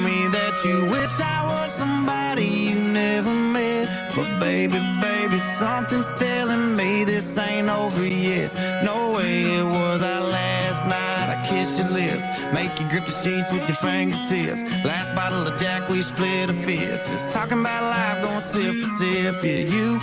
me that you wish I was somebody you never met. But baby, something's telling me this ain't over yet. No way it was our last night. I kissed your lips, make you grip the sheets with your fingertips. Last bottle of Jack, we split a fifth. Just talking about life, going sip for sip. Yeah,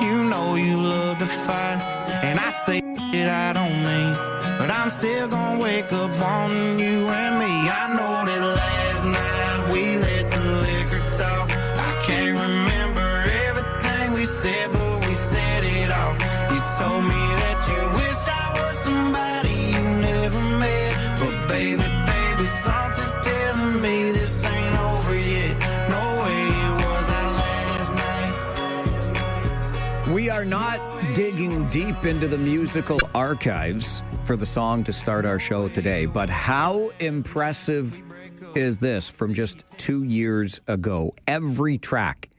you know you love to fight, and I say it I don't mean, but I'm still gonna wake up wanting you and me. I know that last night we let the liquor talk. I can't remember everything we said, but we said it all. You told me that you wish I was somebody you never met. But baby, something's telling me this ain't over yet. No way it was our last night. We are not digging deep into the musical archives for the song to start our show today, but how impressive is this from just 2 years ago? Every track,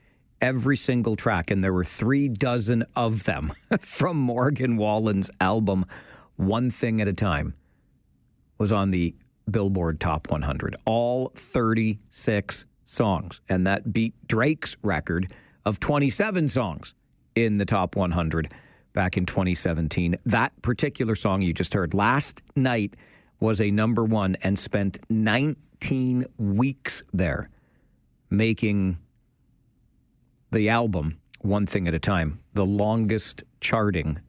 every single track, and there were 36 of them from Morgan Wallen's album, One Thing at a Time, was on the Billboard Top 100. All 36 songs, and that beat Drake's record of 27 songs in the Top 100 back in 2017. That particular song you just heard last night was a number one and spent 19 weeks there, making the album, One Thing at a Time, the longest charting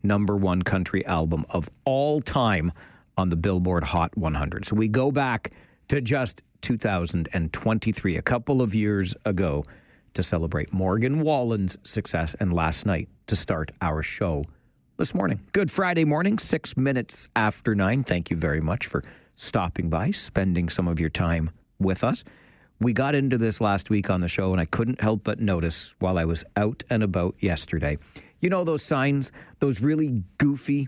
number one country album of all time on the Billboard Hot 100. So we go back to just 2023, a couple of years ago, to celebrate Morgan Wallen's success, and last night to start our show this morning. Good Friday morning, 6 minutes after 9. Thank you very much for stopping by, spending some of your time with us. We got into this last week on the show, and I couldn't help but notice while I was out and about yesterday. You know those signs, those really goofy,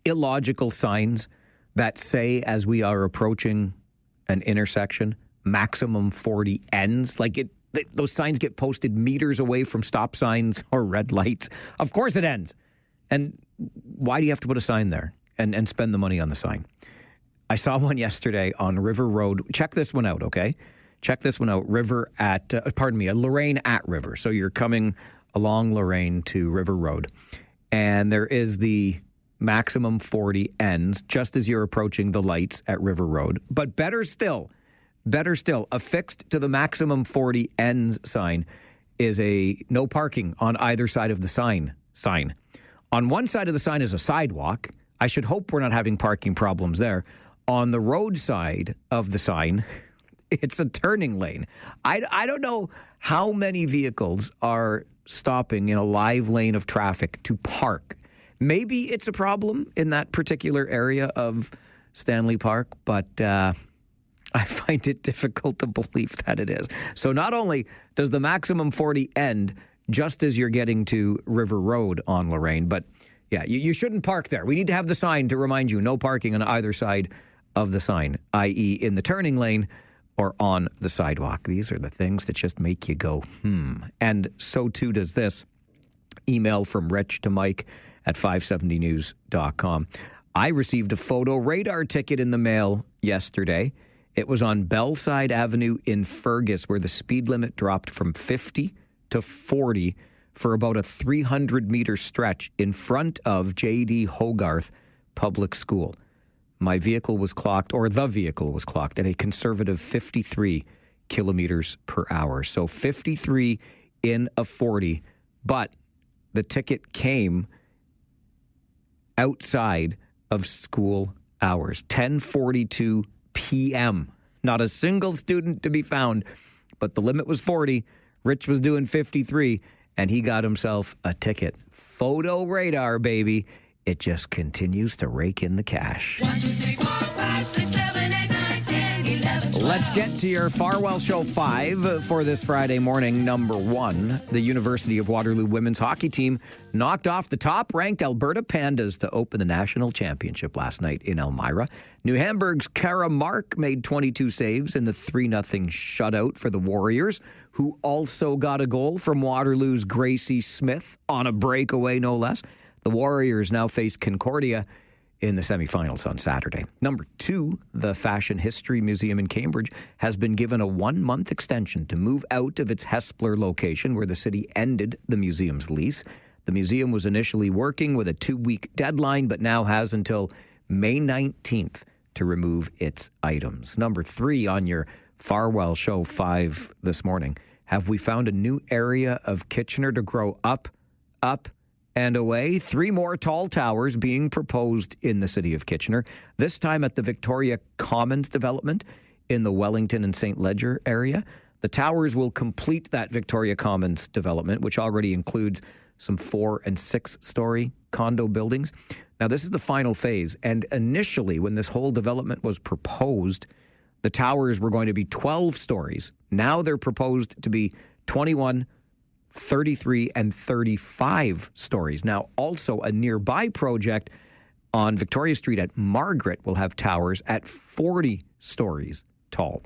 illogical signs that say as we are approaching an intersection, maximum 40 ends? Like those signs get posted meters away from stop signs or red lights. Of course it ends. And why do you have to put a sign there and spend the money on the sign? I saw one yesterday on River Road. Check this one out, okay? Check this one out. Lorraine at River. So you're coming along Lorraine to River Road. And there is the maximum 40 ends just as you're approaching the lights at River Road. But better still, affixed to the maximum 40 ends sign is a no parking on either side of the sign. On one side of the sign is a sidewalk. I should hope we're not having parking problems there. On the road side of the sign, it's a turning lane. I don't know how many vehicles are stopping in a live lane of traffic to park. Maybe it's a problem in that particular area of Stanley Park, but I find it difficult to believe that it is. So not only does the maximum 40 end just as you're getting to River Road on Lorraine, but yeah, you shouldn't park there. We need to have the sign to remind you, no parking on either side of the sign, i.e. in the turning lane or on the sidewalk. These are the things that just make you go, And so too does this email from Rich to Mike at 570news.com. I received a photo radar ticket in the mail yesterday. It was on Bellside Avenue in Fergus, where the speed limit dropped from 50 to 40 for about a 300-meter stretch in front of J.D. Hogarth Public School. The vehicle was clocked at a conservative 53 kilometers per hour. So 53 in a 40, but the ticket came outside of school hours, 10:42 p.m. Not a single student to be found, but the limit was 40. Rich was doing 53, and he got himself a ticket. Photo radar, baby. It just continues to rake in the cash. 1, 2, 3, 4, 5, 6, 7, 8, 9, 10, 11, 12. Let's get to your Farwell Show 5 for this Friday morning. Number 1, the University of Waterloo women's hockey team knocked off the top-ranked Alberta Pandas to open the national championship last night in Elmira. New Hamburg's Cara Mark made 22 saves in the 3-0 shutout for the Warriors, who also got a goal from Waterloo's Gracie Smith on a breakaway, no less. The Warriors now face Concordia in the semifinals on Saturday. Number 2, the Fashion History Museum in Cambridge has been given a 1-month extension to move out of its Hespeler location where the city ended the museum's lease. The museum was initially working with a 2-week deadline, but now has until May 19th to remove its items. Number 3 on your Farwell Show 5 this morning. Have we found a new area of Kitchener to grow up, and away? 3 more tall towers being proposed in the city of Kitchener, this time at the Victoria Commons development in the Wellington and St. Leger area. The towers will complete that Victoria Commons development, which already includes some 4- and 6-story condo buildings. Now, this is the final phase, and initially, when this whole development was proposed, the towers were going to be 12 stories. Now they're proposed to be 21, 33, and 35 stories. Now, also a nearby project on Victoria Street at Margaret will have towers at 40 stories tall.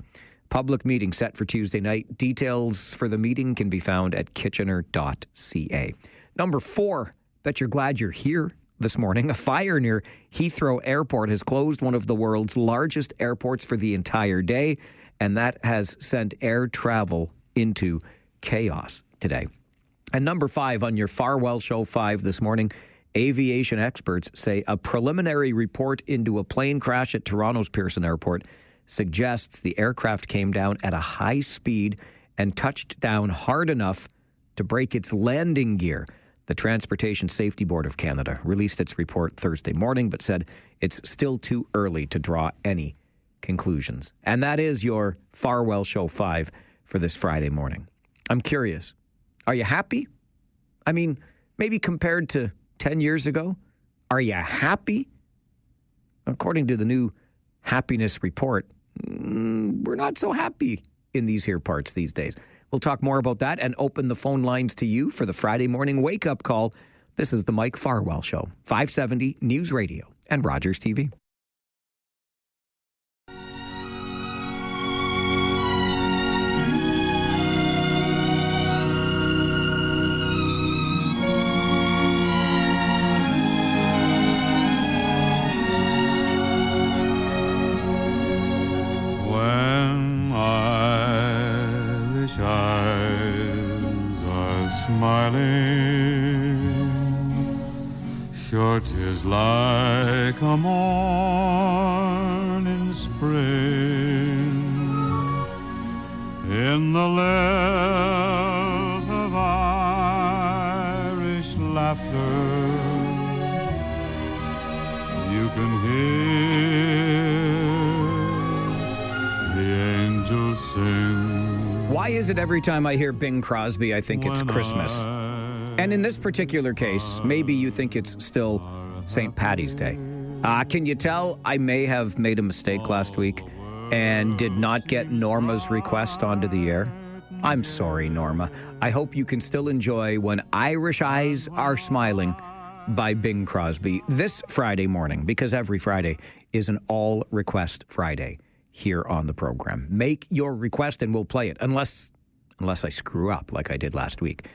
Public meeting set for Tuesday night. Details for the meeting can be found at kitchener.ca. Number 4, bet you're glad you're here this morning. A fire near Heathrow Airport has closed one of the world's largest airports for the entire day, and that has sent air travel into chaos today. And number 5 on your Farwell Show 5 this morning, aviation experts say a preliminary report into a plane crash at Toronto's Pearson Airport suggests the aircraft came down at a high speed and touched down hard enough to break its landing gear. The Transportation Safety Board of Canada released its report Thursday morning, but said it's still too early to draw any conclusions. And that is your Farwell Show 5 for this Friday morning. I'm curious, are you happy? I mean, maybe compared to 10 years ago, are you happy? According to the new happiness report, we're not so happy in these here parts these days. We'll talk more about that and open the phone lines to you for the Friday morning wake-up call. This is the Mike Farwell Show, 570 News Radio and Rogers TV. Sure 'tis like a morning spring in the lilt of Irish laughter. You can hear the angels sing. Why is it every time I hear Bing Crosby, I think it's Christmas? And in this particular case, maybe you think it's still St. Paddy's Day. Can you tell I may have made a mistake last week and did not get Norma's request onto the air? I'm sorry, Norma. I hope you can still enjoy When Irish Eyes Are Smiling by Bing Crosby this Friday morning, because every Friday is an all-request Friday here on the program. Make your request and we'll play it, unless I screw up like I did last week.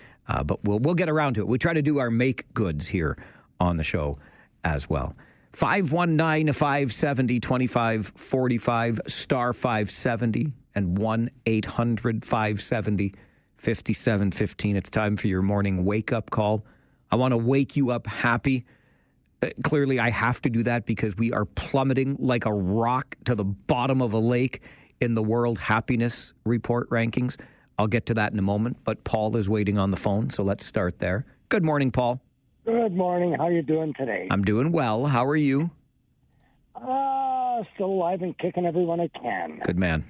But we'll get around to it. We try to do our make goods here on the show as well. 519-570-2545, star 570, and 1-800-570-5715. It's time for your morning wake-up call. I want to wake you up happy. Clearly, I have to do that because we are plummeting like a rock to the bottom of a lake in the World Happiness Report rankings. I'll get to that in a moment, but Paul is waiting on the phone, so let's start there. Good morning, Paul. Good morning. How are you doing today? I'm doing well. How are you? Still alive and kicking everyone I can. Good man.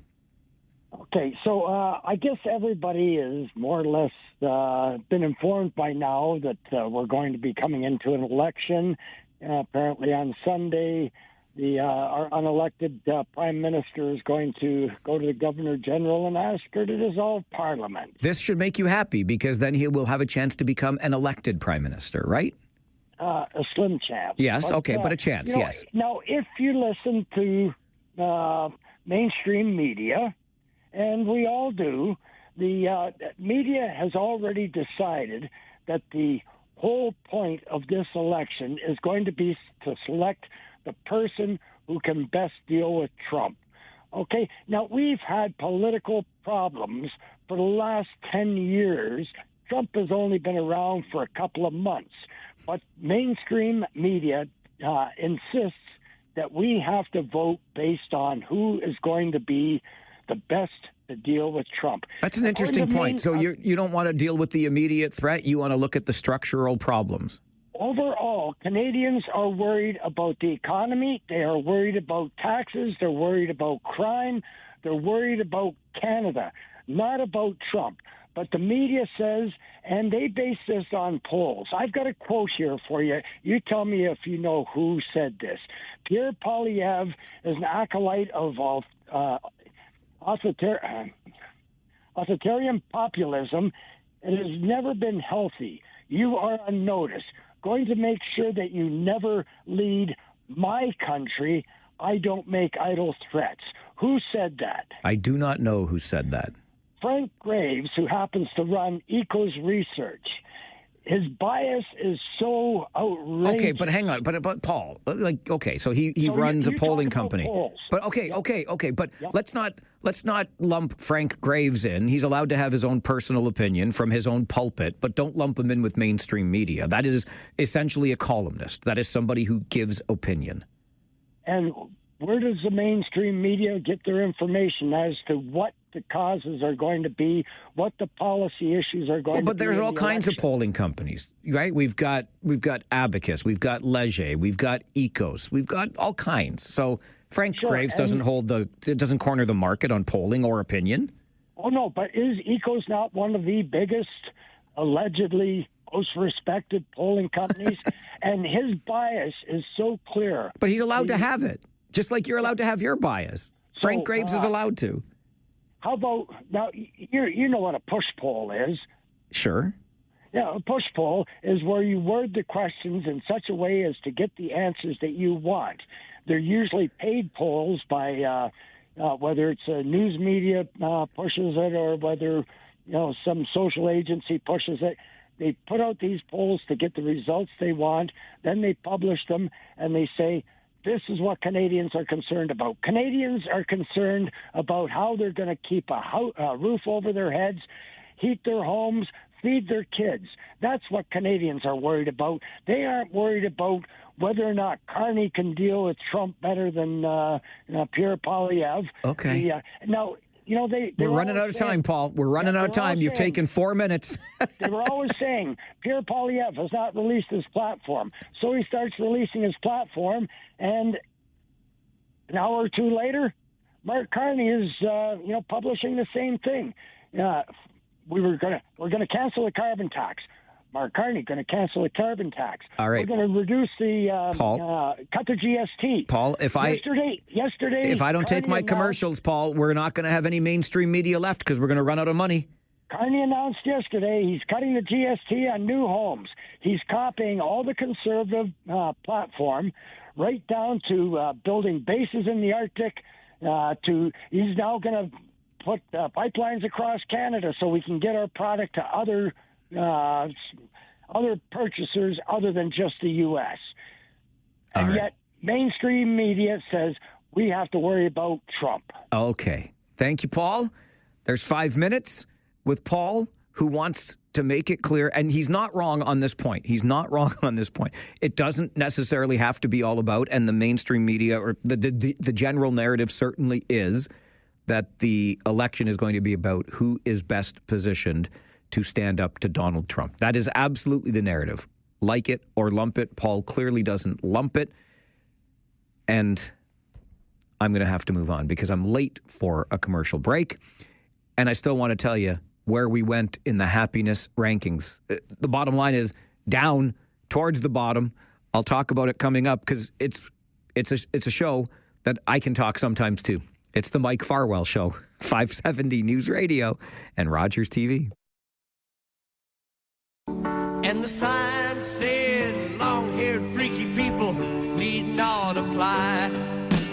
Okay, so I guess everybody is more or less been informed by now that we're going to be coming into an election. Apparently on Sunday, our unelected prime minister is going to go to the governor general and ask her to dissolve parliament. This should make you happy because then he will have a chance to become an elected prime minister, right? A slim chance. Yes, but a chance, yes. Now, if you listen to mainstream media, and we all do, the media has already decided that the whole point of this election is going to be to select the person who can best deal with Trump. Okay, now we've had political problems for the last 10 years. Trump has only been around for a couple of months, but mainstream media insists that we have to vote based on who is going to be the best to deal with Trump. That's an interesting point. So you don't want to deal with the immediate threat. You want to look at the structural problems. Overall, Canadians are worried about the economy. They are worried about taxes. They're worried about crime. They're worried about Canada, not about Trump. But the media says, and they base this on polls. I've got a quote here for you. You tell me if you know who said this. Pierre Poilievre is an acolyte of authoritarian populism. It has never been healthy. You are on notice. Going to make sure that you never lead my country. I don't make idle threats. Who said that? I do not know who said that. Frank Graves, who happens to run Ecos Research. His bias is so outrageous. Okay, but hang on. But Paul, so he runs a polling company. Polls. But okay. But Yep. let's not lump Frank Graves in. He's allowed to have his own personal opinion from his own pulpit, but don't lump him in with mainstream media. That is essentially a columnist. That is somebody who gives opinion. And where does the mainstream media get their information as to what the causes are going to be, what the policy issues are going to be? But there's all kinds of polling companies, right? We've got Abacus, we've got Leger, we've got Ecos, we've got all kinds. So Frank Graves doesn't corner the market on polling or opinion. Oh no, but is Ecos not one of the biggest, allegedly most respected polling companies? And his bias is so clear. But he's allowed to have it, just like you're allowed to have your bias. Frank Graves is allowed to. How about, now, you know what a push poll is. Sure. Yeah, a push poll is where you word the questions in such a way as to get the answers that you want. They're usually paid polls by whether it's a news media pushes it or whether some social agency pushes it. They put out these polls to get the results they want. Then they publish them and they say, this is what Canadians are concerned about. Canadians are concerned about how they're going to keep a roof over their heads, heat their homes, feed their kids. That's what Canadians are worried about. They aren't worried about whether or not Carney can deal with Trump better than Pierre Poilievre. Okay. We're running out of time, Paul. We're running out of time. You've taken 4 minutes. They were always saying Pierre Poilievre has not released his platform. So he starts releasing his platform, and an hour or two later, Mark Carney is publishing the same thing. We're going to cancel the carbon tax. Mark Carney going to cancel the carbon tax. All right. We're going to reduce the cut the GST. Paul, yesterday, if I don't take my commercials, Paul, we're not going to have any mainstream media left because we're going to run out of money. Carney announced yesterday he's cutting the GST on new homes. He's copying all the conservative platform, right down to building bases in the Arctic. He's now going to put pipelines across Canada so we can get our product to other purchasers other than just the U.S. And yet mainstream media says we have to worry about Trump. Okay. Thank you, Paul. There's 5 minutes with Paul, who wants to make it clear, and he's not wrong on this point. It doesn't necessarily have to be all about, and the mainstream media or the general narrative certainly is that the election is going to be about who is best positioned to stand up to Donald Trump. That is absolutely the narrative. Like it or lump it. Paul clearly doesn't lump it. And I'm going to have to move on because I'm late for a commercial break. And I still want to tell you where we went in the happiness rankings. The bottom line is down towards the bottom. I'll talk about it coming up because it's a show that I can talk sometimes too. It's the Mike Farwell Show, 570 News Radio and Rogers TV. And the sign said, long-haired freaky people need not apply.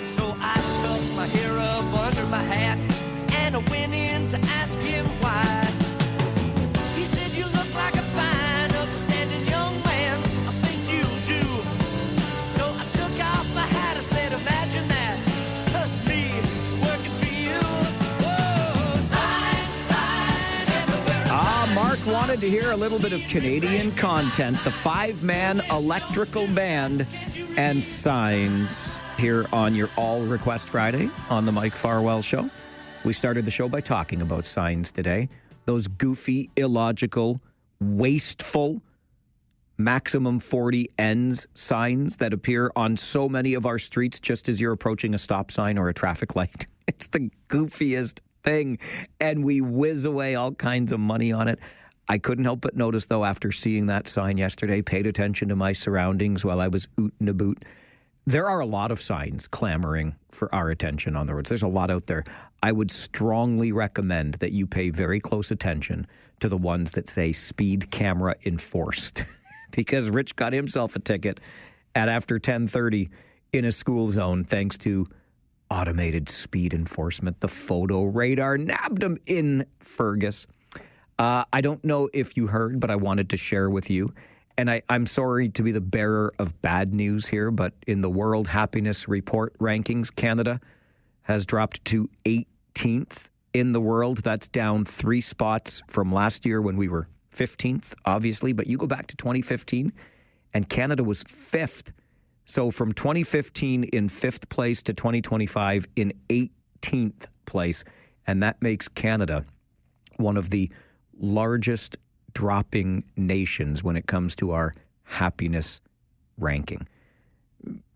So I tucked my hair up under my hat and I went in to ask him why. He said, you look like a fine, upstanding young man. I think you do. So I took off my hat wanted to hear a little bit of Canadian content, the five-man electrical band and Signs here on your All Request Friday on the Mike Farwell Show. We started the show by talking about Signs today. Those goofy, illogical, wasteful, maximum 40 ends signs that appear on so many of our streets just as you're approaching a stop sign or a traffic light. It's the goofiest thing, and we whiz away all kinds of money on it. I couldn't help but notice, though, after seeing that sign yesterday, paid attention to my surroundings while I was ootin' a boot. There are a lot of signs clamoring for our attention on the roads. There's a lot out there. I would strongly recommend that you pay very close attention to the ones that say speed camera enforced, because Rich got himself a ticket at after 10:30 in a school zone thanks to automated speed enforcement. The photo radar nabbed him in Fergus. I don't know if you heard, but I wanted to share with you. And I'm sorry to be the bearer of bad news here, but in the World Happiness Report rankings, Canada has dropped to 18th in the world. That's down 3 spots from last year when we were 15th, obviously. But you go back to 2015, and Canada was 5th. So from 2015 in 5th place to 2025 in 18th place. And that makes Canada one of the largest dropping nations when it comes to our happiness ranking.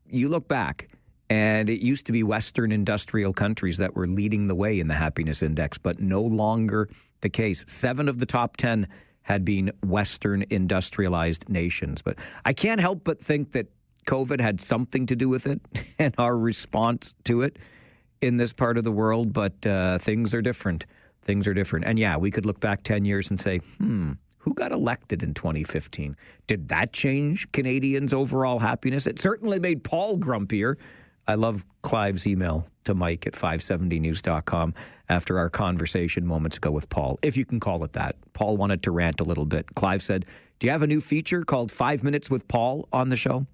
You look back, and it used to be Western industrial countries that were leading the way in the happiness index, but no longer the case. 7 of the top 10 had been Western industrialized nations. But I can't help but think that COVID had something to do with it and our response to it in this part of the world, but things are different. Things are different. And yeah, we could look back 10 years and say, who got elected in 2015? Did that change Canadians' overall happiness? It certainly made Paul grumpier. I love Clive's email to Mike at 570news.com after our conversation moments ago with Paul, if you can call it that. Paul wanted to rant a little bit. Clive said, do you have a new feature called 5 Minutes with Paul on the show?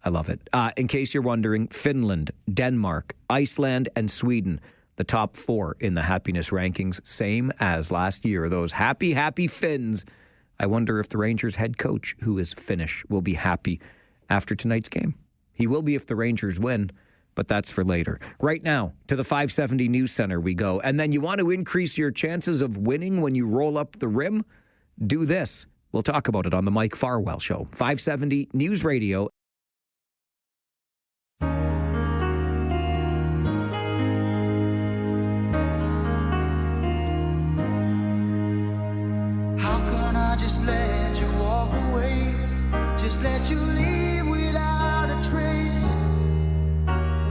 I love it. In case you're wondering, Finland, Denmark, Iceland, and Sweden, the top 4 in the happiness rankings, same as last year. Those happy, happy Finns. I wonder if the Rangers head coach, who is Finnish, will be happy after tonight's game. He will be if the Rangers win, but that's for later. Right now, to the 570 News Center we go. And then you want to increase your chances of winning when you roll up the rim? Do this. We'll talk about it on the Mike Farwell Show. 570 News Radio. Just let you walk away, just let you leave without a trace.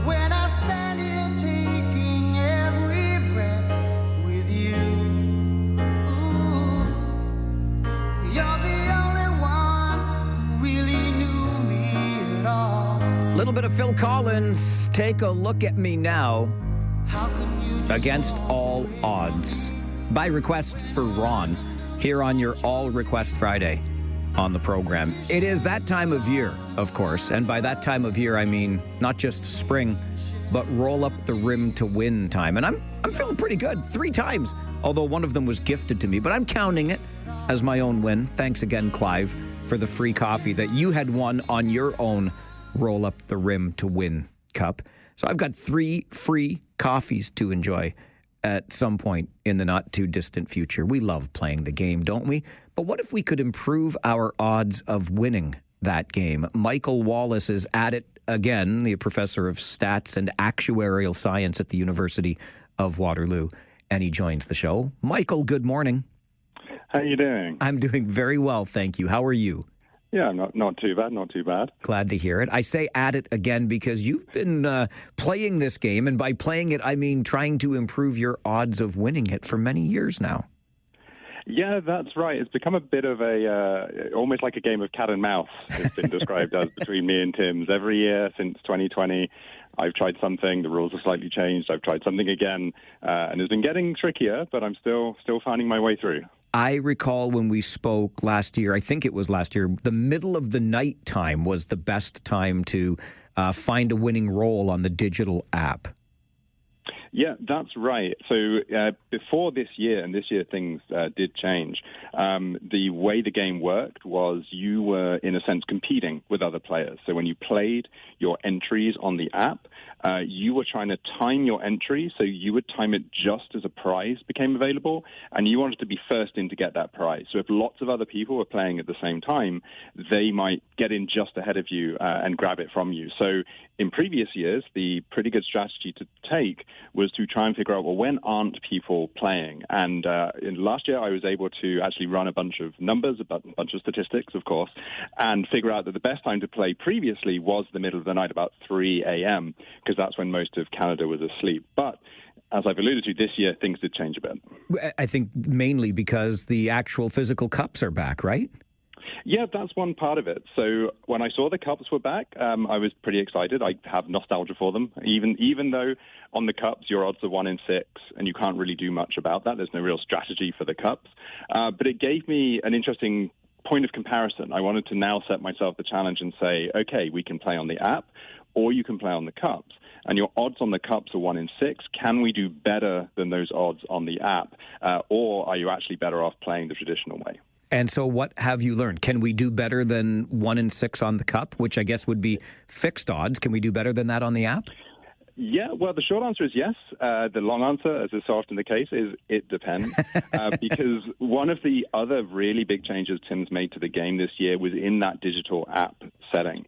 When I stand here taking every breath with you, ooh, you're the only one who really knew me at all. Little bit of Phil Collins, Take a Look at Me Now, How can you just Against All Odds, by request for Ron, here on your All Request Friday on the program. It is that time of year, of course, and by that time of year, I mean not just spring, but roll up the rim to win time. And I'm feeling pretty good 3 times, although one of them was gifted to me, but I'm counting it as my own win. Thanks again, Clive, for the free coffee that you had won on your own Roll Up the Rim to Win cup. So I've got 3 free coffees to enjoy at some point in the not-too-distant future. We love playing the game, don't we? But what if we could improve our odds of winning that game? Michael Wallace is at it again, the professor of stats and actuarial science at the University of Waterloo, and he joins the show. Michael, good morning. How are you doing? I'm doing very well, thank you. How are you? Yeah, not too bad, not too bad. Glad to hear it. I say at it again because you've been playing this game, and by playing it, I mean trying to improve your odds of winning it for many years now. Yeah, that's right. It's become a bit of almost like a game of cat and mouse, it's been described as, between me and Tim's. Every year since 2020, I've tried something, the rules have slightly changed, I've tried something again, and it's been getting trickier, but I'm still finding my way through. I recall when we spoke last year, I think it was last year, the middle of the night time was the best time to find a winning roll on the digital app. Yeah, that's right. So before this year, and this year things did change, the way the game worked was you were, in a sense, competing with other players. So when you played your entries on the app, you were trying to time your entry, so you would time it just as a prize became available, and you wanted to be first in to get that prize. So if lots of other people were playing at the same time, they might get in just ahead of you and grab it from you. So in previous years, the pretty good strategy to take was to try and figure out, well, when aren't people playing? And in last year, I was able to actually run a bunch of numbers, a bunch of statistics, of course, and figure out that the best time to play previously was the middle of the night, about 3 a.m., because that's when most of Canada was asleep. But as I've alluded to, this year, things did change a bit. I think mainly because the actual physical cups are back, right? Yeah, that's one part of it. So when I saw the cups were back, I was pretty excited. I have nostalgia for them, even though on the cups your odds are 1 in 6, and you can't really do much about that. There's no real strategy for the cups. But it gave me an interesting point of comparison. I wanted to now set myself the challenge and say, okay, we can play on the app, or you can play on the cups. And your odds on the cups are 1 in 6. Can we do better than those odds on the app? Or are you actually better off playing the traditional way? And so what have you learned? Can we do better than 1 in 6 on the cup, which I guess would be fixed odds? Can we do better than that on the app? Yeah, well, the short answer is yes. The long answer, as is so often the case, is it depends. Because one of the other really big changes Tim's made to the game this year was in that digital app setting.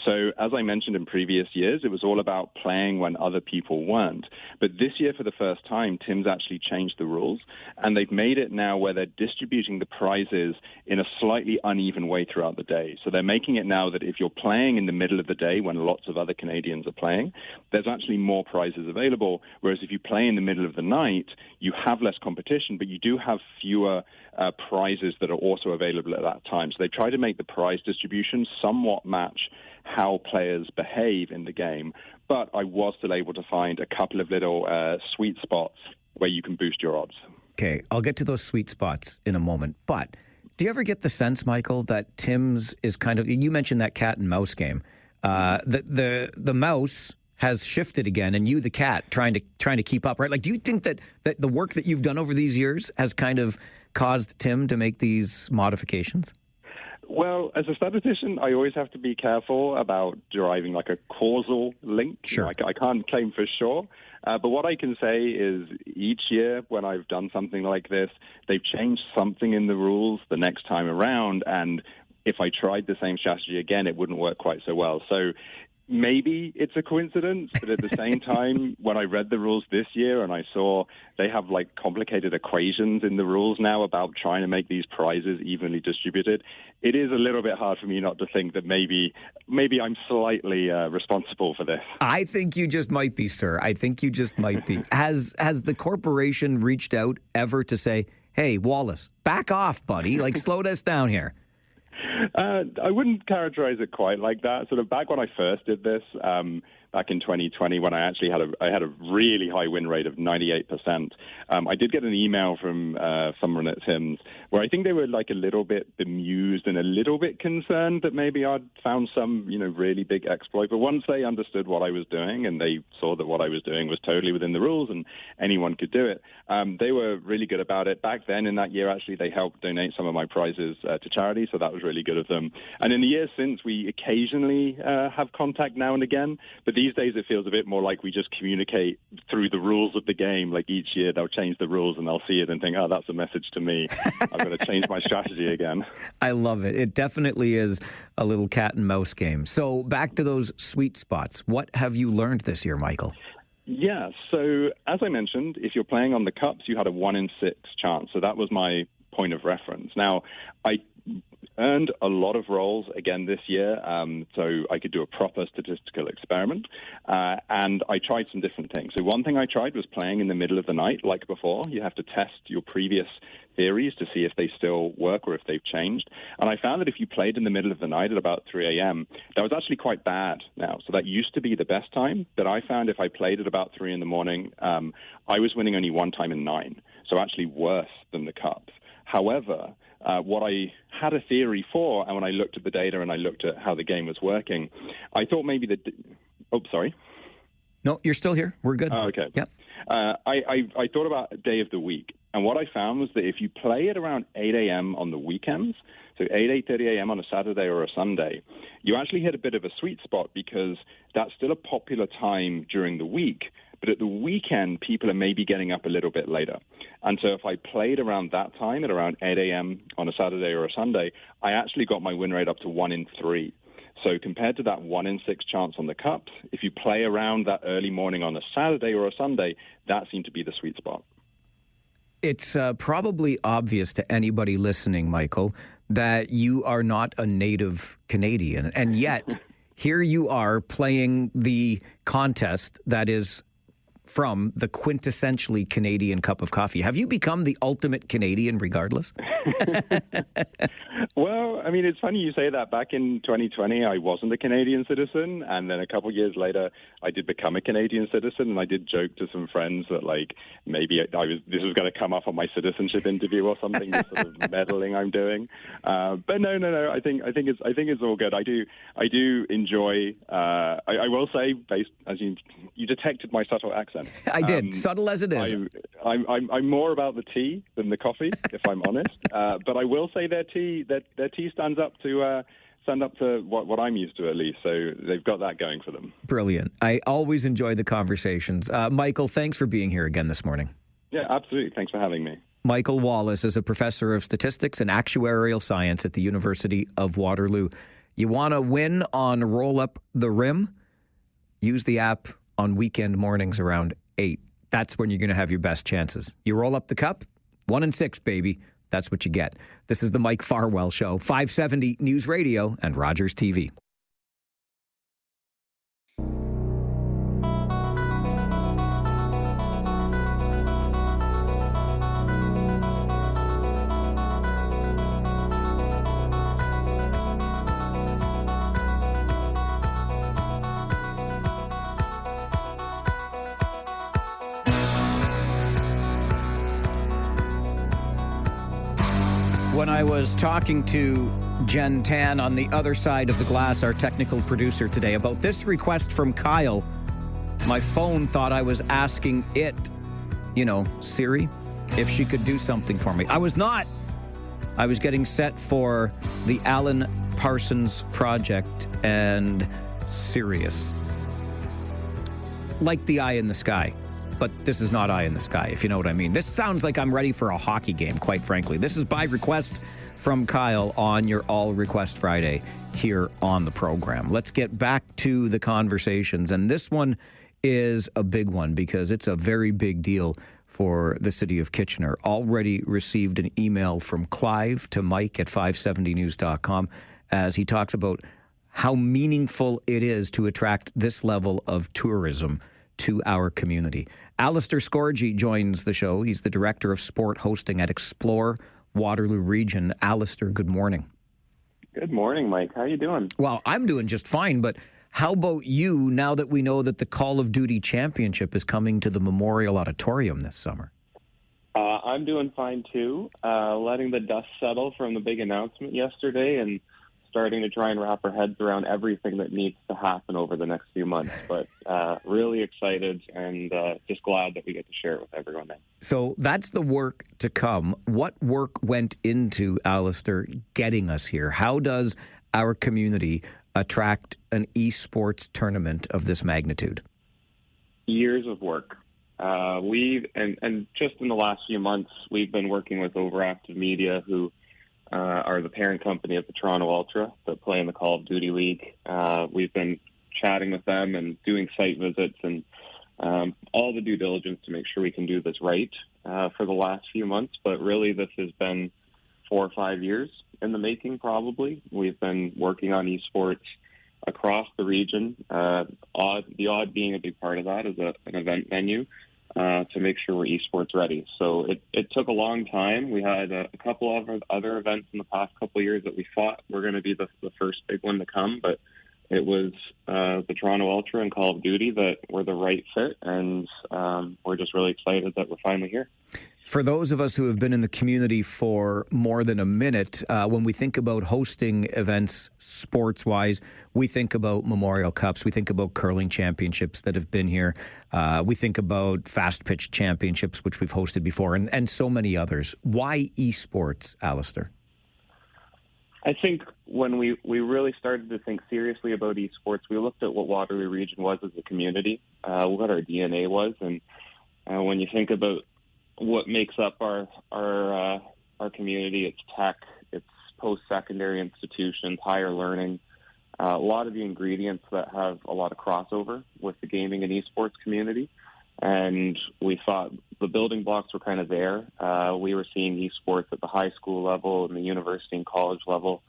So as I mentioned in previous years, it was all about playing when other people weren't. But this year, for the first time, Tim's actually changed the rules, and they've made it now where they're distributing the prizes in a slightly uneven way throughout the day. So they're making it now that if you're playing in the middle of the day when lots of other Canadians are playing, there's actually more prizes available, whereas if you play in the middle of the night, you have less competition, but you do have fewer prizes that are also available at that time. So they try to make the prize distribution somewhat match how players behave in the game, but I was still able to find a couple of little sweet spots where you can boost your odds. Okay, I'll get to those sweet spots in a moment, but do you ever get the sense, Michael, that Tim's is kind of, you mentioned that cat and mouse game, the mouse has shifted again, and you, the cat, trying to keep up, right? Like, do you think that the work that you've done over these years has kind of caused Tim to make these modifications? Well, as a statistician, I always have to be careful about deriving like a causal link. Sure. I can't claim for sure. But what I can say is each year when I've done something like this, they've changed something in the rules the next time around. And if I tried the same strategy again, it wouldn't work quite so well. So maybe it's a coincidence, but at the same time, when I read the rules this year and I saw they have like complicated equations in the rules now about trying to make these prizes evenly distributed, it is a little bit hard for me not to think that maybe I'm slightly responsible for this. I think you just might be, sir. I think you just might be. Has the corporation reached out ever to say, hey, Wallace, back off, buddy, like slow this down here? I wouldn't characterize it quite like that. Sort of back when I first did this, back in 2020, when I actually had a really high win rate of 98%, I did get an email from someone at Tim's where I think they were like a little bit bemused and a little bit concerned that maybe I'd found some, really big exploit. But once they understood what I was doing and they saw that what I was doing was totally within the rules and anyone could do it, they were really good about it. Back then in that year, actually, they helped donate some of my prizes to charity, so that was really good of them. And in the years since, we occasionally have contact now and again, but these days it feels a bit more like we just communicate through the rules of the game. Like each year they'll change the rules and I'll see it and think, oh, that's a message to me. I'm going to change my strategy again. I love it. It definitely is a little cat and mouse game. So back to those sweet spots. What have you learned this year, Michael? Yeah, so as I mentioned, if you're playing on the cups, you had a 1 in 6 chance. So that was my point of reference. Now, I earned a lot of rolls again this year, so I could do a proper statistical experiment, and I tried some different things. So one thing I tried was playing in the middle of the night, like before. You have to test your previous theories to see if they still work or if they've changed. And I found that if you played in the middle of the night at about 3 a.m., that was actually quite bad now. So that used to be the best time, but I found if I played at about 3 in the morning, I was winning only one time in 9, so actually worse than the cups. However, what I had a theory for, and when I looked at the data and I looked at how the game was working, I thought maybe that... Oh, sorry. No, you're still here. We're good. Oh, okay. Yep. I thought about a day of the week, and what I found was that if you play it around 8 a.m. on the weekends, so 8:30 a.m. on a Saturday or a Sunday, you actually hit a bit of a sweet spot because that's still a popular time during the week. But at the weekend, people are maybe getting up a little bit later. And so if I played around that time at around 8 a.m. on a Saturday or a Sunday, I actually got my win rate up to 1 in 3. So compared to that 1 in 6 chance on the Cups, if you play around that early morning on a Saturday or a Sunday, that seemed to be the sweet spot. It's probably obvious to anybody listening, Michael, that you are not a native Canadian. And yet, here you are playing the contest that is from the quintessentially Canadian cup of coffee. Have you become the ultimate Canadian regardless? Well, I mean, it's funny you say that. Back in 2020, I wasn't a Canadian citizen. And then a couple of years later, I did become a Canadian citizen. And I did joke to some friends that, like, maybe this was going to come up on my citizenship interview or something, this sort of meddling I'm doing. But no. I think it's all good. I do enjoy. I will say, based as you detected my subtle accent. I did, subtle as it is. I'm more about the tea than the coffee, if I'm honest. But I will say their tea stands up to what I'm used to, at least. So they've got that going for them. Brilliant. I always enjoy the conversations. Michael, thanks for being here again this morning. Yeah, absolutely. Thanks for having me. Michael Wallace is a professor of statistics and actuarial science at the University of Waterloo. You want to win on Roll Up the Rim? Use the app on weekend mornings around 8. That's when you're going to have your best chances. You roll up the cup, 1 in 6, baby. That's what you get. This is the Mike Farwell Show, 570 News Radio and Rogers TV. When I was talking to Jen Tan on the other side of the glass, our technical producer today, about this request from Kyle, my phone thought I was asking it, Siri, if she could do something for me. I was not. I was getting set for the Alan Parsons Project and Sirius. Like the eye in the sky. But this is not eye in the sky, if you know what I mean. This sounds like I'm ready for a hockey game, quite frankly. This is by request from Kyle on your All Request Friday here on the program. Let's get back to the conversations. And this one is a big one because it's a very big deal for the city of Kitchener. Already received an email from Clive to Mike at 570news.com as he talks about how meaningful it is to attract this level of tourism to our community. Alistair Scorgie joins the show. He's the Director of Sport Hosting at Explore Waterloo Region. Alistair, good morning. Good morning, Mike. How are you doing? Well, I'm doing just fine, but how about you now that we know that the Call of Duty Championship is coming to the Memorial Auditorium this summer? I'm doing fine, too. Letting the dust settle from the big announcement yesterday and starting to try and wrap our heads around everything that needs to happen over the next few months. But really excited and just glad that we get to share it with everyone now. So that's the work to come. What work went into, Alistair, getting us here? How does our community attract an esports tournament of this magnitude? Years of work. And just in the last few months, we've been working with Overactive Media, who are the parent company of the Toronto Ultra that play in the Call of Duty League. We've been chatting with them and doing site visits and all the due diligence to make sure we can do this right for the last few months. But really, this has been 4 or 5 years in the making, probably. We've been working on esports across the region, the Odd being a big part of that as an event venue. To make sure we're esports ready. So it took a long time. We had a couple of other events in the past couple of years that we thought were going to be the first big one to come, but it was the Toronto Ultra and Call of Duty that were the right fit, and we're we're just really excited that we're finally here. For those of us who have been in the community for more than a minute, when we think about hosting events sports-wise, we think about Memorial Cups, we think about curling championships that have been here, we think about fast pitch championships, which we've hosted before, and so many others. Why esports, Alistair? I think when we really started to think seriously about esports, we looked at what Waterloo Region was as a community, what our DNA was, and when you think about what makes up our community, it's tech, it's post-secondary institutions, higher learning, a lot of the ingredients that have a lot of crossover with the gaming and esports community. And we thought the building blocks were kind of there. We were seeing esports at the high school level and the university and college level.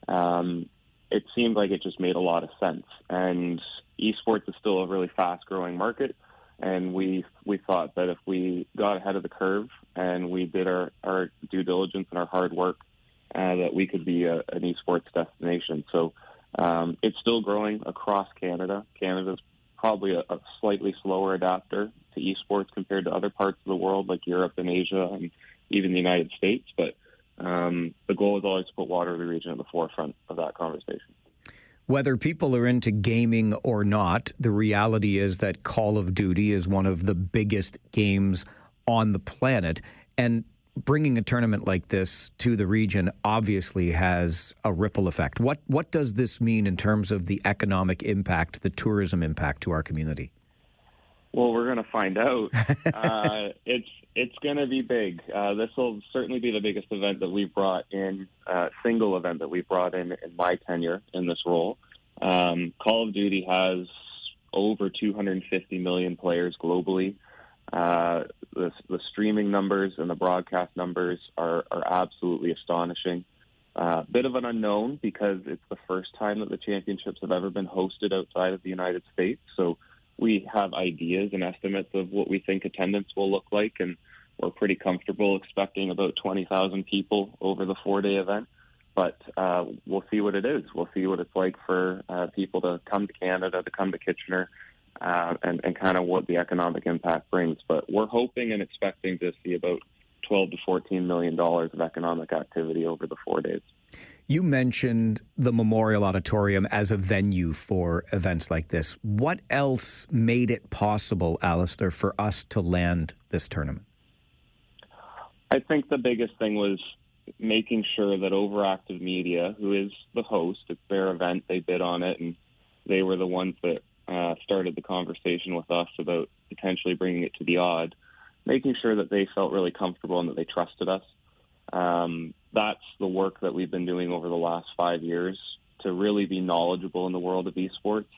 It seemed like it just made a lot of sense. And esports is still a really fast-growing market. And we thought that if we got ahead of the curve and we did our due diligence and our hard work, that we could be an esports destination. So it's still growing across Canada. Canada's probably a slightly slower adapter to esports compared to other parts of the world like Europe and Asia and even the United States. But the goal is always to put Waterloo Region at the forefront of that conversation. Whether people are into gaming or not, the reality is that Call of Duty is one of the biggest games on the planet. And bringing a tournament like this to the region obviously has a ripple effect. What does this mean in terms of the economic impact, the tourism impact to our community? Well, we're going to find out. It's going to be big. This will certainly be the biggest event that we've brought in, single event that we've brought in my tenure in this role. Call of Duty has over 250 million players globally. The streaming numbers and the broadcast numbers are absolutely astonishing. Bit of an unknown because it's the first time that the championships have ever been hosted outside of the United States. So we have ideas and estimates of what we think attendance will look like, and we're pretty comfortable expecting about 20,000 people over the 4-day event. But we'll see what it is. We'll see what it's like for people to come to Canada, to come to Kitchener, and kind of what the economic impact brings. But we're hoping and expecting to see about $12 to $14 million of economic activity over the 4 days. You mentioned the Memorial Auditorium as a venue for events like this. What else made it possible, Alistair, for us to land this tournament? I think the biggest thing was making sure that Overactive Media, who is the host, it's their event, they bid on it, and they were the ones that started the conversation with us about potentially bringing it to the Odd, making sure that they felt really comfortable and that they trusted us. That's the work that we've been doing over the last 5 years to really be knowledgeable in the world of esports.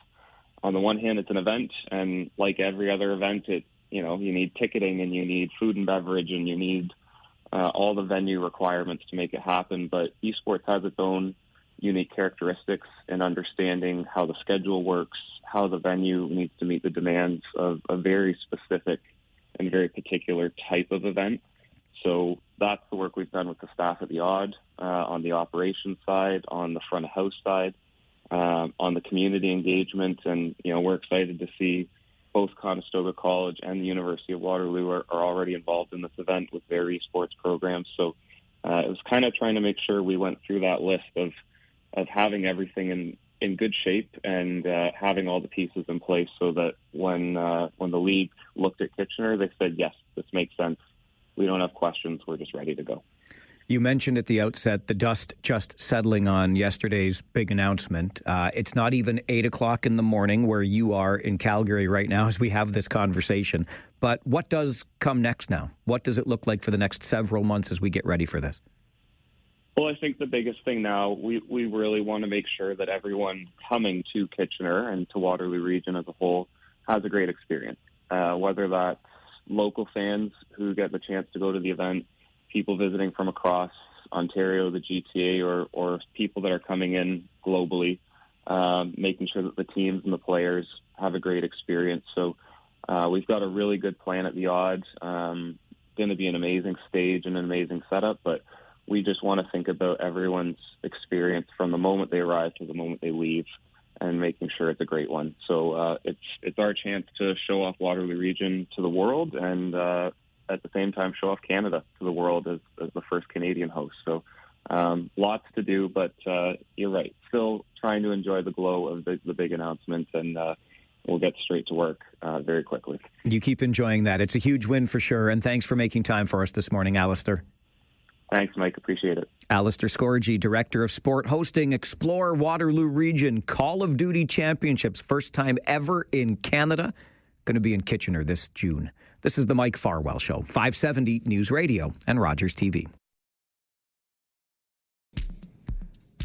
On the one hand, it's an event, and like every other event, you need ticketing and you need food and beverage and you need all the venue requirements to make it happen. But esports has its own unique characteristics in understanding how the schedule works, how the venue needs to meet the demands of a very specific and very particular type of event. So that's the work we've done with the staff at the Odd, on the operations side, on the front of house side, on the community engagement. And, we're excited to see both Conestoga College and the University of Waterloo are already involved in this event with their esports programs. So it was kind of trying to make sure we went through that list of having everything in good shape and having all the pieces in place so that when the league looked at Kitchener, they said, yes, this makes sense. We don't have questions. We're just ready to go. You mentioned at the outset the dust just settling on yesterday's big announcement. It's not even 8 o'clock in the morning where you are in Calgary right now as we have this conversation. But what does come next now? What does it look like for the next several months as we get ready for this? Well, I think the biggest thing now, we really want to make sure that everyone coming to Kitchener and to Waterloo Region as a whole has a great experience, whether that's local fans who get the chance to go to the event, people visiting from across Ontario, the GTA, or people that are coming in globally, making sure that the teams and the players have a great experience. So we've got a really good plan at the Odd. Going to be an amazing stage and an amazing setup, but we just want to think about everyone's experience from the moment they arrive to the moment they leave. and making sure it's a great one. So it's our chance to show off Waterloo Region to the world, and at the same time show off Canada to the world as the first Canadian host. So lots to do, but you're right. Still trying to enjoy the glow of the big announcements, and we'll get straight to work very quickly. You keep enjoying that. It's a huge win for sure, and thanks for making time for us this morning, Alistair. Thanks, Mike. Appreciate it. Alistair Scorgie, Director of Sport, hosting Explore Waterloo Region Call of Duty Championships. First time ever in Canada. Going to be in Kitchener this June. This is the Mike Farwell Show, 570 News Radio and Rogers TV.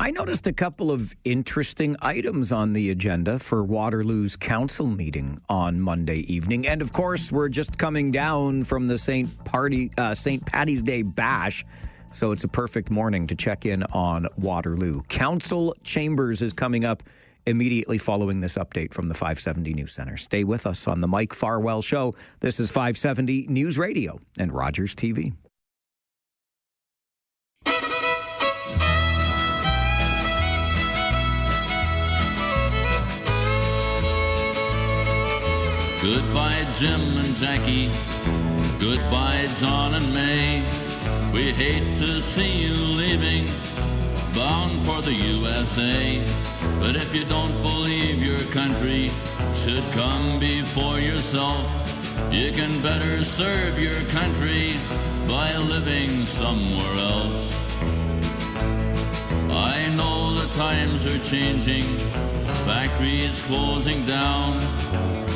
I noticed a couple of interesting items on the agenda for Waterloo's council meeting on Monday evening. And of course, we're just coming down from the St. Paddy's Day Bash. So it's a perfect morning to check in on Waterloo. Council Chambers is coming up immediately following this update from the 570 News Center. Stay with us on the Mike Farwell Show. This is 570 News Radio and Rogers TV. Goodbye, Jim and Jackie. Goodbye, John and May. We hate to see you leaving, bound for the USA. But if you don't believe your country should come before yourself, you can better serve your country by living somewhere else. I know the times are changing, factories closing down.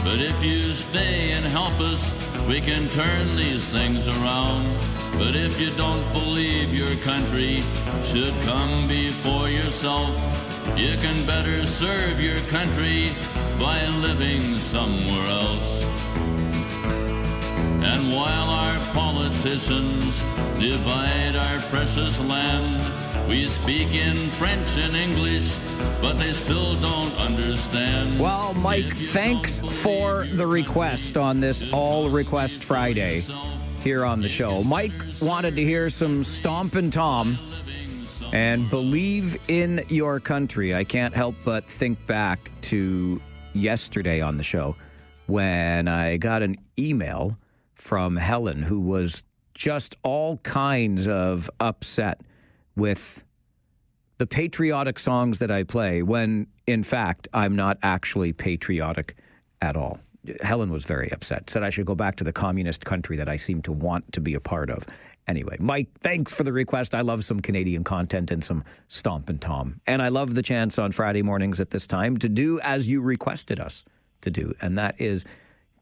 But if you stay and help us, we can turn these things around. But if you don't believe your country should come before yourself, you can better serve your country by living somewhere else. And while our politicians divide our precious land, we speak in French and English, but they still don't understand. Well, Mike, thanks for the request on this All Request Friday here on the show. Mike wanted to hear some Stompin' Tom and Believe in Your Country. I can't help but think back to yesterday on the show when I got an email from Helen, who was just all kinds of upset with the patriotic songs that I play when, in fact, I'm not actually patriotic at all. Helen was very upset, said I should go back to the communist country that I seem to want to be a part of. Anyway, Mike, thanks for the request. I love some Canadian content and some Stompin' Tom. And I love the chance on Friday mornings at this time to do as you requested us to do, and that is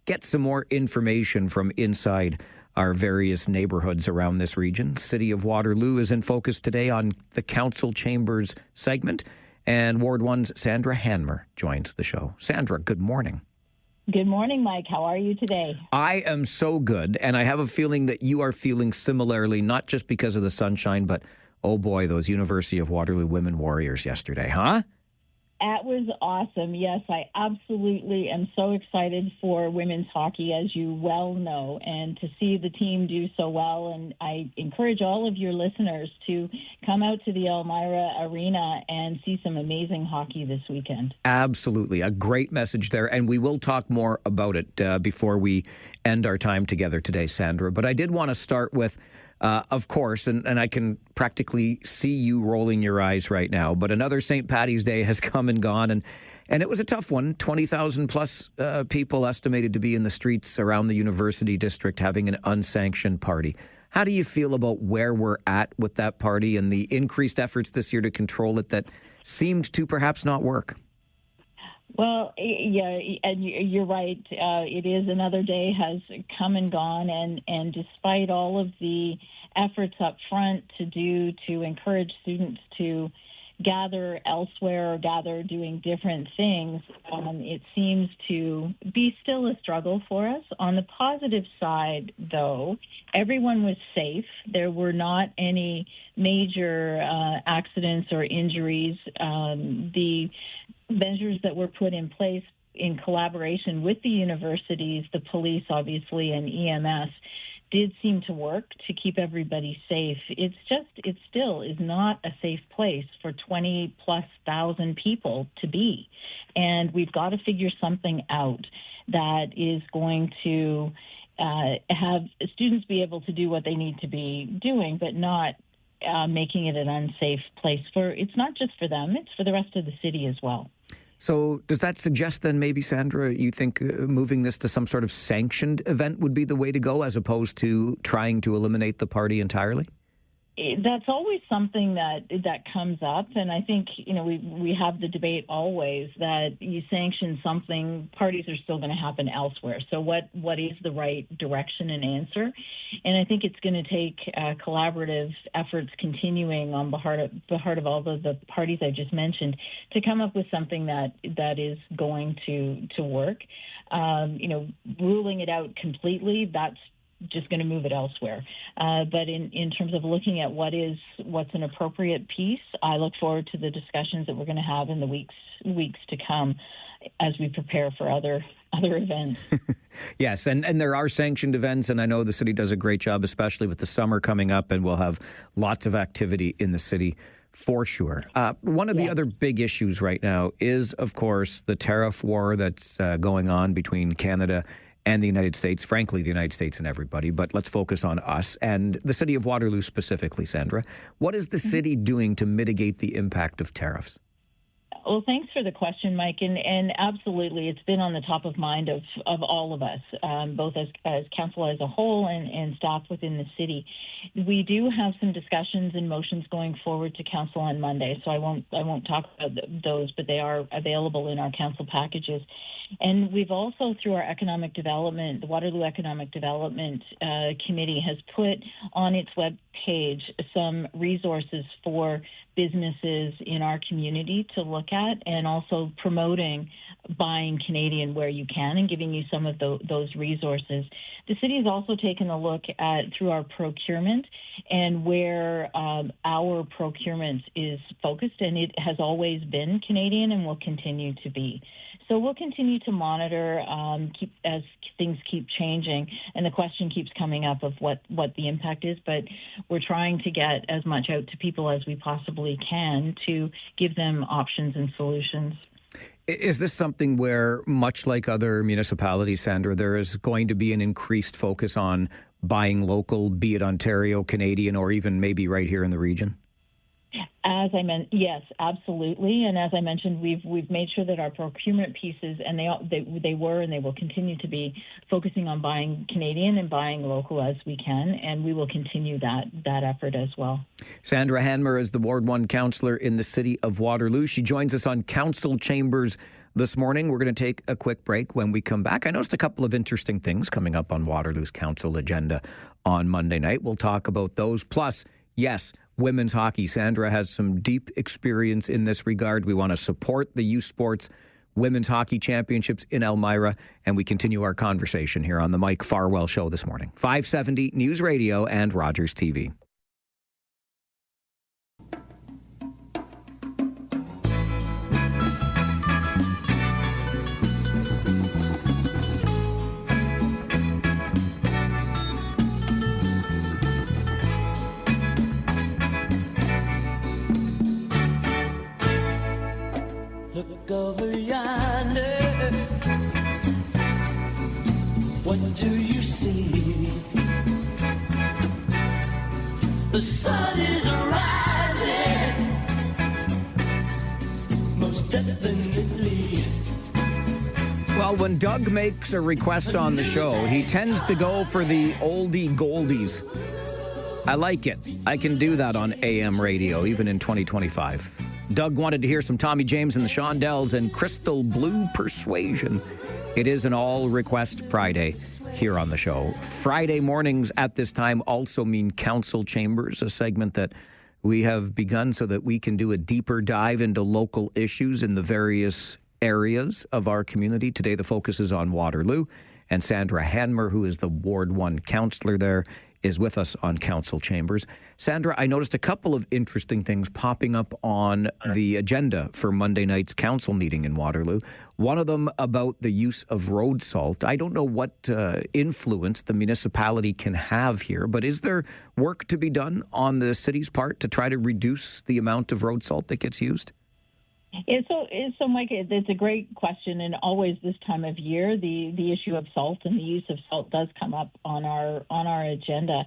get some more information from inside our various neighborhoods around this region. City of Waterloo is in focus today on the Council Chambers segment, and Ward 1's Sandra Hanmer joins the show. Sandra, good morning. Good morning, Mike. How are you today? I am so good, and I have a feeling that you are feeling similarly, not just because of the sunshine, but, oh boy, those University of Waterloo women warriors yesterday, huh? That was awesome. Yes, I absolutely am so excited for women's hockey, as you well know, and to see the team do so well. And I encourage all of your listeners to come out to the Elmira Arena and see some amazing hockey this weekend. Absolutely. A great message there. And we will talk more about it before we end our time together today, Sandra. But I did want to start with, of course, and I can practically see you rolling your eyes right now, but another St. Paddy's Day has come and gone, and it was a tough one. 20,000 plus people estimated to be in the streets around the University District having an unsanctioned party. How do you feel about where we're at with that party and the increased efforts this year to control it that seemed to perhaps not work? Well, yeah, and you're right. It is another day has come and gone, and despite all of the efforts up front to encourage students to gather elsewhere or gather doing different things, it seems to be still a struggle for us. On the positive side, though, everyone was safe. There were not any major accidents or injuries. The measures that were put in place in collaboration with the universities, the police, obviously, and EMS, did seem to work to keep everybody safe. It still is not a safe place for 20,000+ people to be. And we've got to figure something out that is going to have students be able to do what they need to be doing, but not making it an unsafe place. It's not just for them, it's for the rest of the city as well. So does that suggest then maybe, Sandra, you think moving this to some sort of sanctioned event would be the way to go as opposed to trying to eliminate the party entirely? That's always something that comes up, and I think we have the debate always that you sanction something, parties are still going to happen elsewhere. So what is the right direction and answer? And I think it's going to take collaborative efforts continuing on the heart of all the parties I just mentioned to come up with something that is going to work. Ruling it out completely, that's just going to move it elsewhere. But in terms of looking at what's an appropriate piece, I look forward to the discussions that we're going to have in the weeks to come as we prepare for other events. Yes, and there are sanctioned events, and I know the city does a great job, especially with the summer coming up, and we'll have lots of activity in the city for sure. One of the other big issues right now is, of course, the tariff war that's going on between Canada and the United States, frankly, the United States and everybody, but let's focus on us and the city of Waterloo specifically, Sandra. What is the city doing to mitigate the impact of tariffs? Well, thanks for the question, Mike, and absolutely, it's been on the top of mind of all of us, both as council as a whole and staff within the city. We do have some discussions and motions going forward to council on Monday, so I won't talk about those, but they are available in our council packages. And we've also, through our economic development, the Waterloo Economic Development Committee has put on its web page some resources for businesses in our community to look at, and also promoting buying Canadian where you can and giving you some of those resources. The city has also taken a look at, through our procurement, and where our procurement is focused, and it has always been Canadian and will continue to be. So we'll continue to monitor as things keep changing, and the question keeps coming up of what the impact is, but we're trying to get as much out to people as we possibly can to give them options and solutions. Is this something where, much like other municipalities, Sandra, there is going to be an increased focus on buying local, be it Ontario, Canadian, or even maybe right here in the region? As I mentioned, yes, absolutely. And as I mentioned, we've made sure that our procurement pieces, and they were and they will continue to be focusing on buying Canadian and buying local as we can, and we will continue that effort as well. Sandra Hanmer is the Ward 1 councillor in the city of Waterloo. She joins us on Council Chambers this morning. We're going to take a quick break. When we come back, I noticed a couple of interesting things coming up on Waterloo's council agenda on Monday night. We'll talk about those. Plus, yes, women's hockey. Sandra has some deep experience in this regard. We want to support the Esports Women's Hockey Championships in Elmira, and we continue our conversation here on the Mike Farwell Show this morning. 570 News Radio and Rogers TV. Look over yonder. What do you see? The sun is rising, most definitely. Well, when Doug makes a request on the show, he tends to go for the oldie goldies. I like it. I can do that on AM radio, even in 2025. Doug wanted to hear some Tommy James and the Shondells and Crystal Blue Persuasion. It is an all-request Friday here on the show. Friday mornings at this time also mean Council Chambers, a segment that we have begun so that we can do a deeper dive into local issues in the various areas of our community. Today, the focus is on Waterloo, and Sandra Hanmer, who is the Ward 1 councillor there, is with us on Council Chambers. Sandra, I noticed a couple of interesting things popping up on the agenda for Monday night's council meeting in Waterloo. One of them about the use of road salt. I don't know what influence the municipality can have here, but is there work to be done on the city's part to try to reduce the amount of road salt that gets used? So, Mike, it's a great question, and always this time of year, the issue of salt and the use of salt does come up on our agenda.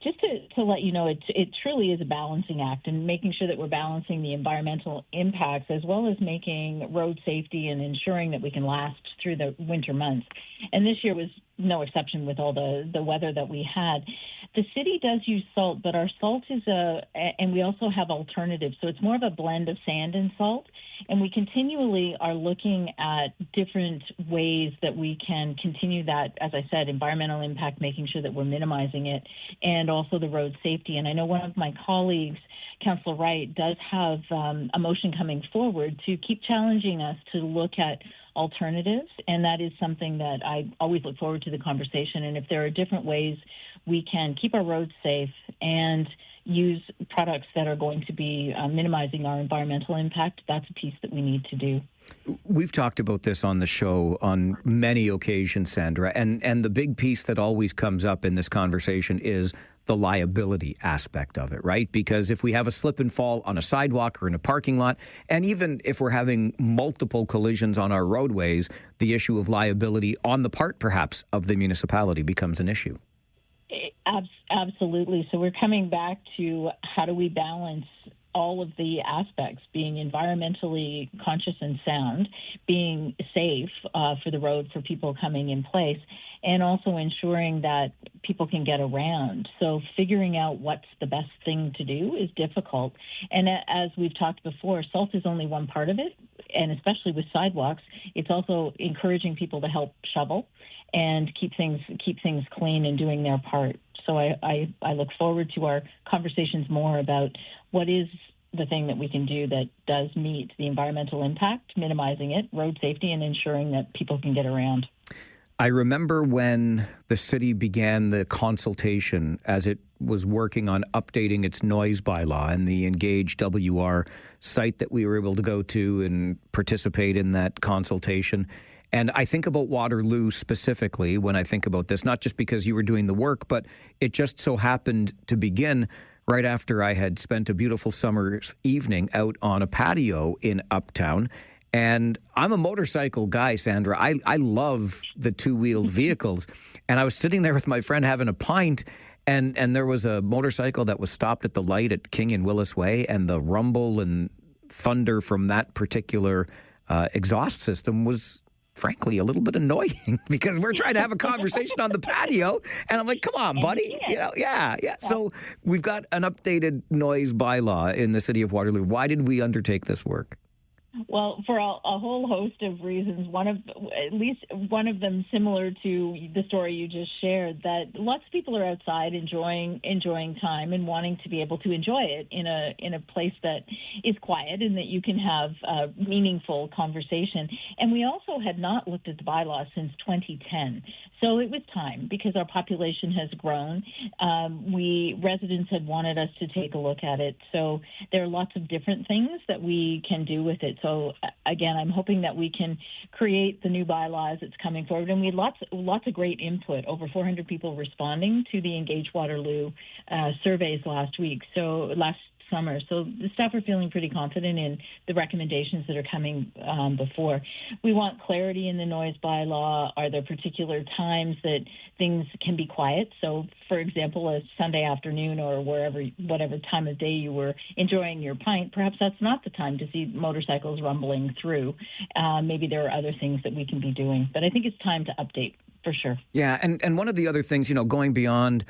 Just to let you know, it truly is a balancing act, and making sure that we're balancing the environmental impacts as well as making road safety and ensuring that we can last through the winter months. And this year was no exception with all the weather that we had. The city does use salt, but our salt is and we also have alternatives. So it's more of a blend of sand and salt. And we continually are looking at different ways that we can continue that, as I said, environmental impact, making sure that we're minimizing it, and also the road safety. And I know one of my colleagues, Councillor Wright, does have a motion coming forward to keep challenging us to look at alternatives, and that is something that I always look forward to the conversation. And if there are different ways we can keep our roads safe and use products that are going to be minimizing our environmental impact, that's a piece that we need to do. We've talked about this on the show on many occasions, Sandra, and the big piece that always comes up in this conversation is the liability aspect of it, right? Because if we have a slip and fall on a sidewalk or in a parking lot, and even if we're having multiple collisions on our roadways, the issue of liability on the part, perhaps, of the municipality becomes an issue. Absolutely. So we're coming back to how do we balance all of the aspects, being environmentally conscious and sound, being safe for the road for people coming in place, and also ensuring that people can get around. So figuring out what's the best thing to do is difficult. And as we've talked before, salt is only one part of it, and especially with sidewalks, it's also encouraging people to help shovel and keep things clean and doing their part. So I look forward to our conversations more about what is the thing that we can do that does meet the environmental impact, minimizing it, road safety, and ensuring that people can get around. I remember when the city began the consultation as it was working on updating its noise bylaw and the Engage WR site that we were able to go to and participate in that consultation. And I think about Waterloo specifically when I think about this, not just because you were doing the work, but it just so happened to begin right after I had spent a beautiful summer's evening out on a patio in Uptown. And I'm a motorcycle guy, Sandra. I love the two-wheeled vehicles. And I was sitting there with my friend having a pint, and there was a motorcycle that was stopped at the light at King and Willis Way, and the rumble and thunder from that particular exhaust system was frankly a little bit annoying because we're trying to have a conversation on the patio, and I'm like, come on, buddy. Yeah. So we've got an updated noise bylaw in the city of Waterloo. Why did we undertake this work? Well, for a whole host of reasons, at least one of them similar to the story you just shared, that lots of people are outside enjoying time and wanting to be able to enjoy it in a place that is quiet and that you can have a meaningful conversation. And we also had not looked at the bylaws since 2010. So it was time because our population has grown. Residents had wanted us to take a look at it. So there are lots of different things that we can do with it. So again, I'm hoping that we can create the new bylaws that's coming forward. And we had lots of great input, over 400 people responding to the Engage Waterloo surveys last summer. So the staff are feeling pretty confident in the recommendations that are coming before. We want clarity in the noise bylaw. Are there particular times that things can be quiet? So, for example, a Sunday afternoon or whatever time of day you were enjoying your pint, perhaps that's not the time to see motorcycles rumbling through. Maybe there are other things that we can be doing. But I think it's time to update for sure. Yeah, and one of the other things, going beyond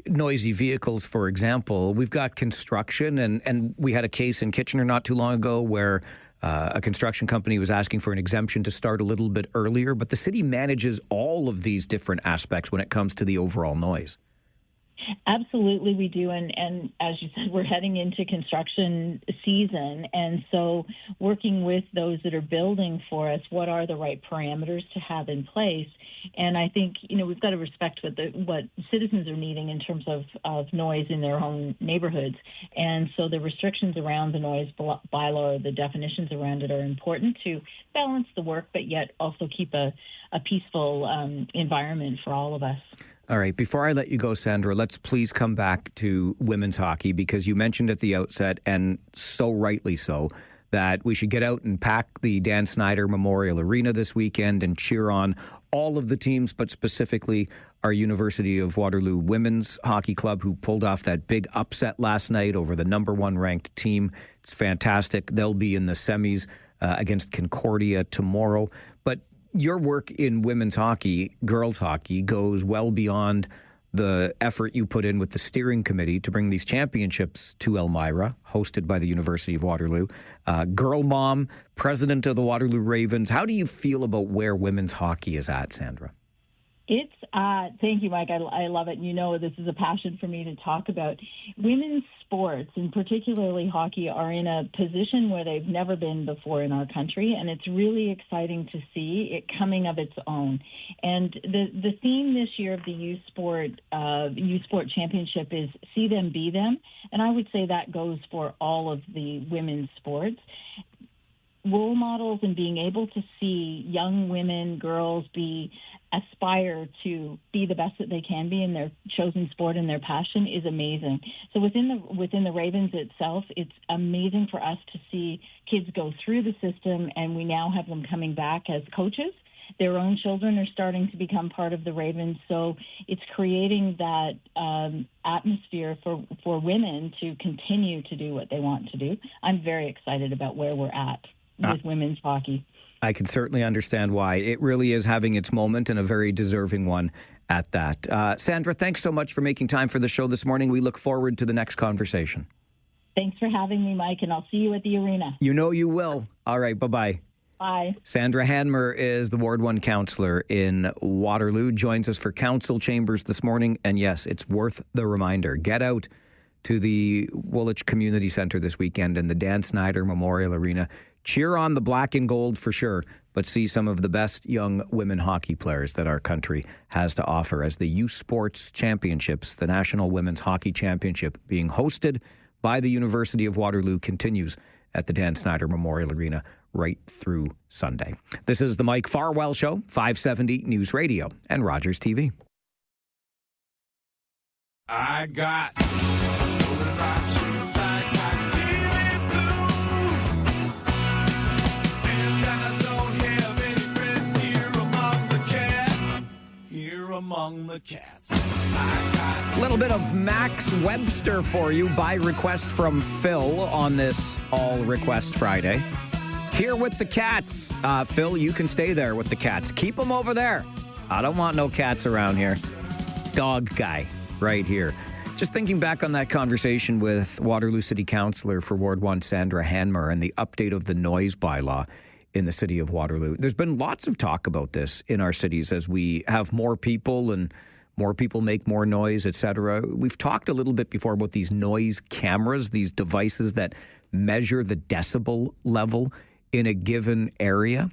noisy vehicles, for example, we've got construction, and we had a case in Kitchener not too long ago where a construction company was asking for an exemption to start a little bit earlier, but the city manages all of these different aspects when it comes to the overall noise. Absolutely, we do. And as you said, we're heading into construction season. And so working with those that are building for us, what are the right parameters to have in place? And I think, we've got to respect what citizens are needing in terms of noise in their own neighborhoods. And so the restrictions around the noise bylaw, or the definitions around it, are important to balance the work, but yet also keep a peaceful environment for all of us. All right. Before I let you go, Sandra, let's please come back to women's hockey, because you mentioned at the outset, and so rightly so, that we should get out and pack the Dan Snyder Memorial Arena this weekend and cheer on all of the teams, but specifically our University of Waterloo Women's Hockey Club, who pulled off that big upset last night over the number one ranked team. It's fantastic. They'll be in the semis against Concordia tomorrow. But your work in women's hockey, girls hockey, goes well beyond the effort you put in with the steering committee to bring these championships to Elmira, hosted by the University of Waterloo. Girl mom, president of the Waterloo Ravens. How do you feel about where women's hockey is at, Sandra? It's thank you, Mike. I love it. And this is a passion for me to talk about. Women's sports, and particularly hockey, are in a position where they've never been before in our country, and it's really exciting to see it coming of its own. And the theme this year of the youth sport championship is "See Them, Be Them," and I would say that goes for all of the women's sports. Role models and being able to see young women, girls aspire to be the best that they can be in their chosen sport and their passion is amazing. So within the Ravens itself, it's amazing for us to see kids go through the system, and we now have them coming back as coaches. Their own children are starting to become part of the Ravens, so it's creating that atmosphere for women to continue to do what they want to do. I'm very excited about where we're at with women's hockey. I can certainly understand why. It really is having its moment, and a very deserving one at that. Sandra, thanks so much for making time for the show this morning. We look forward to the next conversation. Thanks for having me, Mike, and I'll see you at the arena. You know you will. All right, bye-bye. Bye. Sandra Hanmer is the Ward 1 councillor in Waterloo, joins us for council chambers this morning. And yes, it's worth the reminder. Get out to the Woolwich Community Centre this weekend and the Dan Snyder Memorial Arena. Cheer on the black and gold for sure, but see some of the best young women hockey players that our country has to offer as the Esports Championships, the National Women's Hockey Championship, being hosted by the University of Waterloo, continues at the Dan Snyder Memorial Arena right through Sunday. This is the Mike Farwell Show, 570 News Radio and Rogers TV. I got among the cats. A little bit of Max Webster for you by request from Phil on this All Request Friday. Here with the cats. Phil, you can stay there with the cats. Keep them over there. I don't want no cats around here. Dog guy right here. Just thinking back on that conversation with Waterloo City Councillor for Ward 1, Sandra Hanmer, and the update of the noise bylaw in the city of Waterloo. There's been lots of talk about this in our cities as we have more people and more people make more noise, etc. We've talked a little bit before about these noise cameras, these devices that measure the decibel level in a given area.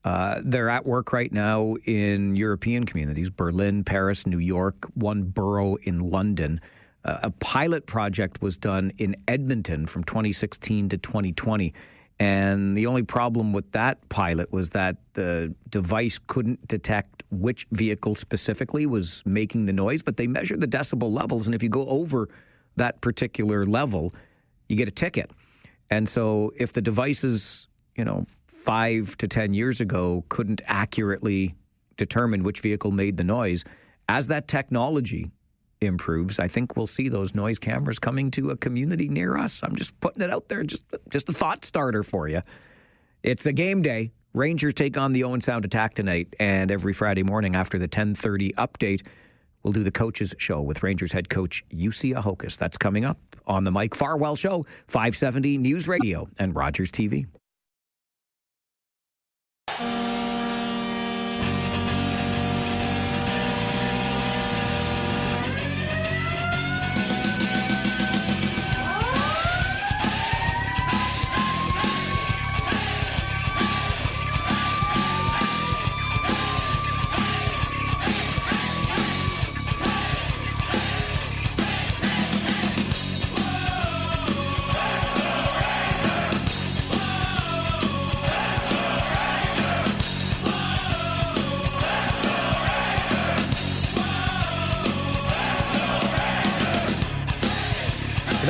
They're at work right now in European communities, Berlin, Paris, New York, one borough in London. A pilot project was done in Edmonton from 2016 to 2020. And the only problem with that pilot was that the device couldn't detect which vehicle specifically was making the noise, but they measure the decibel levels. And if you go over that particular level, you get a ticket. And so if the devices, 5 to 10 years ago couldn't accurately determine which vehicle made the noise, as that technology improves, I think we'll see those noise cameras coming to a community near us. I'm just putting it out there, just a thought starter for you. It's a game day. Rangers take on the Owen Sound Attack tonight, and every Friday morning after the 10:30 update, we'll do the Coaches Show with Rangers head coach Jussi Ahokas. That's coming up on the Mike Farwell Show, 570 News Radio and Rogers TV.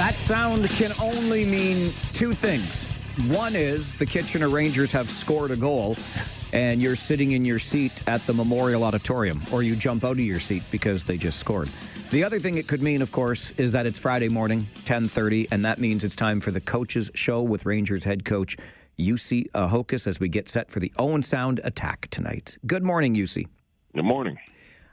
That sound can only mean two things. One is the Kitchener Rangers have scored a goal, and you're sitting in your seat at the Memorial Auditorium, or you jump out of your seat because they just scored. The other thing it could mean, of course, is that it's Friday morning, 10:30, and that means it's time for the Coaches Show with Rangers head coach UC Ahokas as we get set for the Owen Sound attack tonight. Good morning, UC. Good morning.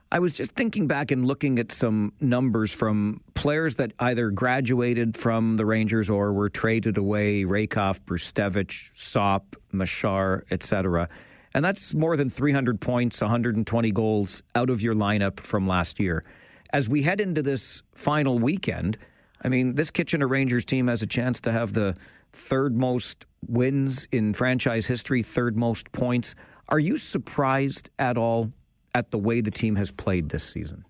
I was just thinking back and looking at some numbers from players that either graduated from the Rangers or were traded away, Rakoff, Brustevich, Sop, Machar, etc. And that's more than 300 points, 120 goals out of your lineup from last year. As we head into this final weekend, I mean, this Kitchener Rangers team has a chance to have the third most wins in franchise history, third most points. Are you surprised at all at the way the team has played this season?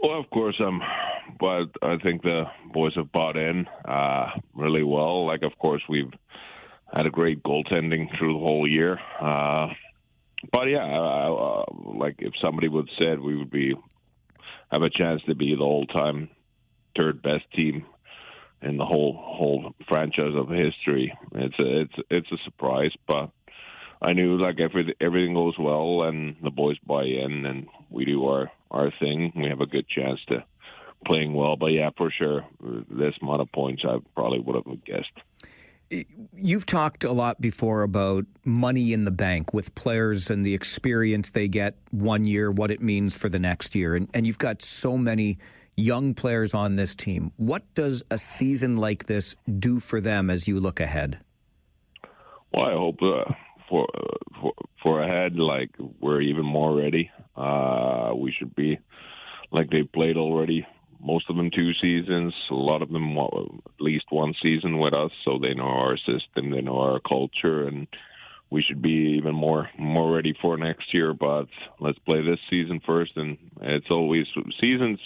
Well, of course, but I think the boys have bought in really well. Like, of course, we've had a great goaltending through the whole year. But yeah, like if somebody would have said we would have a chance to be the all-time third best team in the whole franchise of history, it's a surprise. But I knew like everything goes well and the boys buy in and we do our thing. We have a good chance to playing well. But yeah, for sure, this amount of points I probably would have guessed. You've talked a lot before about money in the bank with players and the experience they get one year, what it means for the next year. And you've got so many young players on this team. What does a season like this do for them as you look ahead? Well, I hope for ahead, like we're even more ready. We should be like they've played already. Most of them 2 seasons, a lot of them at least 1 season with us, so they know our system, they know our culture, and we should be even more ready for next year. But let's play this season first, and it's always seasons.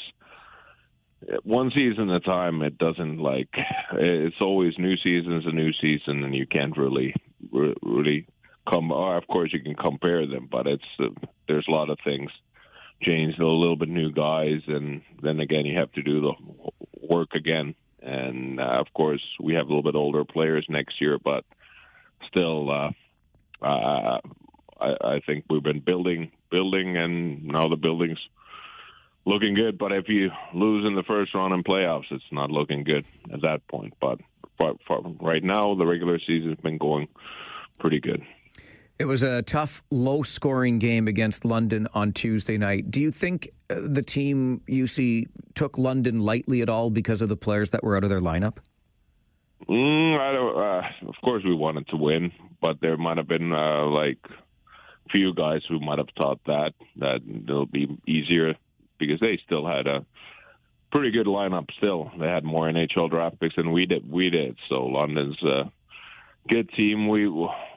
1 season at a time. It doesn't like it's always new season's a new season, and you can't really come. Of course, you can compare them, but there's a lot of things changed. A little bit new guys, and then again, you have to do the work again. And of course, we have a little bit older players next year, but still, I think we've been building, and now the building's looking good. But if you lose in the first round in playoffs, it's not looking good at that point. But for right now, the regular season's been going pretty good. It was a tough, low-scoring game against London on Tuesday night. Do you think the team, took London lightly at all because of the players that were out of their lineup? I don't. Of course, we wanted to win, but there might have been like a few guys who might have thought that it'll be easier because they still had a pretty good lineup. Still, they had more NHL draft picks than we did. So London's a good team.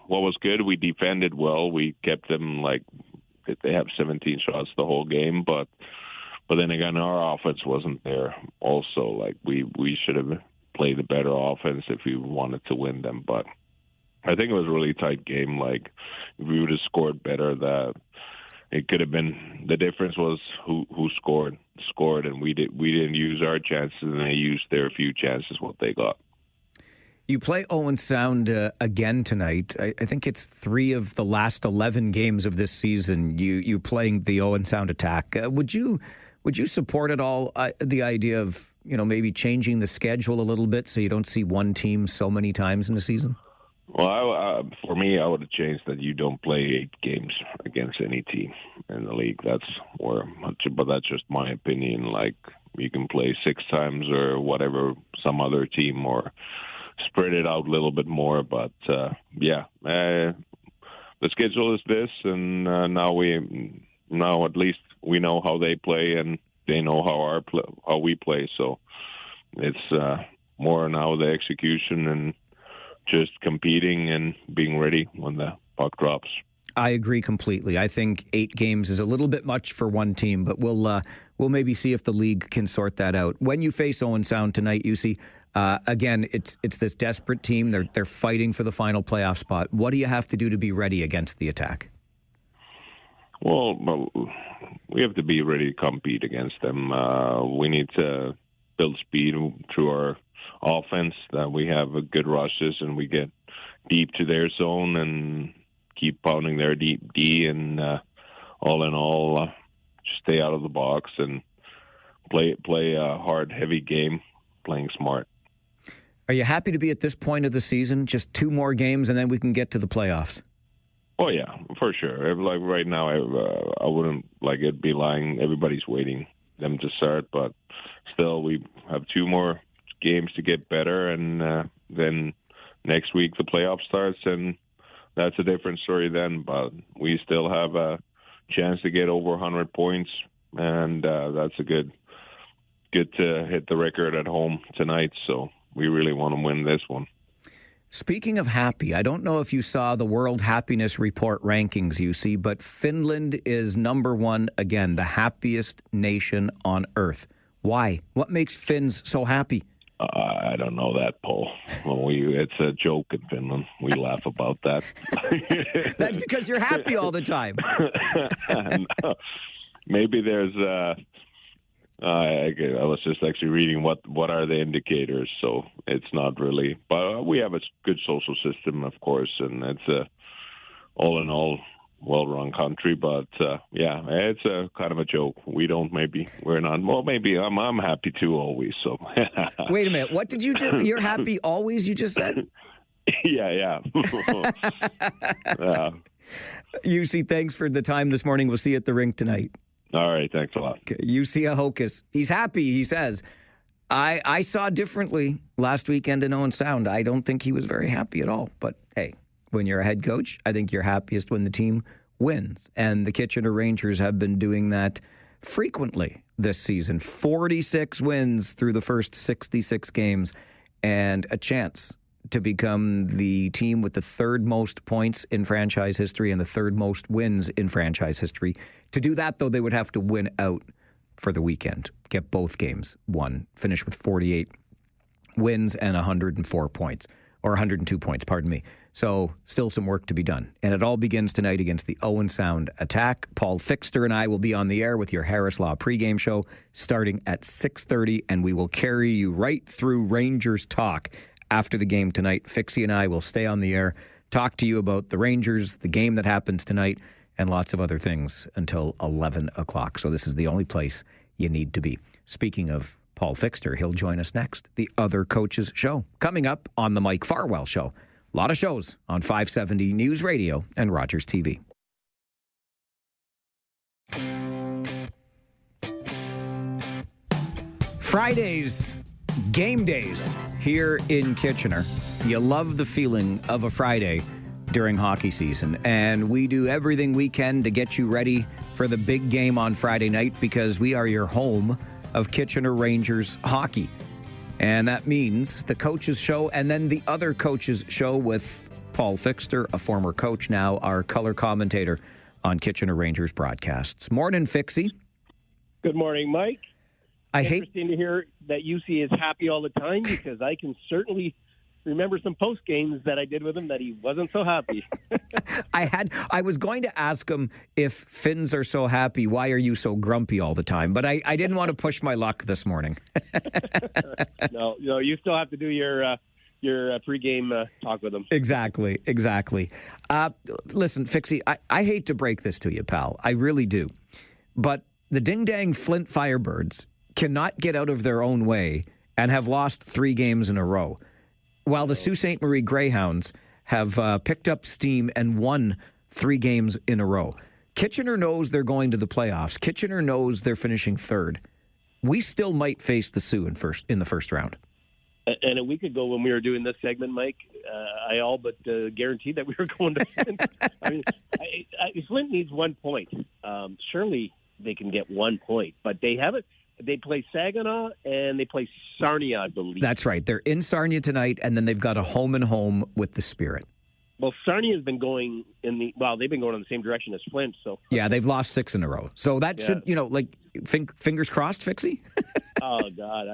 What was good, we defended well. We kept them like they have 17 shots the whole game, but then again, our offense wasn't there. Also, like we should have played a better offense if we wanted to win them. But I think it was a really tight game. Like if we would have scored better, that it could have been. The difference was who scored, and we didn't use our chances, and they used their few chances what they got. You play Owen Sound again tonight. I think it's 3 of the last 11 games of this season. You playing the Owen Sound attack. Would you support at all the idea of maybe changing the schedule a little bit so you don't see one team so many times in a season? Well, for me, I would have changed that you don't play 8 games against any team in the league. But that's just my opinion. Like you can play 6 times or whatever some other team or spread it out a little bit more, but the schedule is this, and now at least we know how they play, and they know how we play. So it's more now the execution and just competing and being ready when the puck drops. I agree completely. I think 8 games is a little bit much for one team, but we'll maybe see if the league can sort that out. When you face Owen Sound tonight, UC, again, it's this desperate team. They're fighting for the final playoff spot. What do you have to do to be ready against the attack? Well, we have to be ready to compete against them. We need to build speed through offense, that we have a good rushes and we get deep to their zone and keep pounding their deep D, and all in all, just stay out of the box and play a hard, heavy game, playing smart. Are you happy to be at this point of the season? Just 2 more games and then we can get to the playoffs. Oh yeah, for sure. Like right now, I wouldn't it'd be lying. Everybody's waiting them to start, but still, we have 2 more games to get better, and then next week the playoff starts, and that's a different story then. But we still have a chance to get over 100 points, and that's a good to hit the record at home tonight. So we really want to win this one. Speaking of happy, I don't know if you saw the World Happiness Report rankings, UC, but Finland is number 1 again, the happiest nation on earth. Why? What makes Finns so happy? I don't know that, Paul. Well, it's a joke in Finland. We laugh about that. That's because you're happy all the time. No. Maybe there's... I was just actually reading what are the indicators, so it's not really. But we have a good social system, of course, and it's a all in all well-run country. But yeah, it's a kind of a joke. We're not. Well, maybe I'm happy too always. So wait a minute, what did you do? You're happy always? You just said. Yeah. UC, thanks for the time this morning. We'll see you at the rink tonight. All right, thanks a lot. Okay, UC Ahokas. He's happy, he says. I saw differently last weekend in Owen Sound. I don't think he was very happy at all. But, hey, when you're a head coach, I think you're happiest when the team wins. And the Kitchener Rangers have been doing that frequently this season. 46 wins through the first 66 games and a chance to become the team with the 3rd most points in franchise history and the 3rd most wins in franchise history. To do that, though, they would have to win out for the weekend, get both games won, finish with 48 wins and 104 points, or 102 points, pardon me. So still some work to be done. And it all begins tonight against the Owen Sound Attack. Paul Fixter and I will be on the air with your Harris Law pregame show starting at 6:30, and we will carry you right through Rangers talk after the game tonight. Fixie and I will stay on the air, talk to you about the Rangers, the game that happens tonight, and lots of other things until 11 o'clock. So this is the only place you need to be. Speaking of Paul Fixter, he'll join us next. The Other Coaches Show, coming up on the Mike Farwell Show. A lot of shows on 570 News Radio and Rogers TV. Fridays, game days here in Kitchener. You love the feeling of a Friday during hockey season, and we do everything we can to get you ready for the big game on Friday night because we are your home of Kitchener Rangers hockey. And that means the Coaches Show and then the Other Coaches Show with Paul Fixter, a former coach, now our color commentator on Kitchener Rangers broadcasts. Morning, Fixie. Good morning, Mike. Interesting to hear that UC is happy all the time because I can certainly remember some post games that I did with him that he wasn't so happy. I was going to ask him, if Finns are so happy, why are you so grumpy all the time? But I didn't want to push my luck this morning. No, you still have to do your pregame talk with him. Exactly. Listen, Fixie, I hate to break this to you, pal. I really do. But the ding-dang Flint Firebirds cannot get out of their own way and have lost 3 games in a row, while the Sault Ste. Marie Greyhounds have picked up steam and won 3 games in a row. Kitchener knows they're going to the playoffs. Kitchener knows they're finishing 3rd. We still might face the Sioux in the first round. And a week ago when we were doing this segment, Mike, I all but guaranteed that we were going to Flint. I mean, Flint needs 1 point. Surely they can get 1 point, but they haven't. They play Saginaw and they play Sarnia, I believe. That's right. They're in Sarnia tonight, and then they've got a home and home with the Spirit. Well, Sarnia has been going they've been going in the same direction as Flint. So yeah, they've lost 6 in a row. So that should, fingers crossed, Fixie. Oh God,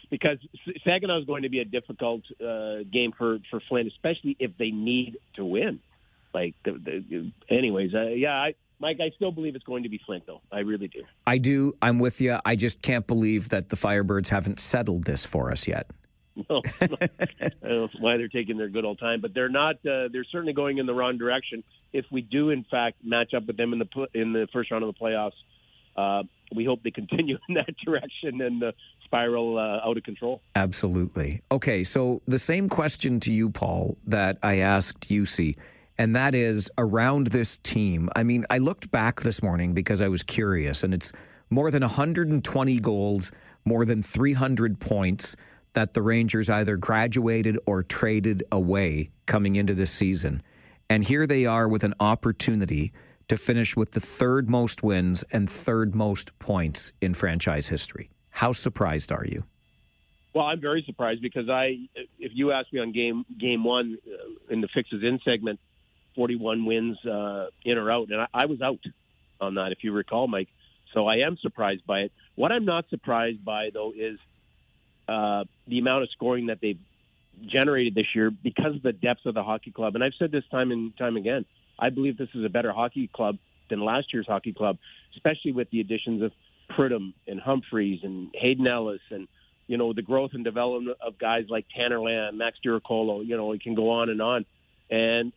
because Saginaw is going to be a difficult game for Flint, especially if they need to win. Mike, I still believe it's going to be Flint, though. I really do. I do. I'm with you. I just can't believe that the Firebirds haven't settled this for us yet. No. I don't know why they're taking their good old time, but they're not. They're certainly going in the wrong direction. If we do, in fact, match up with them in the first round of the playoffs, we hope they continue in that direction and spiral out of control. Absolutely. Okay, so the same question to you, Paul, that I asked UC, and that is around this team. I mean, I looked back this morning because I was curious, and it's more than 120 goals, more than 300 points that the Rangers either graduated or traded away coming into this season. And here they are with an opportunity to finish with the third most wins and third most points in franchise history. How surprised are you? Well, I'm very surprised because if you asked me on game one in the Fixes In segment, 41 wins in or out, and I was out on that, if you recall, Mike. So I am surprised by it. What I'm not surprised by, though, is the amount of scoring that they've generated this year because of the depth of the hockey club. And I've said this time and time again, I believe this is a better hockey club than last year's hockey club, especially with the additions of Pridham and Humphreys and Hayden Ellis and, you know, the growth and development of guys like Tanner Lamb, Max Diracolo, you know, it can go on. And,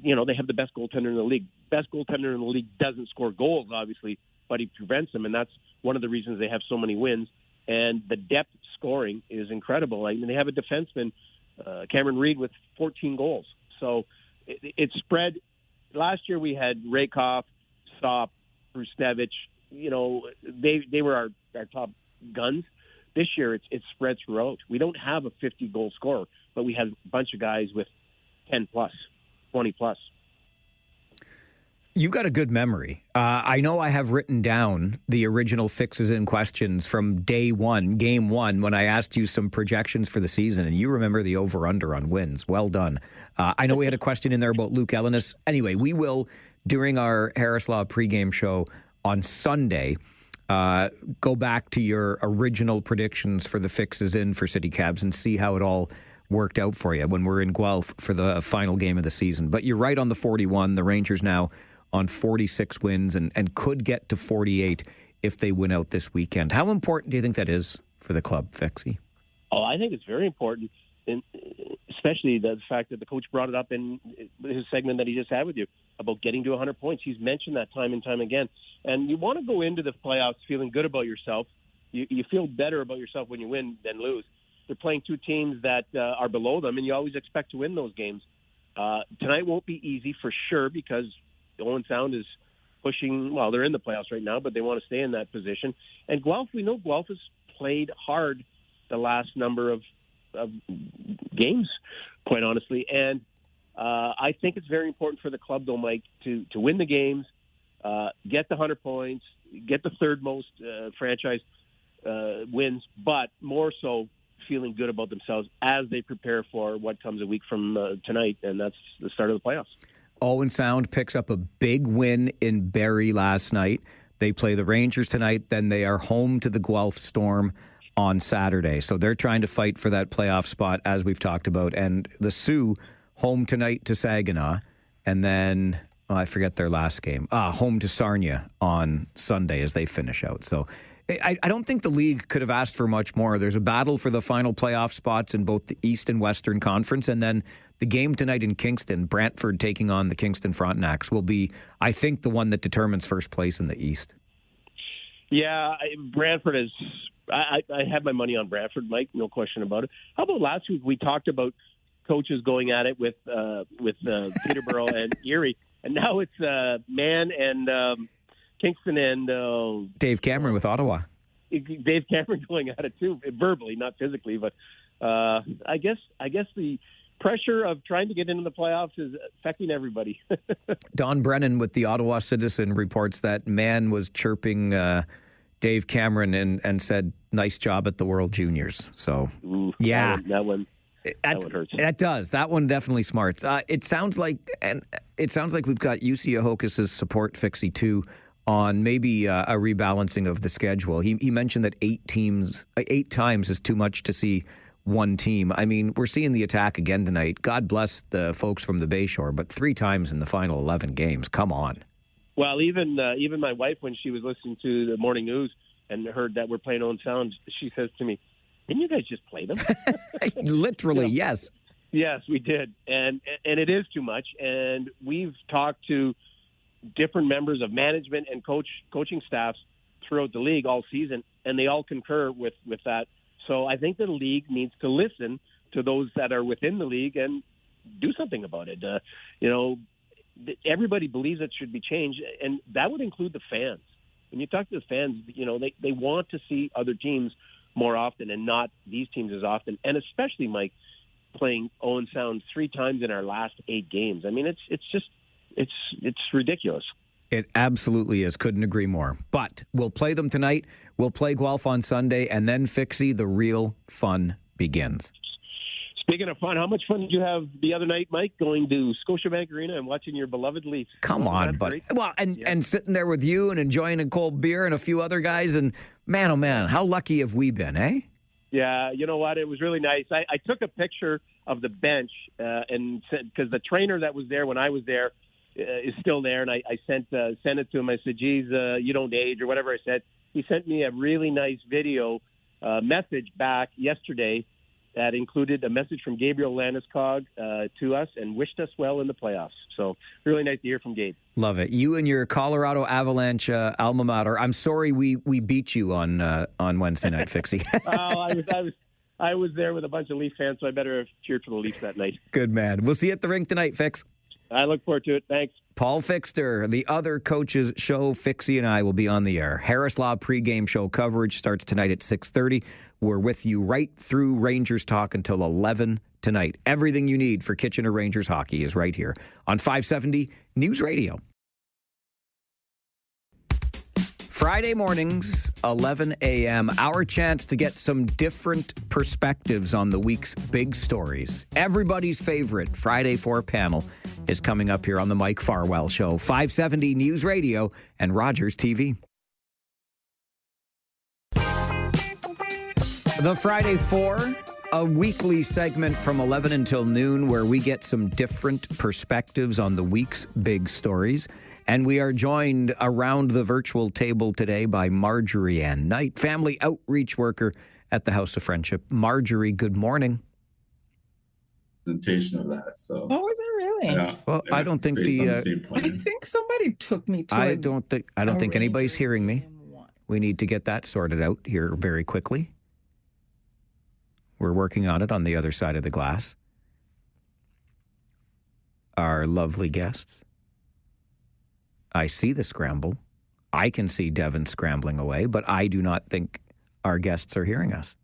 you know, they have the best goaltender in the league. Best goaltender in the league doesn't score goals, obviously, but he prevents them, and that's one of the reasons they have so many wins. And the depth scoring is incredible. I mean, they have a defenseman, Cameron Reed, with 14 goals. So it's spread. Last year we had Rakoff, Stop, Rusnevich. You know, they were our top guns. This year it's spread throughout. We don't have a 50-goal scorer, but we have a bunch of guys with 10-plus, 20-plus. You got a good memory. I know I have written down the original Fixes In questions from day one, game one, when I asked you some projections for the season, and you remember the over-under on wins. Well done. I know we had a question in there about Luke Ellenis. Anyway, we will, during our Harris Law pregame show on Sunday, go back to your original predictions for the Fixes In for City Cabs and see how it all worked out for you when we're in Guelph for the final game of the season. But you're right on the 41. The Rangers now on 46 wins and could get to 48 if they win out this weekend. How important do you think that is for the club, Fixie? Oh, I think it's very important, and especially the fact that the coach brought it up in his segment that he just had with you about getting to 100 points. He's mentioned that time and time again. And you want to go into the playoffs feeling good about yourself. You feel better about yourself when you win than lose. They're playing two teams that are below them, and you always expect to win those games. Tonight won't be easy for sure because Owen Sound is pushing, well, they're in the playoffs right now, but they want to stay in that position. And Guelph, we know Guelph has played hard the last number of games, quite honestly. And I think it's very important for the club, though, Mike, to win the games, get the 100 points, get the third most franchise wins, but more so feeling good about themselves as they prepare for what comes a week from tonight, and that's the start of the playoffs. Owen Sound picks up a big win in Barrie last night. They play the Rangers tonight, then they are home to the Guelph Storm on Saturday. So they're trying to fight for that playoff spot, as we've talked about. And the Sioux home tonight to Saginaw, and then, I forget their last game, home to Sarnia on Sunday as they finish out. So I don't think the league could have asked for much more. There's a battle for the final playoff spots in both the East and Western Conference, and then the game tonight in Kingston, Brantford taking on the Kingston Frontenacs, will be, I think, the one that determines first place in the East. Yeah, Brantford is... I have my money on Brantford, Mike, no question about it. How about last week we talked about coaches going at it with Peterborough and Erie, and now it's Mann and Kingston and... Dave Cameron with Ottawa. Dave Cameron going at it too, verbally, not physically, but I guess the pressure of trying to get into the playoffs is affecting everybody. Don Brennan with the Ottawa Citizen reports that Mann was chirping Dave Cameron and said, "Nice job at the World Juniors." So, yeah. That one hurts. That does. That one definitely smarts. It sounds like we've got UC Ahokus's support, Fixie, too, on maybe a rebalancing of the schedule. He mentioned that 8 times is too much to see one team. I mean, we're seeing the attack again tonight. God bless the folks from the Bayshore, but 3 times in the final 11 games. Come on. Well, even my wife, when she was listening to the morning news and heard that we're playing Owen Sound, she says to me, didn't you guys just play them? Literally, yes. Yes, we did, and it is too much. And we've talked to different members of management and coaching staffs throughout the league all season, and they all concur with that. So I think the league needs to listen to those that are within the league and do something about it. Everybody believes it should be changed, and that would include the fans. When you talk to the fans, they want to see other teams more often and not these teams as often, and especially, Mike, playing Owen Sound 3 times in our last 8 games. I mean, it's ridiculous. It absolutely is. Couldn't agree more. But we'll play them tonight. We'll play Guelph on Sunday, and then Fixie, the real fun begins. Speaking of fun, how much fun did you have the other night, Mike, going to Scotiabank Arena and watching your beloved Leafs? Come on, buddy. Well, and sitting there with you and enjoying a cold beer and a few other guys, and man, oh man, how lucky have we been, eh? Yeah, you know what? It was really nice. I took a picture of the bench and because the trainer that was there when I was there is still there, and I sent it to him. I said, geez, you don't age, or whatever I said. He sent me a really nice video message back yesterday that included a message from Gabriel Landeskog to us and wished us well in the playoffs. So really nice to hear from Gabe. Love it. You and your Colorado Avalanche alma mater. I'm sorry we beat you on Wednesday night, Fixie. I was there with a bunch of Leaf fans, so I better have cheered for the Leafs that night. Good man. We'll see you at the rink tonight, Fix. I look forward to it. Thanks. Paul Fixter, the other coaches show, Fixie and I will be on the air. Harris Law pregame show coverage starts tonight at 6:30. We're with you right through Rangers Talk until 11 tonight. Everything you need for Kitchener Rangers hockey is right here on 570 News Radio. Friday mornings, 11 a.m., our chance to get some different perspectives on the week's big stories. Everybody's favorite Friday 4 panel is coming up here on the Mike Farwell Show, 570 News Radio and Rogers TV. The Friday 4, a weekly segment from 11 until noon where we get some different perspectives on the week's big stories. And we are joined around the virtual table today by Marjorie Ann Knight, family outreach worker at the House of Friendship. Marjorie, good morning. Presentation of that. So. Oh, is it really? Yeah. Well, I don't think I think somebody took me to. I don't think anybody's hearing me. We need to get that sorted out here very quickly. We're working on it on the other side of the glass. Our lovely guests. I see the scramble. I can see Devin scrambling away, but I do not think our guests are hearing us.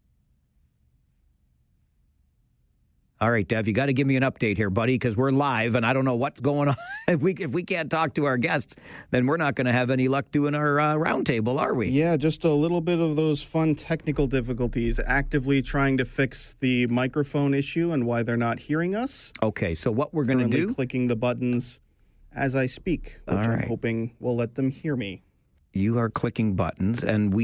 All right, Dev, you got to give me an update here, buddy, because we're live and I don't know what's going on. If we can't talk to our guests, then we're not going to have any luck doing our roundtable, are we? Yeah, just a little bit of those fun technical difficulties, actively trying to fix the microphone issue and why they're not hearing us. Okay, so what we're going to do? Clicking the buttons as I speak, which I'm hoping will let them hear me. You are clicking buttons, and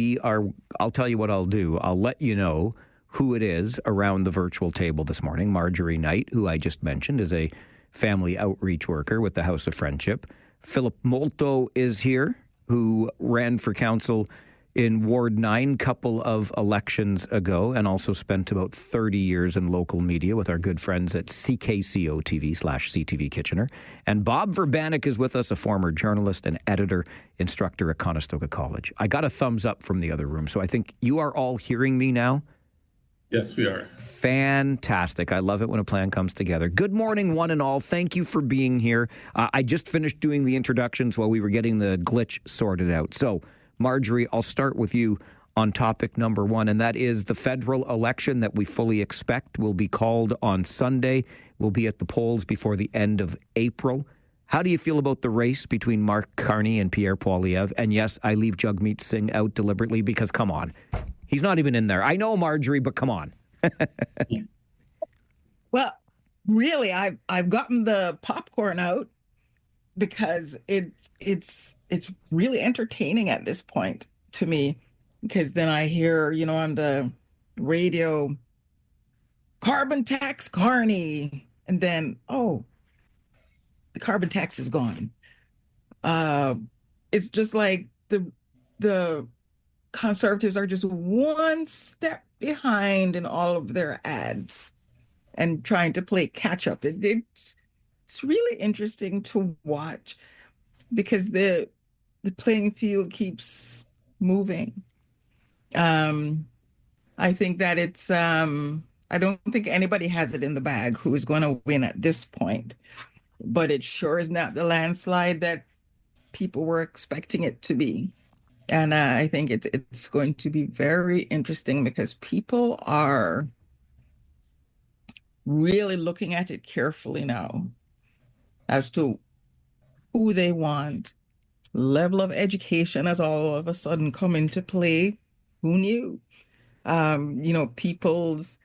I'll tell you what I'll do. I'll let you know who it is around the virtual table this morning. Marjorie Knight, who I just mentioned, is a family outreach worker with the House of Friendship. Philip Molto is here, who ran for council in Ward 9 couple of elections ago and also spent about 30 years in local media with our good friends at CKCO TV/CTV Kitchener. And Bob Verbanek is with us, a former journalist and editor, instructor at Conestoga College. I got a thumbs up from the other room, so I think you are all hearing me now. Yes, we are. Fantastic. I love it when a plan comes together. Good morning, one and all. Thank you for being here. I just finished doing the introductions while we were getting the glitch sorted out. So, Marjorie, I'll start with you on topic number 1, and that is the federal election that we fully expect will be called on Sunday. We'll be at the polls before the end of April. How do you feel about the race between Mark Carney and Pierre Poilievre? And yes, I leave Jagmeet Singh out deliberately because, come on, he's not even in there. I know, Marjorie, but come on. Well, really, I've gotten the popcorn out because it's really entertaining at this point to me, because then I hear, on the radio, carbon tax Carney, and then, the carbon tax is gone. It's just like the Conservatives are just one step behind in all of their ads and trying to play catch up. It's really interesting to watch because the playing field keeps moving. I think that I don't think anybody has it in the bag who is going to win at this point, but it sure is not the landslide that people were expecting it to be. And I think it's going to be very interesting because people are really looking at it carefully now as to who they want. Level of education has all of a sudden come into play. Who knew? People's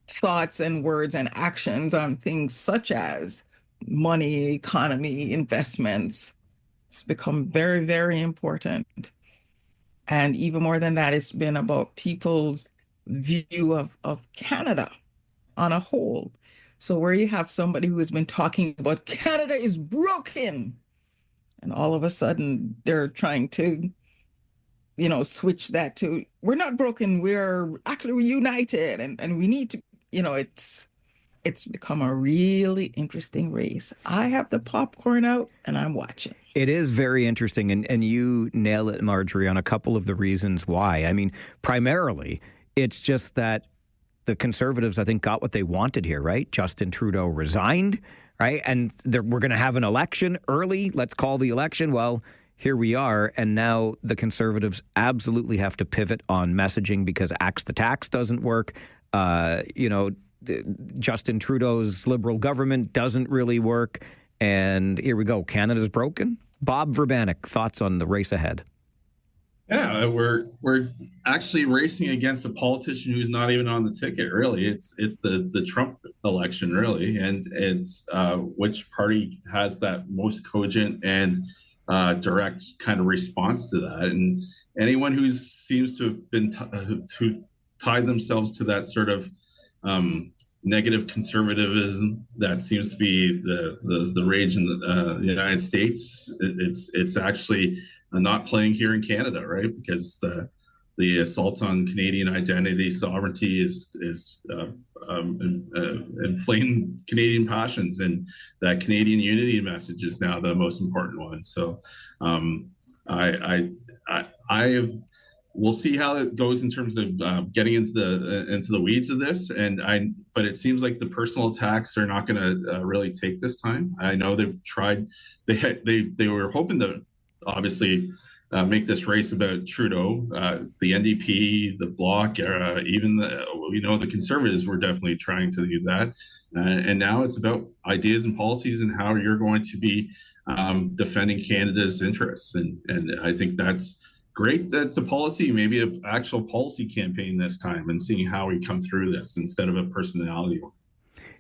thoughts and words and actions on things such as money, economy, investments. It's become very, very important. And even more than that, it's been about people's view of Canada on a whole. So where you have somebody who has been talking about Canada is broken, and all of a sudden they're trying to, switch that to we're not broken, we're actually united, and we need to, it's become a really interesting race. I have the popcorn out and I'm watching. It is very interesting, and you nail it, Marjorie, on a couple of the reasons why. I mean, primarily, it's just that the Conservatives, I think, got what they wanted here, right? Justin Trudeau resigned, right? And we're going to have an election early. Let's call the election. Well, here we are. And now the Conservatives absolutely have to pivot on messaging because Axe the Tax doesn't work. Justin Trudeau's Liberal government doesn't really work. And here we go. Canada's broken. Bob Verbanek, thoughts on the race ahead? Yeah, we're actually racing against a politician who's not even on the ticket. Really, it's the Trump election, really, and it's which party has that most cogent and direct kind of response to that. And anyone who seems to have been who tied themselves to that sort of negative conservatism that seems to be the rage in the United States. It's actually not playing here in Canada, right? Because the assault on Canadian identity, sovereignty is inflamed Canadian passions, and that Canadian unity message is now the most important one. So I have. We'll see how it goes in terms of getting into the weeds of this, but it seems like the personal attacks are not going to really take this time. I know they've tried; they were hoping to obviously make this race about Trudeau, the NDP, the Bloc, even the Conservatives were definitely trying to do that, and now it's about ideas and policies and how you're going to be defending Canada's interests, and I think that's great. That's a policy, maybe an actual policy campaign this time, and seeing how we come through this instead of a personality one.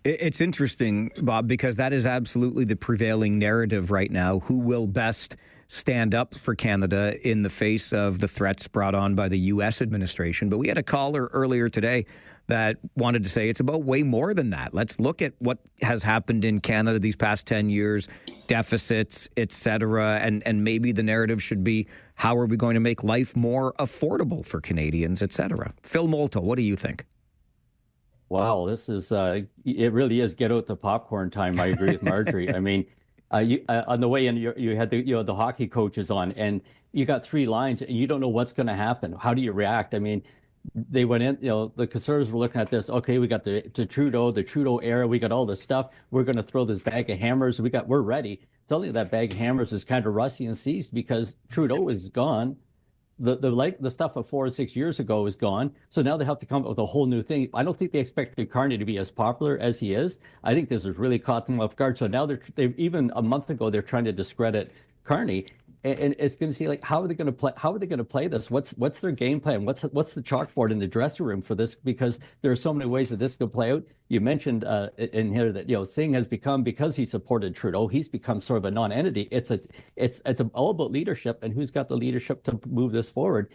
It's interesting, Bob, because that is absolutely the prevailing narrative right now. Who will best stand up for Canada in the face of the threats brought on by the U.S. administration? But we had a caller earlier today that wanted to say it's about way more than that. Let's look at what has happened in Canada these past 10 years, deficits, et cetera, and maybe the narrative should be, how are we going to make life more affordable for Canadians, et cetera? Phil Molto, what do you think? Wow, this is, it really is get out the popcorn time. I agree with Marjorie. I mean, on the way in, you had the hockey coaches on, and you got three lines, and you don't know what's going to happen. How do you react? I mean, they went in, the Conservatives were looking at this. Okay, we got the Trudeau era. We got all this stuff. We're going to throw this bag of hammers. We're ready. Suddenly that bag of hammers is kind of rusty and seized because Trudeau is gone. The stuff of 4 or 6 years ago is gone. So now they have to come up with a whole new thing. I don't think they expected Carney to be as popular as he is. I think this has really caught them off guard. So now they even a month ago, they're trying to discredit Carney. And it's going to see, like, how are they going to play? How are they going to play this? What's their game plan? What's the chalkboard in the dressing room for this? Because there are so many ways that this could play out. You mentioned in here that Singh has become, because he supported Trudeau, he's become sort of a non-entity. It's all about leadership and who's got the leadership to move this forward.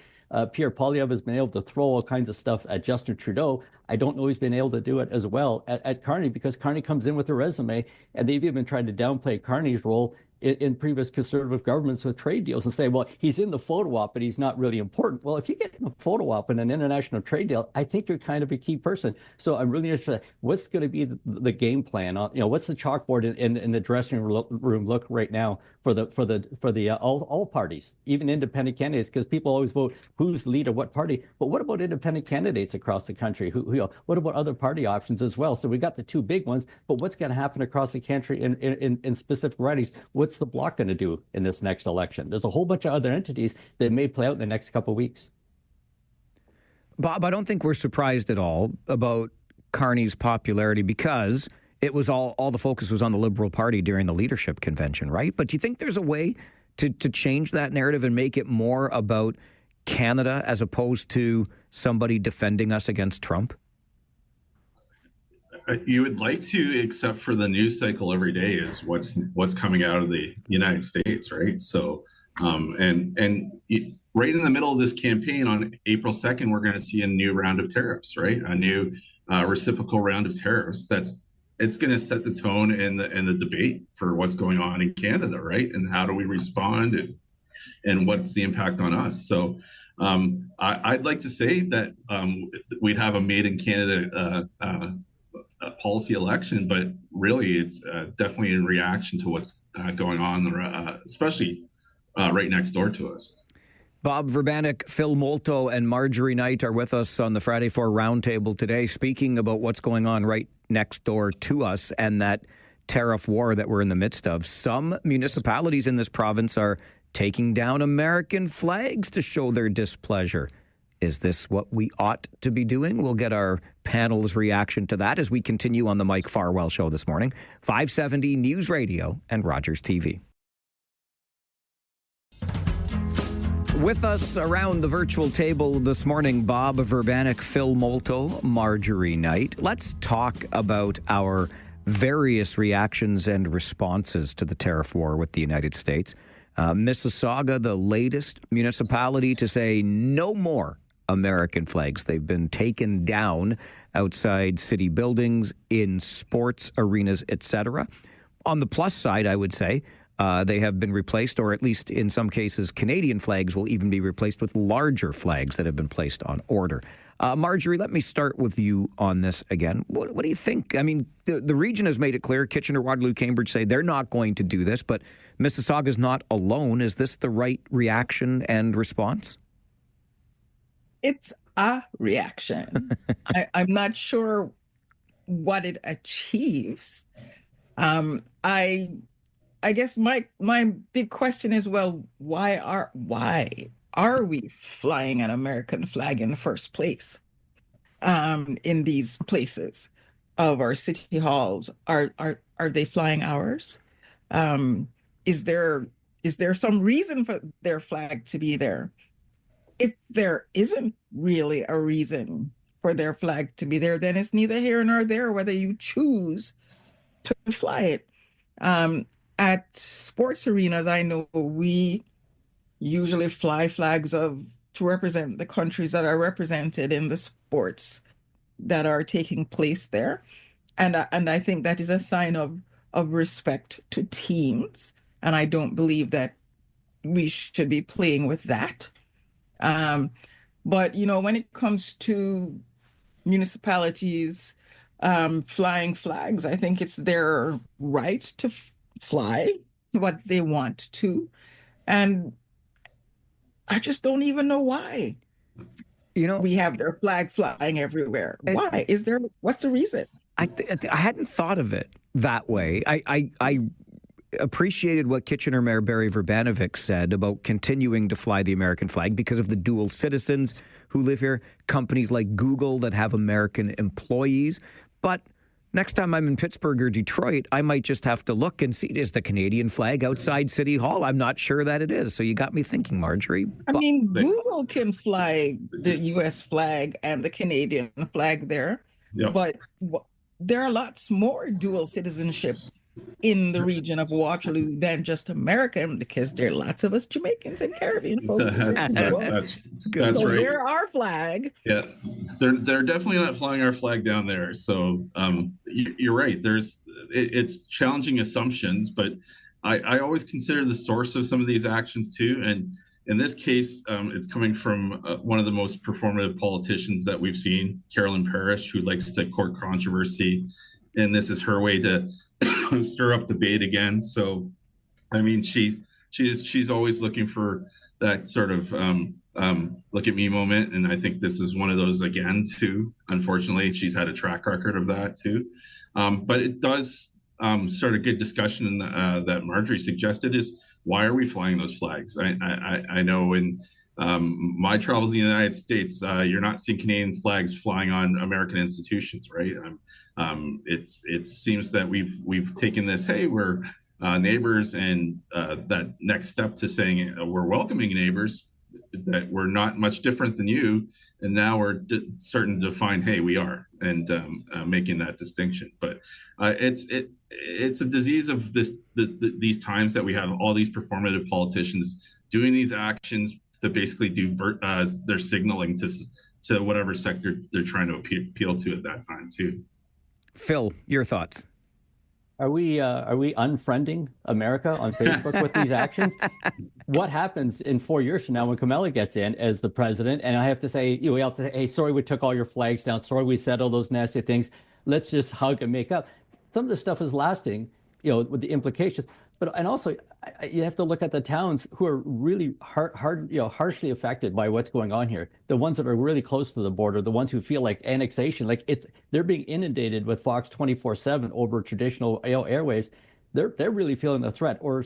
Pierre Poilievre has been able to throw all kinds of stuff at Justin Trudeau. I don't know he's been able to do it as well at Carney, because Carney comes in with a resume, and they've even tried to downplay Carney's role in previous conservative governments with trade deals and say, well, he's in the photo op, but he's not really important. Well, if you get in a photo op in an international trade deal, I think you're kind of a key person. So I'm really interested. What's going to be the game plan? What's the chalkboard in the dressing room look right now for the all parties, even independent candidates? Because people always vote who's the leader, what party. But what about independent candidates across the country? What about other party options as well? So we got the two big ones, but what's going to happen across the country in specific varieties? What's the bloc going to do in this next election? There's a whole bunch of other entities that may play out in the next couple of weeks. Bob, I don't think we're surprised at all about Carney's popularity because it was all the focus was on the Liberal Party during the leadership convention, right? But do you think there's a way to change that narrative and make it more about Canada as opposed to somebody defending us against Trump? You would like to, except for the news cycle every day is what's coming out of the United States, right? So, right in the middle of this campaign on April 2nd, we're going to see a new round of tariffs, right? A new reciprocal round of tariffs. It's going to set the tone and the debate for what's going on in Canada, right? And how do we respond and what's the impact on us? So, I'd like to say that we'd have a made in Canada policy election, but really it's definitely in reaction to what's going on, especially right next door to us. Bob Verbanek, Phil Molto, and Marjorie Knight are with us on the Friday Four Roundtable today, speaking about what's going on right next door to us and that tariff war that we're in the midst of. Some municipalities in this province are taking down American flags to show their displeasure. Is this what we ought to be doing? We'll get our panel's reaction to that as we continue on the Mike Farwell Show this morning. 570 News Radio and Rogers TV. With us around the virtual table this morning, Bob Verbanek, Phil Molto, Marjorie Knight. Let's talk about our various reactions and responses to the tariff war with the United States. Mississauga, the latest municipality to say no more American flags. They've been taken down outside city buildings, in sports arenas, etc. On the plus side, I would say, they have been replaced, or at least in some cases, Canadian flags will even be replaced with larger flags that have been placed on order. Marjorie, let me start with you on this again. What do you think? I mean, the region has made it clear. Kitchener, Waterloo, Cambridge say they're not going to do this, but Mississauga's not alone. Is this the right reaction and response? It's a reaction. I'm not sure what it achieves. I guess my big question is, well, why are we flying an American flag in the first place? In these places of our city halls, are they flying ours? Is there some reason for their flag to be there? If there isn't really a reason for their flag to be there, then it's neither here nor there whether you choose to fly it. At sports arenas, I know we usually fly flags to represent the countries that are represented in the sports that are taking place there. And I think that is a sign of respect to teams. And I don't believe that we should be playing with that. But, when it comes to municipalities flying flags, I think it's their right to fly what they want to. And I just don't even know why. We have their flag flying everywhere. Why? What's the reason? I hadn't thought of it that way. I appreciated what Kitchener Mayor Barry Verbanovic said about continuing to fly the American flag because of the dual citizens who live here, companies like Google that have American employees. But next time I'm in Pittsburgh or Detroit, I might just have to look and see, is the Canadian flag outside City Hall? I'm not sure that it is. So you got me thinking, Marjorie. Google can fly the U.S. flag and the Canadian flag there. Yep. But there are lots more dual citizenships in the region of Waterloo than just American, because there are lots of us Jamaicans and Caribbean folks. That's so right. They're our flag. Yeah, they're definitely not flying our flag down there. So you're right. It's challenging assumptions, but I always consider the source of some of these actions too. And in this case, it's coming from one of the most performative politicians that we've seen, Carolyn Parrish, who likes to court controversy. And this is her way to stir up debate again. So, I mean, she's always looking for that sort of look at me moment. And I think this is one of those again, too. Unfortunately, she's had a track record of that, too. But it does start a good discussion that Marjorie suggested is, why are we flying those flags? I know in my travels in the United States, you're not seeing Canadian flags flying on American institutions, right? It seems that we've taken this, hey, we're neighbors, and that next step to saying we're welcoming neighbors, that we're not much different than you, and now we're starting to define, hey, we are, and making that distinction. But it's a disease of these times that we have all these performative politicians doing these actions to basically do their signaling to whatever sector they're trying to appeal to at that time too. Phil, your thoughts? Are we unfriending America on Facebook with these actions? What happens in 4 years from now when Kamala gets in as the president? And I have to say, we have to say, hey, sorry, we took all your flags down. Sorry, we said all those nasty things. Let's just hug and make up. Some of this stuff is lasting, with the implications. And also, you have to look at the towns who are really harshly affected by what's going on here. The ones that are really close to the border, the ones who feel like annexation, they're being inundated with Fox 24/7 over traditional airwaves. They're really feeling the threat. Or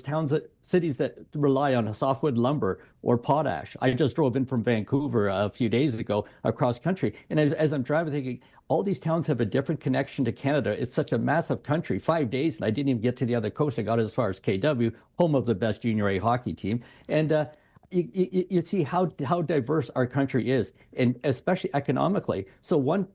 cities that rely on softwood lumber or potash. I just drove in from Vancouver a few days ago across country, and as I'm driving, thinking, all these towns have a different connection to Canada. It's such a massive country. 5 days, and I didn't even get to the other coast. I got as far as KW, home of the best junior A hockey team. And you see how diverse our country is, and especially economically. So one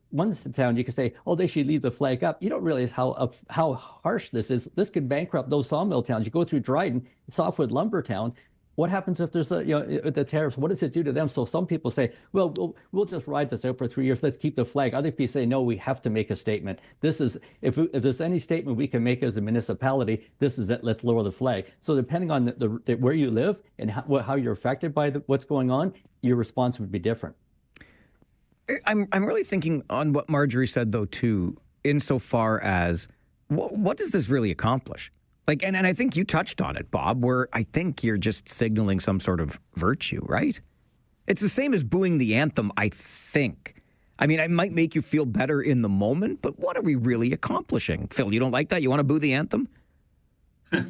town, you can say, oh, they should leave the flag up. You don't realize how harsh this is. This could bankrupt those sawmill towns. You go through Dryden, softwood lumber town. What happens if there's the tariffs? What does it do to them? So some people say, well, we'll just ride this out for 3 years. Let's keep the flag. Other people say, no, we have to make a statement. This is, if there's any statement we can make as a municipality, this is it. Let's lower the flag. So depending on where you live and how you're affected by what's going on, your response would be different. I'm really thinking on what Marjorie said, though, too, insofar as what does this really accomplish? And I think you touched on it, Bob, where I think you're just signaling some sort of virtue, right? It's the same as booing the anthem, I think. I mean, it might make you feel better in the moment, but what are we really accomplishing? Phil, you don't like that? You want to boo the anthem? I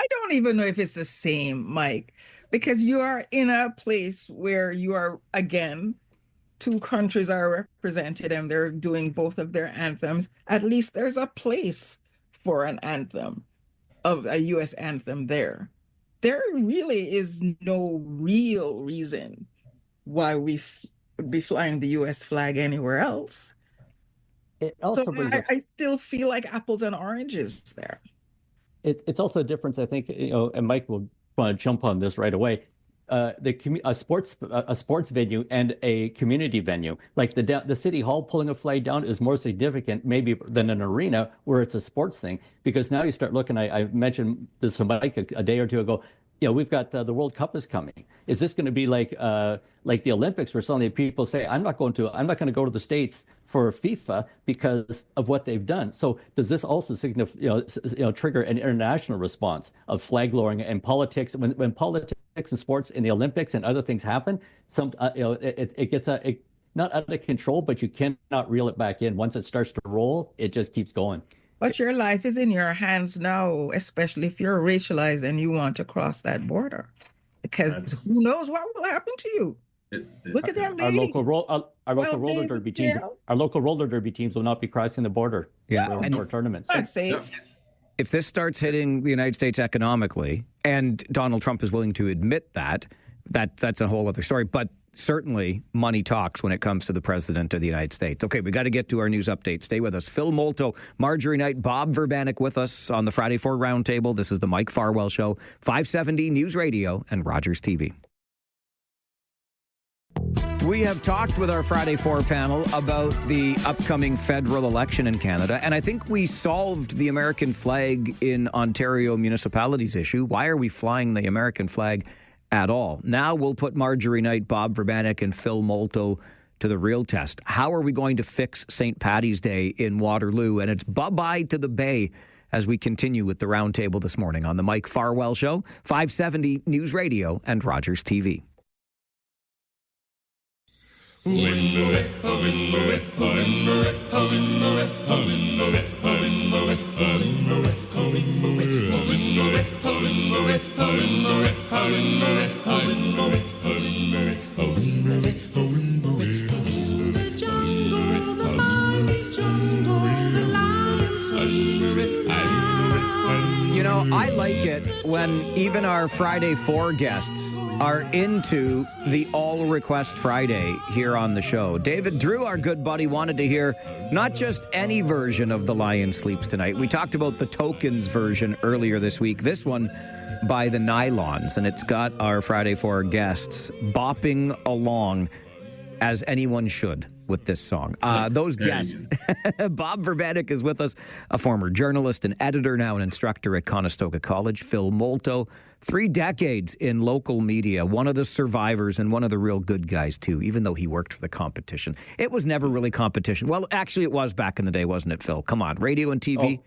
don't even know if it's the same, Mike, because you are in a place where you are, again, two countries are represented and they're doing both of their anthems. At least there's a place for an anthem, of a U.S. anthem there. There really is no real reason why we would be flying the U.S. flag anywhere else. So I still feel like apples and oranges there. It's also a difference, I think, and Mike will want to jump on this right away. A sports venue and a community venue, like the city hall pulling a flag down, is more significant maybe than an arena where it's a sports thing, because now you start looking. I mentioned this to Mike a day or two ago. We've got the World Cup is coming. Is this going to be like the Olympics, where suddenly people say, I'm not going to go to the States for FIFA because of what they've done? So does this also trigger an international response of flag lowering and politics? When politics and sports in the Olympics and other things happen, it gets not out of control, but you cannot reel it back in. Once it starts to roll, it just keeps going. But your life is in your hands now, especially if you're racialized and you want to cross that border, because who knows what will happen to you. Look at that lady. Our local roller derby teams will not be crossing the border. For tournaments. Not safe. If this starts hitting the United States economically, and Donald Trump is willing to admit that's a whole other story. But certainly money talks when it comes to the president of the United States. Okay, we got to get to our news update. Stay with us. Phil Molto, Marjorie Knight, Bob Verbanek with us on the Friday Four Roundtable. This is the Mike Farwell Show, 570 News Radio and Rogers TV. We have talked with our Friday 4 panel about the upcoming federal election in Canada, and I think we solved the American flag in Ontario municipalities issue. Why are we flying the American flag at all? Now we'll put Marjorie Knight, Bob Verbanek, and Phil Molto to the real test. How are we going to fix St. Paddy's Day in Waterloo? And it's bye-bye to the Bay as we continue with the roundtable this morning on the Mike Farwell Show, 570 News Radio and Rogers TV. You know, I like it when even our Friday 4 guests are into the All Request Friday here on the show. David Drew, our good buddy, wanted to hear not just any version of The Lion Sleeps Tonight. We talked about the Tokens version earlier this week. This one by the Nylons, and it's got our Friday 4 guests bopping along as anyone should with this song. Those guests, Bob Verbanek is with us, a former journalist and editor, now an instructor at Conestoga College. Phil Molto, 3 decades in local media, one of the survivors and one of the real good guys, too, even though he worked for the competition. It was never really competition. Well, actually, it was back in the day, wasn't it, Phil? Come on, radio and TV. Oh.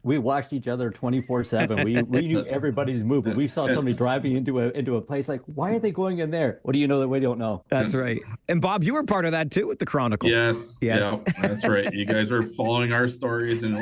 We watched each other 24/7. We knew everybody's movement. We saw somebody driving into a place like, why are they going in there? What do you know that we don't know? That's right. And Bob, you were part of that too with the Chronicle. Yes. Yeah, that's right. You guys are following our stories, and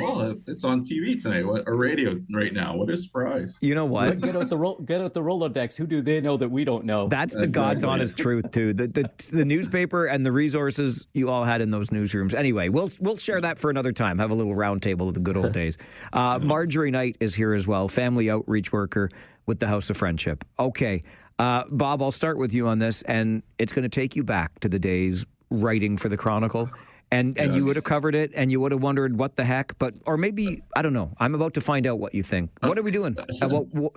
it's on TV tonight, or radio right now. What a surprise! You know what? Get out the Rolodex. Who do they know that we don't know? That's the God's honest truth too. The newspaper and the resources you all had in those newsrooms. Anyway, we'll share that for another time. Have a little round table of the good old days. Marjorie Knight is here as well, family outreach worker with the House of Friendship. Okay, Bob, I'll start with you on this, and it's going to take you back to the days writing for the Chronicle, and Yes. you would have covered it, and you would have wondered what the heck, or maybe, I don't know. I'm about to find out what you think. What are we doing at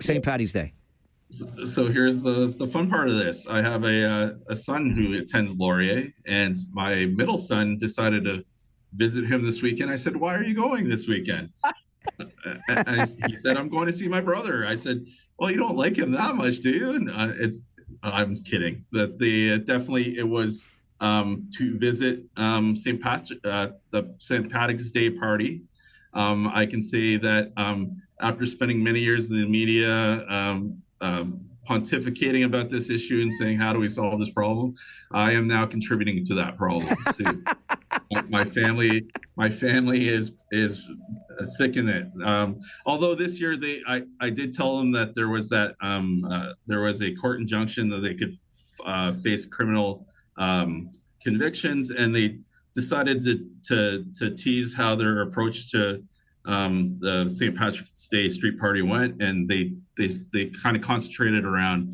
St. Paddy's Day? So here's the fun part of this. I have a son who attends Laurier, and my middle son decided to visit him this weekend. I said, "Why are you going this weekend?" And he said, "I'm going to see my brother." I said, "Well, you don't like him that much, do you?" And I'm kidding. Definitely it was to visit St. Patrick, the St. Patrick's Day party. I can say that after spending many years in the media, pontificating about this issue and saying, how do we solve this problem? I am now contributing to that problem. So my family is thick in it. Although this year I did tell them that there was a court injunction that they could face criminal convictions, and they decided to tease how their approach to the St. Patrick's Day street party went, and they kind of concentrated around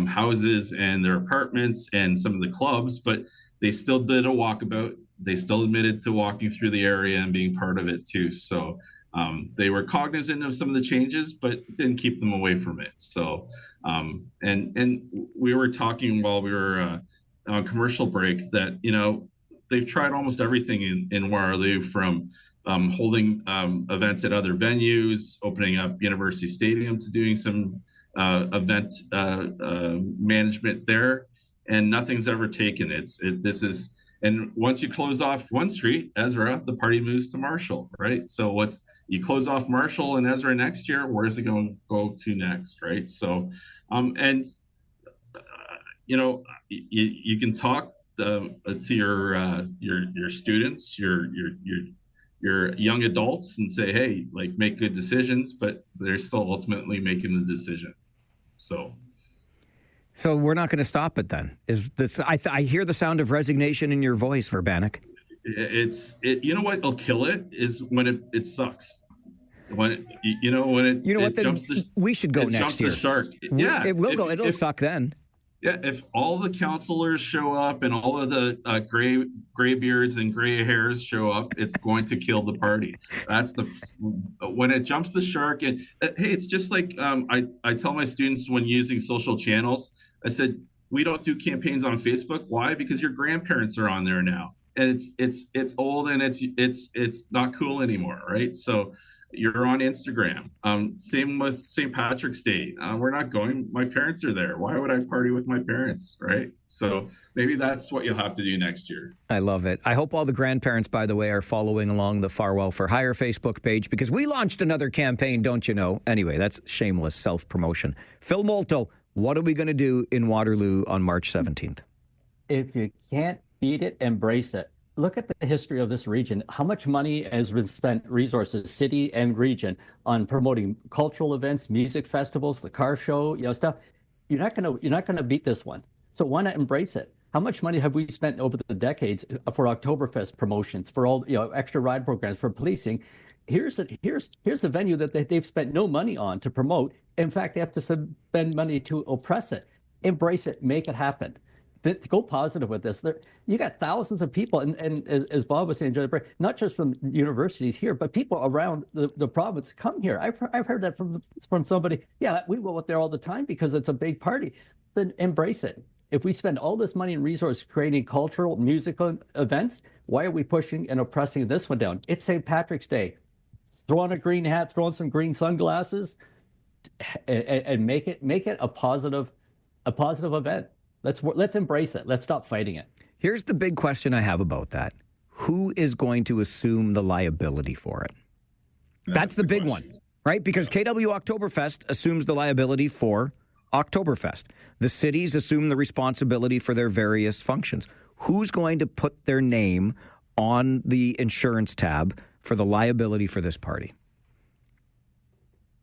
houses and their apartments and some of the clubs, but they still did a walkabout. They still admitted to walking through the area and being part of it too. So they were cognizant of some of the changes, but didn't keep them away from it. So and we were talking while we were on commercial break that, they've tried almost everything in Waterloo, from holding events at other venues, opening up University Stadium, to doing some event management there, and nothing's ever taken. And once you close off one street, Ezra, the party moves to Marshall, right? So you close off Marshall and Ezra next year, where's it going to go to next, right? So, you can talk to your students, your young adults, and say, hey, make good decisions, but they're still ultimately making the decision. So we're not going to stop it then. I hear the sound of resignation in your voice, Verbanek. You know what will kill it is when it sucks. When it jumps we should go next jumps year. The shark. It will go. It'll suck then. Yeah, if all the counselors show up and all of the gray beards and gray hairs show up, it's going to kill the party. That's when it jumps the shark. And hey, it's just like I tell my students when using social channels. I said, we don't do campaigns on Facebook. Why? Because your grandparents are on there now, and it's old and it's not cool anymore, right? So you're on Instagram. Same with St. Patrick's Day. We're not going. My parents are there. Why would I party with my parents, right? So maybe that's what you'll have to do next year. I love it. I hope all the grandparents, by the way, are following along the Farwell for Hire Facebook page, because we launched another campaign, don't you know? Anyway, that's shameless self-promotion. Phil Molto, what are we going to do in Waterloo on March 17th? If you can't beat it, embrace it. Look at the history of this region. How much money has been spent, resources, city and region, on promoting cultural events, music festivals, the car show, stuff. You're not gonna beat this one. So why not embrace it? How much money have we spent over the decades for Oktoberfest promotions, for all extra ride programs, for policing? Here's a venue that they've spent no money on to promote. In fact, they have to spend money to oppress it. Embrace it, make it happen. Go positive with this. You got thousands of people, and as Bob was saying, not just from universities here, but people around the province come here. I've heard that from somebody. Yeah, we go out there all the time because it's a big party. Then embrace it. If we spend all this money and resources creating cultural, musical events, why are we pushing and oppressing this one down? It's St. Patrick's Day. Throw on a green hat, throw on some green sunglasses, and make it a positive event. Let's embrace it. Let's stop fighting it. Here's the big question I have about that. Who is going to assume the liability for it? That's the big one, right? Because KW Oktoberfest assumes the liability for Oktoberfest. The cities assume the responsibility for their various functions. Who's going to put their name on the insurance tab for the liability for this party?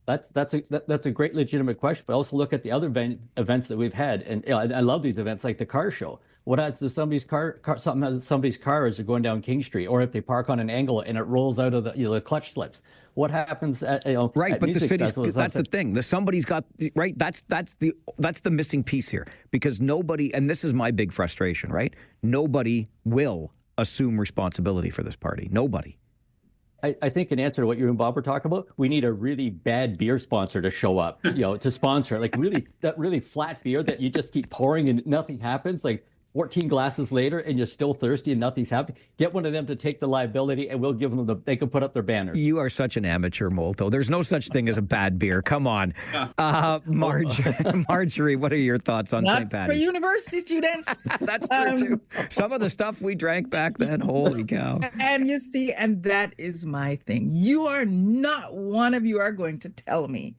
That's a great legitimate question, but also look at the other events that we've had, and I love these events like the car show. What happens if somebody's car as they're going down King Street, or if they park on an angle and it rolls out of the clutch slips? What happens at right? At but the city's that's the thing. Somebody's got right. That's the missing piece here, because nobody, and this is my big frustration, right? Nobody will assume responsibility for this party. Nobody. I think in answer to what you and Bob were talking about, we need a really bad beer sponsor to show up, to sponsor it. Like that really flat beer that you just keep pouring and nothing happens. Like 14 glasses later and you're still thirsty and nothing's happening. Get one of them to take the liability, and we'll give them they can put up their banners. You are such an amateur, Molto. There's no such thing as a bad beer. Come on. Marjorie, what are your thoughts on St. Patty's? For university students. That's true, too. Some of the stuff we drank back then, holy cow. And you see, and that is my thing. Not one of you are going to tell me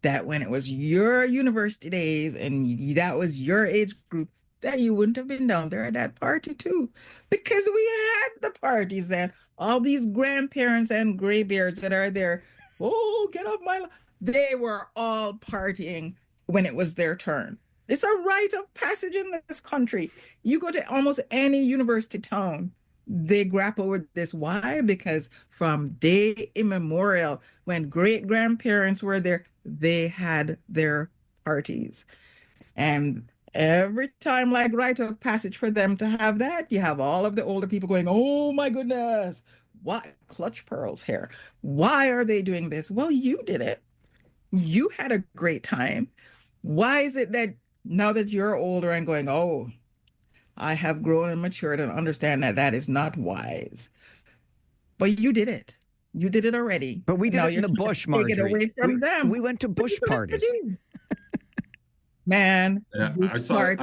that when it was your university days and that was your age group, that you wouldn't have been down there at that party too, because we had the parties and all these grandparents and graybeards that are there. Oh, get off my! They were all partying when it was their turn. It's a rite of passage in this country. You go to almost any university town, they grapple with this. Why? Because from day immemorial, when great grandparents were there, they had their parties, and every time, like rite of passage for them to have that, you have all of the older people going, oh my goodness, why clutch pearls hair? Why are they doing this? Well, you did it. You had a great time. Why is it that now that you're older and going, oh, I have grown and matured and understand that is not wise? But you did it. You did it already. But we did it in the bush, Marjorie. Take it away from them. We went to bush parties. Man, yeah, I saw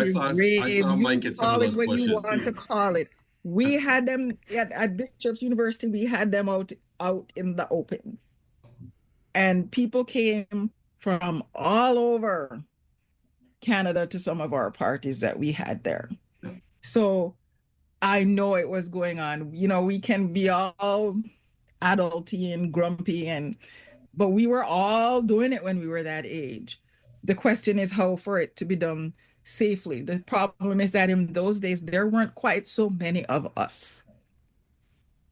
Mike at some of those what bushes. You want to call it. We had them at Bishop's University. We had them out in the open, and people came from all over Canada to some of our parties that we had there. So I know it was going on. We can be all adulty and grumpy, but we were all doing it when we were that age. The question is how for it to be done safely. The problem is that in those days, there weren't quite so many of us.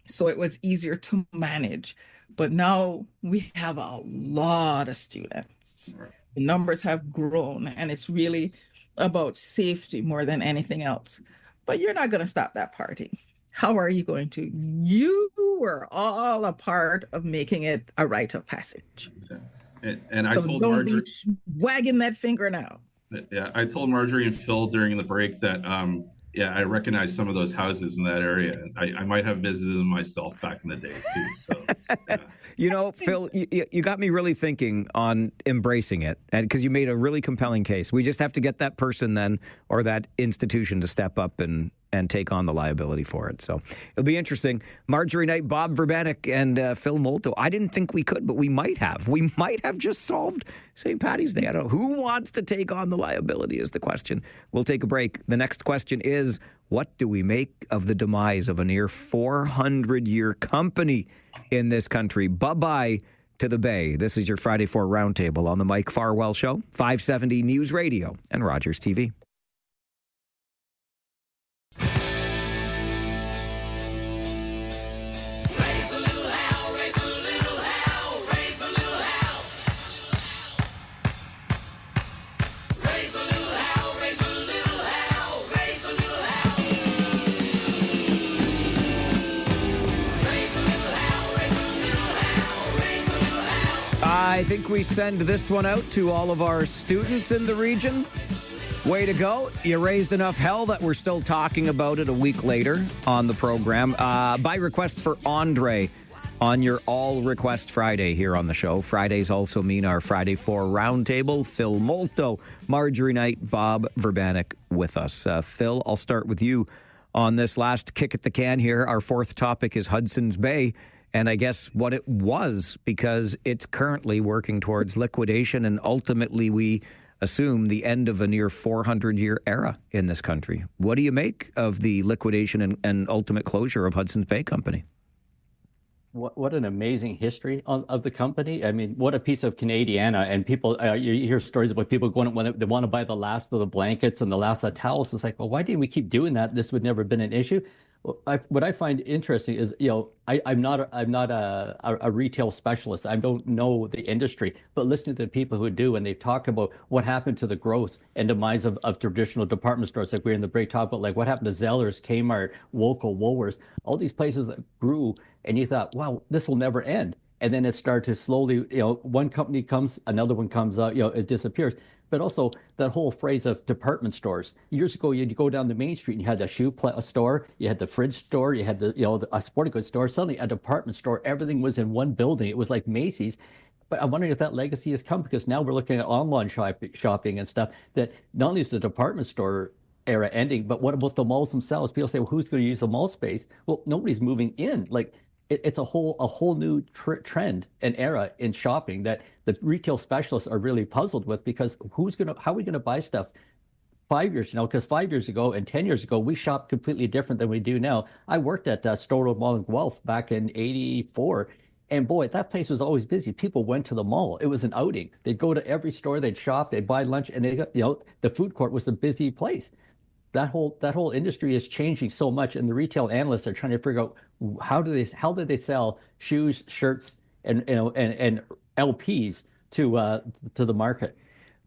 So it was easier to manage. But now we have a lot of students. The numbers have grown, and it's really about safety more than anything else. But you're not going to stop that party. How are you going to? You were all a part of making it a rite of passage. And I told Marjorie, wagging that finger now. Yeah, I told Marjorie and Phil during the break that yeah, I recognize some of those houses in that area, and I might have visited them myself back in the day too. So, yeah. You know, Phil, you got me really thinking on embracing it, and because you made a really compelling case. We just have to get that person then, or that institution, to step up and take on the liability for it. So it'll be interesting. Marjorie Knight, Bob Verbanek, and Phil Molto. I didn't think we could, but we might have. We might have just solved St. Patty's Day. I don't know. Who wants to take on the liability is the question. We'll take a break. The next question is, what do we make of the demise of a near 400-year company in this country? Bye-bye to the Bay. This is your Friday 4 Roundtable on the Mike Farwell Show, 570 News Radio and Rogers TV. I think we send this one out to all of our students in the region. Way to go. You raised enough hell that we're still talking about it a week later on the program. By request for Andre on your All Request Friday here on the show. Fridays also mean our Friday 4 Roundtable. Phil Molto, Marjorie Knight, Bob Verbanek with us. Phil, I'll start with you on this last kick at the can here. Our fourth topic is Hudson's Bay. And I guess what it was, because it's currently working towards liquidation, and ultimately we assume the end of a near 400-year era in this country. What do you make of the liquidation and ultimate closure of Hudson's Bay Company? What an amazing history of the company. I mean, what a piece of Canadiana. And people, you hear stories about people going when they want to buy the last of the blankets and the last of the towels. It's like, well, why didn't we keep doing that? This would never have been an issue. What I find interesting is, I'm not a retail specialist. I don't know the industry, but listening to the people who do, and they talk about what happened to the growth and demise of traditional department stores, like we're in the break talk about, like what happened to Zellers, Kmart, Woolco, Woolworths, all these places that grew, and you thought, wow, this will never end. And then it started to slowly, one company comes, another one comes out, it disappears. But also that whole phrase of department stores. Years ago, you'd go down the main street and you had the shoe store, you had the fridge store, you had a sporting goods store, suddenly a department store. Everything was in one building. It was like Macy's. But I'm wondering if that legacy has come, because now we're looking at online shopping and stuff, that not only is the department store era ending, but what about the malls themselves? People say, well, who's going to use the mall space? Well, nobody's moving in. Like, it's a whole new trend and era in shopping that the retail specialists are really puzzled with, because how are we gonna buy stuff 5 years now? Because 5 years ago and 10 years ago, we shopped completely different than we do now. I worked at Store Road Mall in Guelph back in '84. And boy, that place was always busy. People went to the mall. It was an outing. They'd go to every store, they'd shop, they'd buy lunch, and the food court was a busy place. That whole industry is changing so much, and the retail analysts are trying to figure out how do they sell shoes, shirts, and LPs to the market.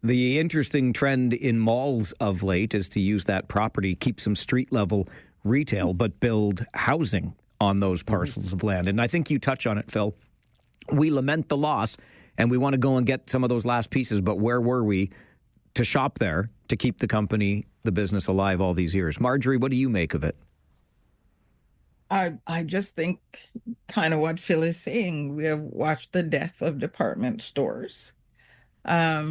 The interesting trend in malls of late is to use that property, keep some street level retail, but build housing on those parcels of land. And I think you touch on it, Phil. We lament the loss, and we want to go and get some of those last pieces, but where were we to shop there to keep the business alive all these years? Marjorie, what do you make of it? I just think kind of what Phil is saying. We have watched the death of department stores. I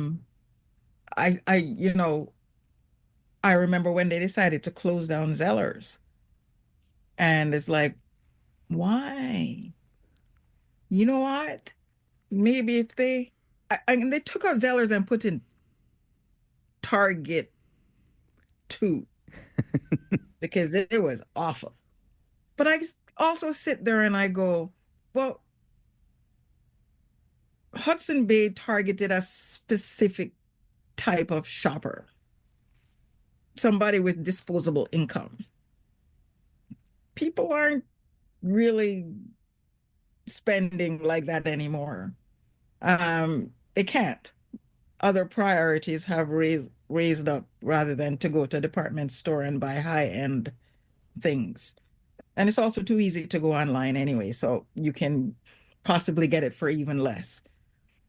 remember when they decided to close down Zellers. And it's like, why? You know what? Maybe if they took out Zellers and put in Target 2 because it was awful. But I also sit there and I go, well, Hudson Bay targeted a specific type of shopper, somebody with disposable income. People aren't really spending like that anymore. They can't. Other priorities have raised up rather than to go to a department store and buy high-end things. And it's also too easy to go online anyway, so you can possibly get it for even less.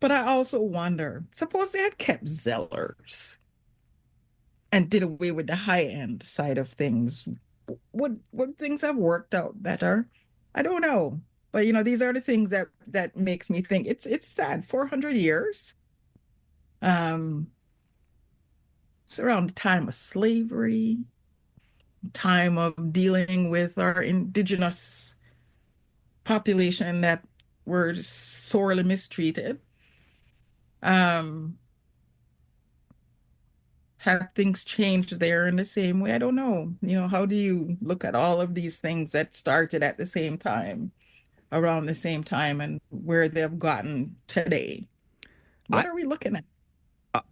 But I also wonder, suppose they had kept Zellers. and did away with the high end side of things, would things have worked out better? I don't know. But these are the things that makes me think it's sad. 400 years. It's around the time of slavery, time of dealing with our indigenous population that were sorely mistreated. Have things changed there in the same way? I don't know. How do you look at all of these things that started at the same time, around the same time, and where they've gotten today? What are we looking at?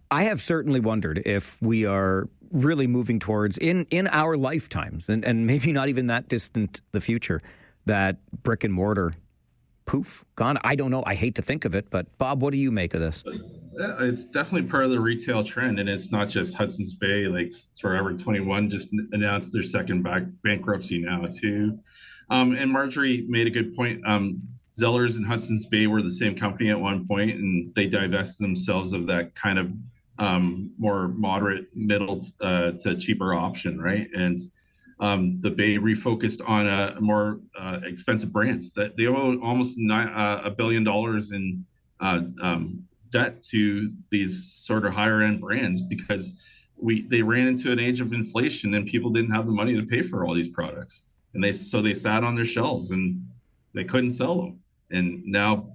I have certainly wondered if we are really moving towards, in our lifetimes, and maybe not even that distant the future, that brick and mortar, poof, gone. I don't know. I hate to think of it, but Bob, what do you make of this? It's definitely part of the retail trend, and it's not just Hudson's Bay. Like Forever 21 just announced their second bankruptcy now too. And Marjorie made a good point. Zellers and Hudson's Bay were the same company at one point, and they divested themselves of that kind of more moderate middle to cheaper option, right? And the Bay refocused on a more expensive brands that they owe almost $1 billion in debt to these sort of higher end brands because they ran into an age of inflation and people didn't have the money to pay for all these products, and they sat on their shelves and they couldn't sell them. And now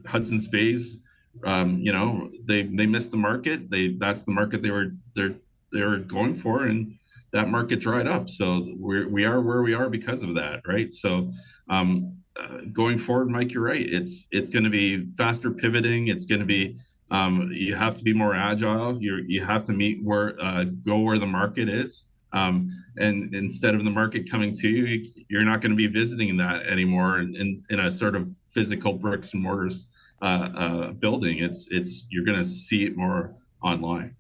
Hudson's Bay's, they missed the market. That's the market they were going for, and that market dried up. So we are where we are because of that, right? So going forward, Mike, you're right. It's going to be faster pivoting. It's going to be you have to be more agile. You have to go where the market is. And instead of the market coming to you, you're not going to be visiting that anymore in a sort of physical bricks and mortars building. You're going to see it more online.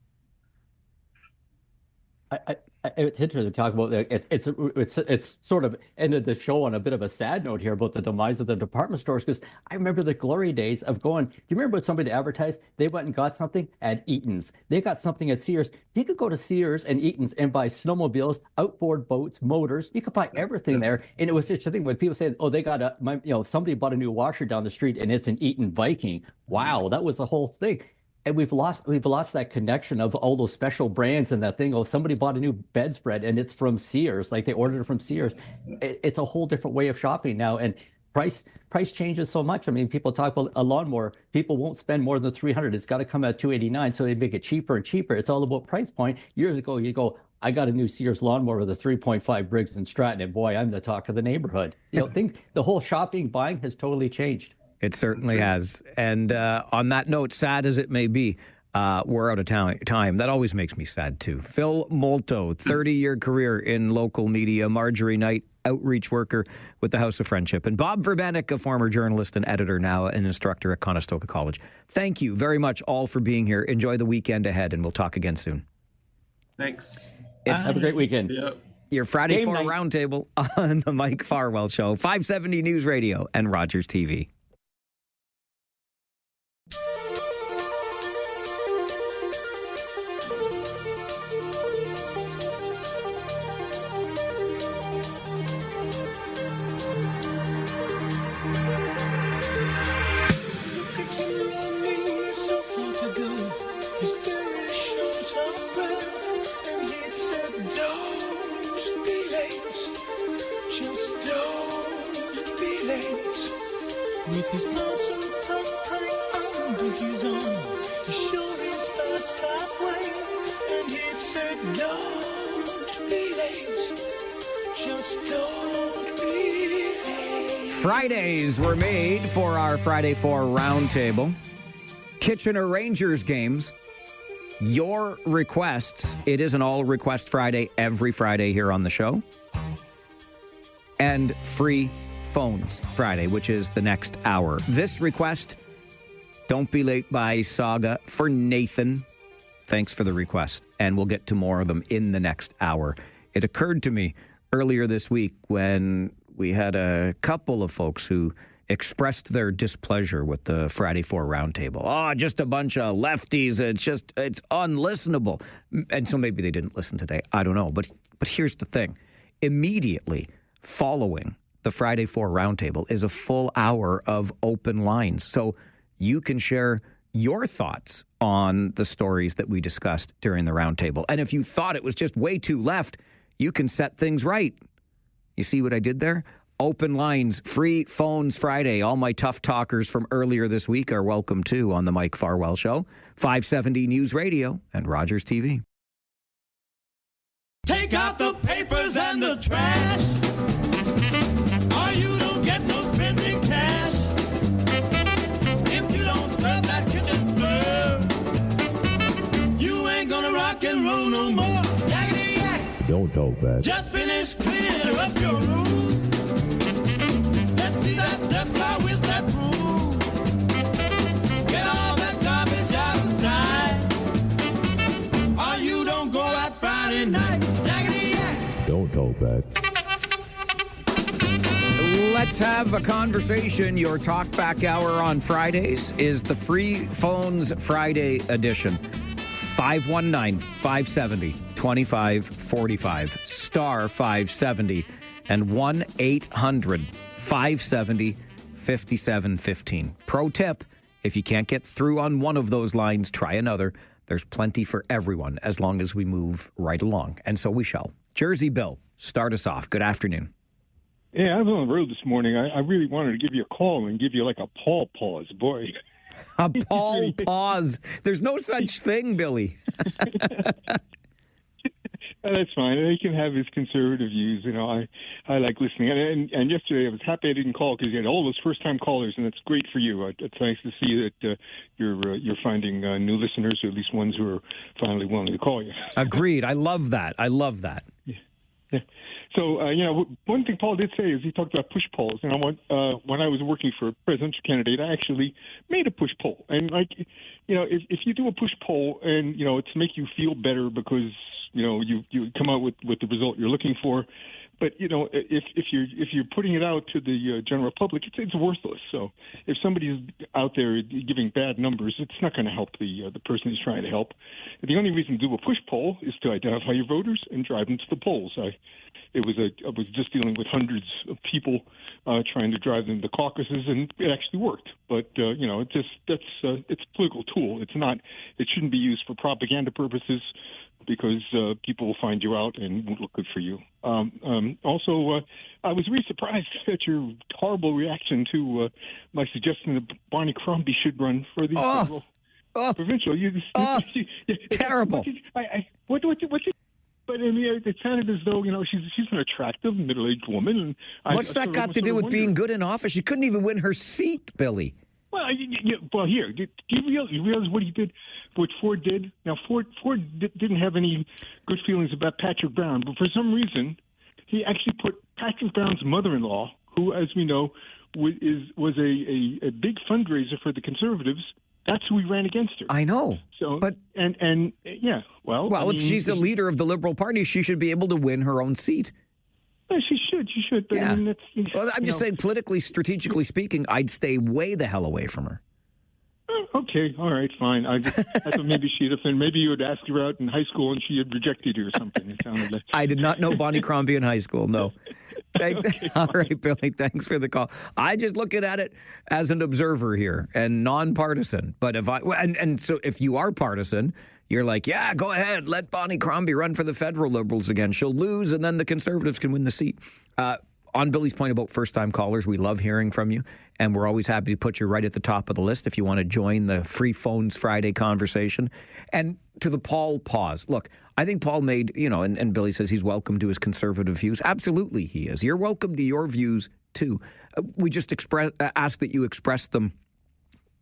It's interesting to talk about. It's sort of ended the show on a bit of a sad note here about the demise of the department stores, because I remember the glory days of going. Do you remember when somebody advertised they went and got something at Eaton's? They got something at Sears. You could go to Sears and Eaton's and buy snowmobiles, outboard boats, motors. You could buy everything there, and it was such a thing when people say, "Oh, they got somebody bought a new washer down the street and it's an Eaton Viking." Wow, that was the whole thing. And we've lost that connection of all those special brands and that thing. Oh, somebody bought a new bedspread and it's from Sears, like they ordered it from Sears. It's a whole different way of shopping now, and price changes so much. I mean, people talk about a lawnmower. People won't spend more than $300. It's got to come at $289, so they make it cheaper and cheaper. It's all about price point. Years ago, you go, I got a new Sears lawnmower with a 3.5 Briggs & Stratton, and boy, I'm the talk of the neighborhood. The whole shopping, buying has totally changed. It certainly has. And on that note, sad as it may be, we're out of time. That always makes me sad, too. Phil Molto, 30-year career in local media. Marjorie Knight, outreach worker with the House of Friendship. And Bob Verbenek, a former journalist and editor, now an instructor at Conestoga College. Thank you very much all for being here. Enjoy the weekend ahead, and we'll talk again soon. Thanks. Have a great weekend. Yep. Your Friday 4 Roundtable on the Mike Farwell Show, 570 News Radio and Rogers TV. With his muscle tight under his arm, he sure is past halfway, and he said, "Don't be late, just don't be late." Fridays were made for our Friday 4 Roundtable. Kitchener Rangers games. Your requests. It is an all request Friday every Friday here on the show. And free phones Friday, which is the next hour. This request, Don't Be Late by Saga for Nathan. Thanks for the request. And we'll get to more of them in the next hour. It occurred to me earlier this week when we had a couple of folks who expressed their displeasure with the Friday 4 roundtable. Oh, just a bunch of lefties. It's unlistenable. And so maybe they didn't listen today. I don't know. But here's the thing. Immediately following the Friday 4 roundtable is a full hour of open lines. So you can share your thoughts on the stories that we discussed during the roundtable. And if you thought it was just way too left, you can set things right. You see what I did there? Open lines, free phones Friday. All my tough talkers from earlier this week are welcome too on the Mike Farwell Show, 570 News Radio and Rogers TV. Take out the papers and the trash, or you don't get no spending cash. If you don't scrub that kitchen floor, you ain't gonna rock and roll no more. Yakety yak. Don't talk back. Just finish cleaning up your room. Let's see that dust fly with that broom. Get all that garbage out of sight, or you don't go out Friday night. Yakety yak. Don't talk back. Let's have a conversation. Your Talkback Hour on Fridays is the Free Phones Friday edition. 519-570-2545, star 570, and 1-800-570-5715. Pro tip, if you can't get through on one of those lines, try another. There's plenty for everyone as long as we move right along, and so we shall. Jersey Bill, start us off. Good afternoon. Yeah, I was on the road this morning. I really wanted to give you a call and give you like a Paul pause, boy. A Paul pause. There's no such thing, Billy. That's fine. He can have his conservative views. You know, I like listening. And yesterday I was happy I didn't call because you had all those first-time callers, and it's great for you. It's nice to see that you're finding new listeners, or at least ones who are finally willing to call you. Agreed. I love that. Yeah. So, one thing Paul did say is he talked about push polls. And when I was working for a presidential candidate, I actually made a push poll. And, if you do a push poll and, it's to make you feel better because, you come out with the result you're looking for. But, if you're putting it out to the general public, it's worthless. So if somebody's out there giving bad numbers, it's not going to help the person who's trying to help. The only reason to do a push poll is to identify your voters and drive them to the polls. I was just dealing with hundreds of people trying to drive them to caucuses, and it actually worked. But it's a political tool. It shouldn't be used for propaganda purposes, because people will find you out and won't look good for you. Also, I was really surprised at your horrible reaction to my suggestion that Bonnie Crombie should run for the provincial. Terrible. But it sounded as though she's an attractive middle-aged woman. And what's that got to do with being good in office? She couldn't even win her seat, Billy. Well, here, do you realize what he did, what Ford did? Now, Ford didn't have any good feelings about Patrick Brown, but for some reason, he actually put Patrick Brown's mother-in-law, who, as we know, was a big fundraiser for the Conservatives. That's who he ran against her. I know. So, but yeah, well, if she's the leader of the Liberal Party, she should be able to win her own seat. Yeah, she should. But yeah. I mean, I'm just saying, politically, strategically speaking, I'd stay way the hell away from her. Okay, all right, fine. I thought maybe she'd have been. Maybe you would ask her out in high school and she had rejected you or something. It sounded like. I did not know Bonnie Crombie in high school. No. Okay, all right, Billy. Thanks for the call. I just looking at it as an observer here and nonpartisan. But so if you are partisan, you're like, yeah, go ahead, let Bonnie Crombie run for the federal Liberals again. She'll lose, and then the Conservatives can win the seat. On Billy's point about first-time callers, we love hearing from you, and we're always happy to put you right at the top of the list if you want to join the Free Phones Friday conversation. And to the Paul pause, look, I think Paul made, and Billy says he's welcome to his conservative views. Absolutely he is. You're welcome to your views, too. We just ask that you express them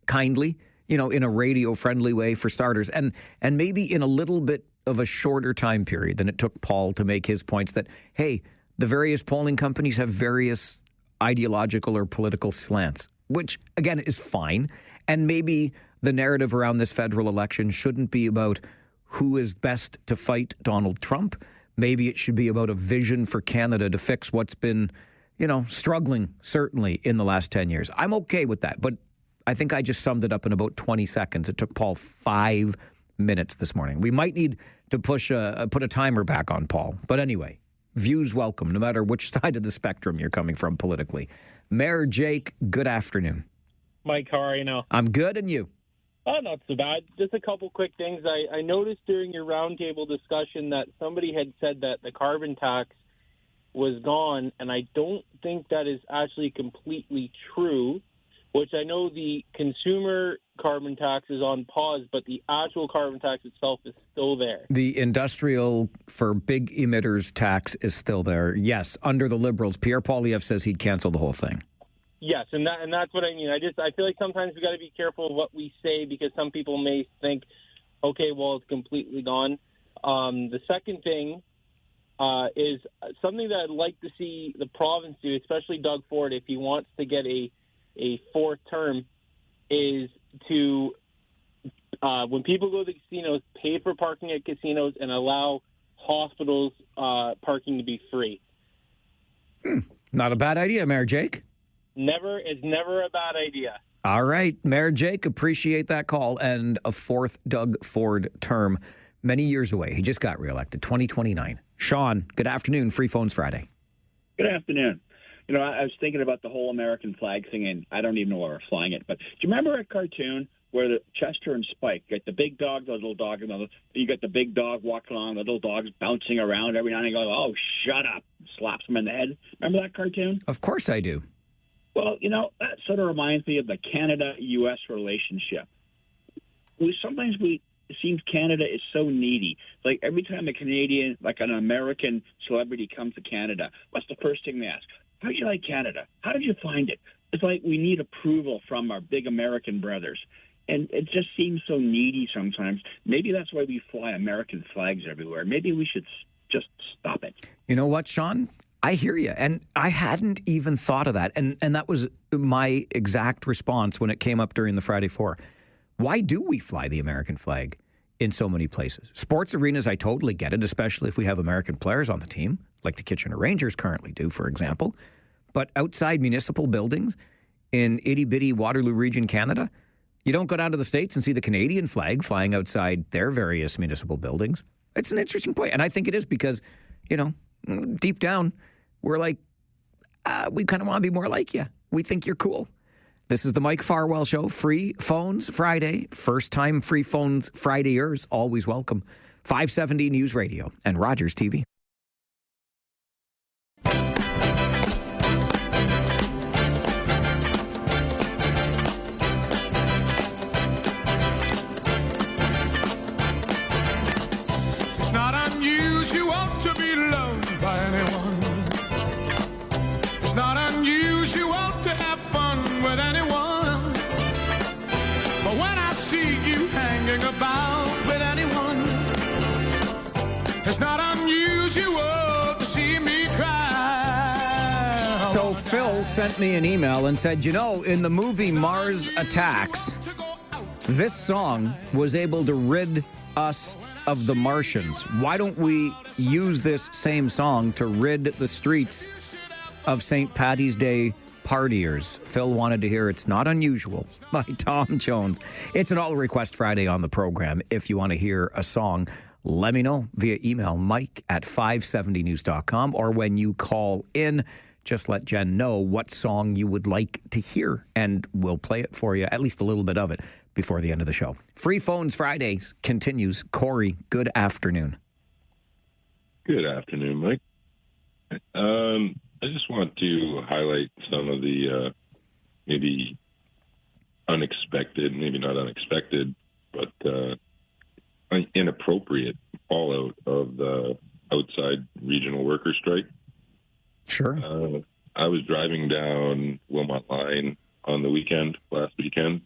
kindly, in a radio-friendly way for starters, and maybe in a little bit of a shorter time period than it took Paul to make his points that, hey, the various polling companies have various ideological or political slants, which, again, is fine. And maybe the narrative around this federal election shouldn't be about who is best to fight Donald Trump. Maybe it should be about a vision for Canada to fix what's been struggling, certainly, in the last 10 years. I'm okay with that, but I think I just summed it up in about 20 seconds. It took Paul 5 minutes this morning. We might need to put a timer back on Paul. But anyway, views welcome, no matter which side of the spectrum you're coming from politically. Mayor Jake, good afternoon. Mike, how are you now? I'm good, and you? Oh, not so bad. Just a couple quick things. I noticed during your roundtable discussion that somebody had said that the carbon tax was gone, and I don't think that is actually completely true, which I know the consumer carbon tax is on pause, but the actual carbon tax itself is still there. The industrial for big emitters tax is still there. Yes, under the Liberals. Pierre Poilievre says he'd cancel the whole thing. Yes, and that's what I mean. I feel like sometimes we got to be careful of what we say because some people may think, okay, well, it's completely gone. The second thing is something that I'd like to see the province do, especially Doug Ford, if he wants to get a fourth term, is to, when people go to the casinos, pay for parking at casinos and allow hospitals parking to be free. Not a bad idea, Mayor Jake. It's never a bad idea. All right, Mayor Jake, appreciate that call. And a fourth Doug Ford term many years away. He just got reelected, 2029. Sean, good afternoon. Free Phones Friday. Good afternoon. I was thinking about the whole American flag thing, and I don't even know where we're flying it. But do you remember a cartoon where the Chester and Spike get the big dog, the little dog, and you get the big dog walking along, the little dog's bouncing around every now and then, goes, "Oh, shut up!" slaps him in the head. Remember that cartoon? Of course I do. Well, that sort of reminds me of the Canada-U.S. relationship. It seems Canada is so needy. Like every time a Canadian, like an American celebrity comes to Canada, what's the first thing they ask? How did you like Canada? How did you find it? It's like we need approval from our big American brothers. And it just seems so needy sometimes. Maybe that's why we fly American flags everywhere. Maybe we should just stop it. You know what, Sean? I hear you. And I hadn't even thought of that. And that was my exact response when it came up during the Friday Four. Why do we fly the American flag in so many places? Sports arenas, I totally get it, especially if we have American players on the team, like the Kitchener Rangers currently do, for example. But outside municipal buildings in itty-bitty Waterloo region, Canada, you don't go down to the States and see the Canadian flag flying outside their various municipal buildings. It's an interesting point. And I think it is because, deep down, we're like, we kind of want to be more like you. We think you're cool. This is the Mike Farwell Show. Free Phones Friday. First time Free Phones Fridayers. Always welcome. 570 News Radio and Rogers TV. It's not unusual to be loved by anyone. It's not unusual to have fun with anyone. But when I see you hanging about with anyone, it's not unusual to see me cry. So Phil sent me an email and said, in the movie Mars Attacks, this song was able to rid us of the Martians. Why don't we use this same song to rid the streets of St. Paddy's Day partiers? Phil wanted to hear It's Not Unusual by Tom Jones. It's an All Request Friday on the program. If you want to hear a song, let me know via email, mike@570news.com, or when you call in, just let Jen know what song you would like to hear, and we'll play it for you, at least a little bit of it, before the end of the show. Free Phones Fridays continues. Corey, good afternoon. Good afternoon, Mike. I just want to highlight some of the maybe unexpected, maybe not unexpected, but inappropriate fallout of the outside regional worker strike. Sure. I was driving down Wilmot Line on the last weekend,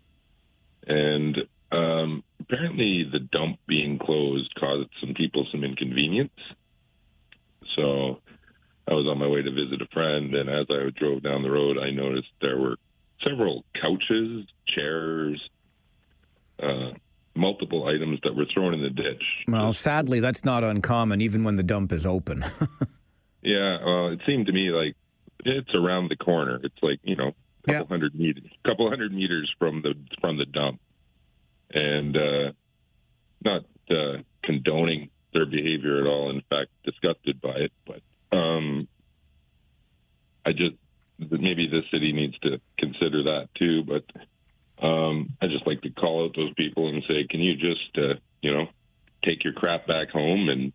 and apparently the dump being closed caused some people some inconvenience. So I was on my way to visit a friend, and as I drove down the road, I noticed there were several couches, chairs, multiple items that were thrown in the ditch. Well, sadly, that's not uncommon, even when the dump is open. Yeah, well, it seemed to me like it's around the corner. It's like, you know, a couple hundred meters from the dump, and not condoning their behavior at all. In fact, disgusted by it. But maybe the city needs to consider that too. But I just like to call out those people and say, can you just take your crap back home and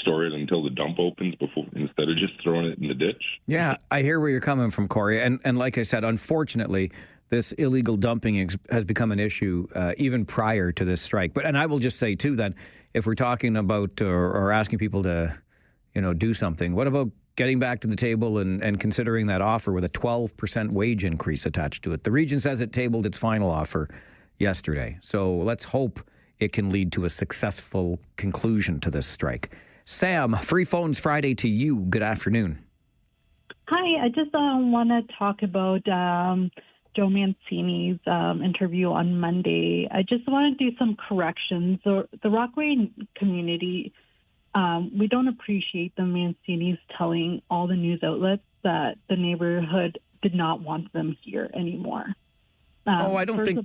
store it until the dump opens instead of just throwing it in the ditch? Yeah, I hear where you're coming from, Corey. And like I said, unfortunately, this illegal dumping has become an issue even prior to this strike. And I will just say, too, that if we're talking about or asking people to, do something, what about getting back to the table and considering that offer with a 12% wage increase attached to it? The region says it tabled its final offer yesterday. So let's hope it can lead to a successful conclusion to this strike. Sam, Free Phones Friday to you. Good afternoon. Hi, I just want to talk about Joe Mancini's interview on Monday. I just want to do some corrections. The Rockaway community, we don't appreciate the Mancinis telling all the news outlets that the neighborhood did not want them here anymore. I don't think.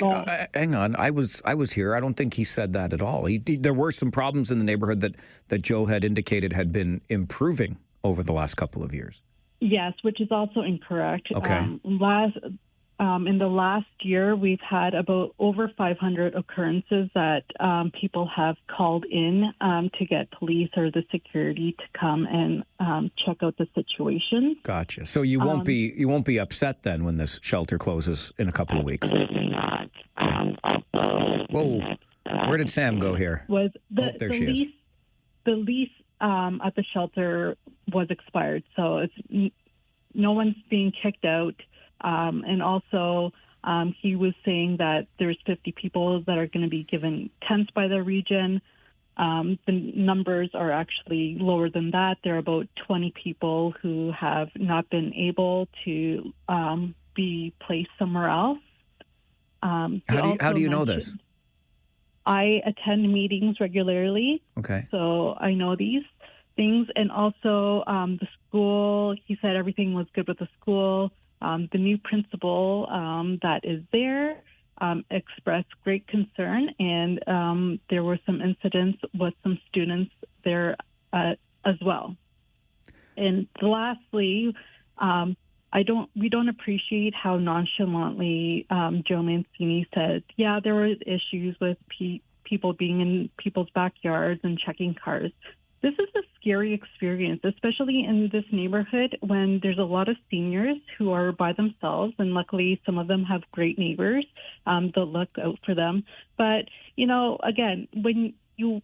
Hang on, I was here. I don't think he said that at all. There were some problems in the neighborhood that Joe had indicated had been improving over the last couple of years. Yes, which is also incorrect. Okay. In the last year, we've had about over 500 occurrences that people have called in to get police or the security to come and check out the situation. Gotcha. So you won't be upset then when this shelter closes in a couple of weeks. Absolutely not. Whoa, where did Sam go here? Was there she is. The lease at the shelter was expired, so it's no one's being kicked out. And also, he was saying that there's 50 people that are going to be given tents by the region. The numbers are actually lower than that. There are about 20 people who have not been able to be placed somewhere else. How do you know this? I attend meetings regularly. Okay. So I know these things. And also the school, he said everything was good with the school. The new principal that is there expressed great concern, and there were some incidents with some students there as well. And lastly, we don't appreciate how nonchalantly Joe Mancini said, yeah, there were issues with people being in people's backyards and checking cars. This is a scary experience, especially in this neighborhood when there's a lot of seniors who are by themselves, and luckily some of them have great neighbors that look out for them. But, again, when you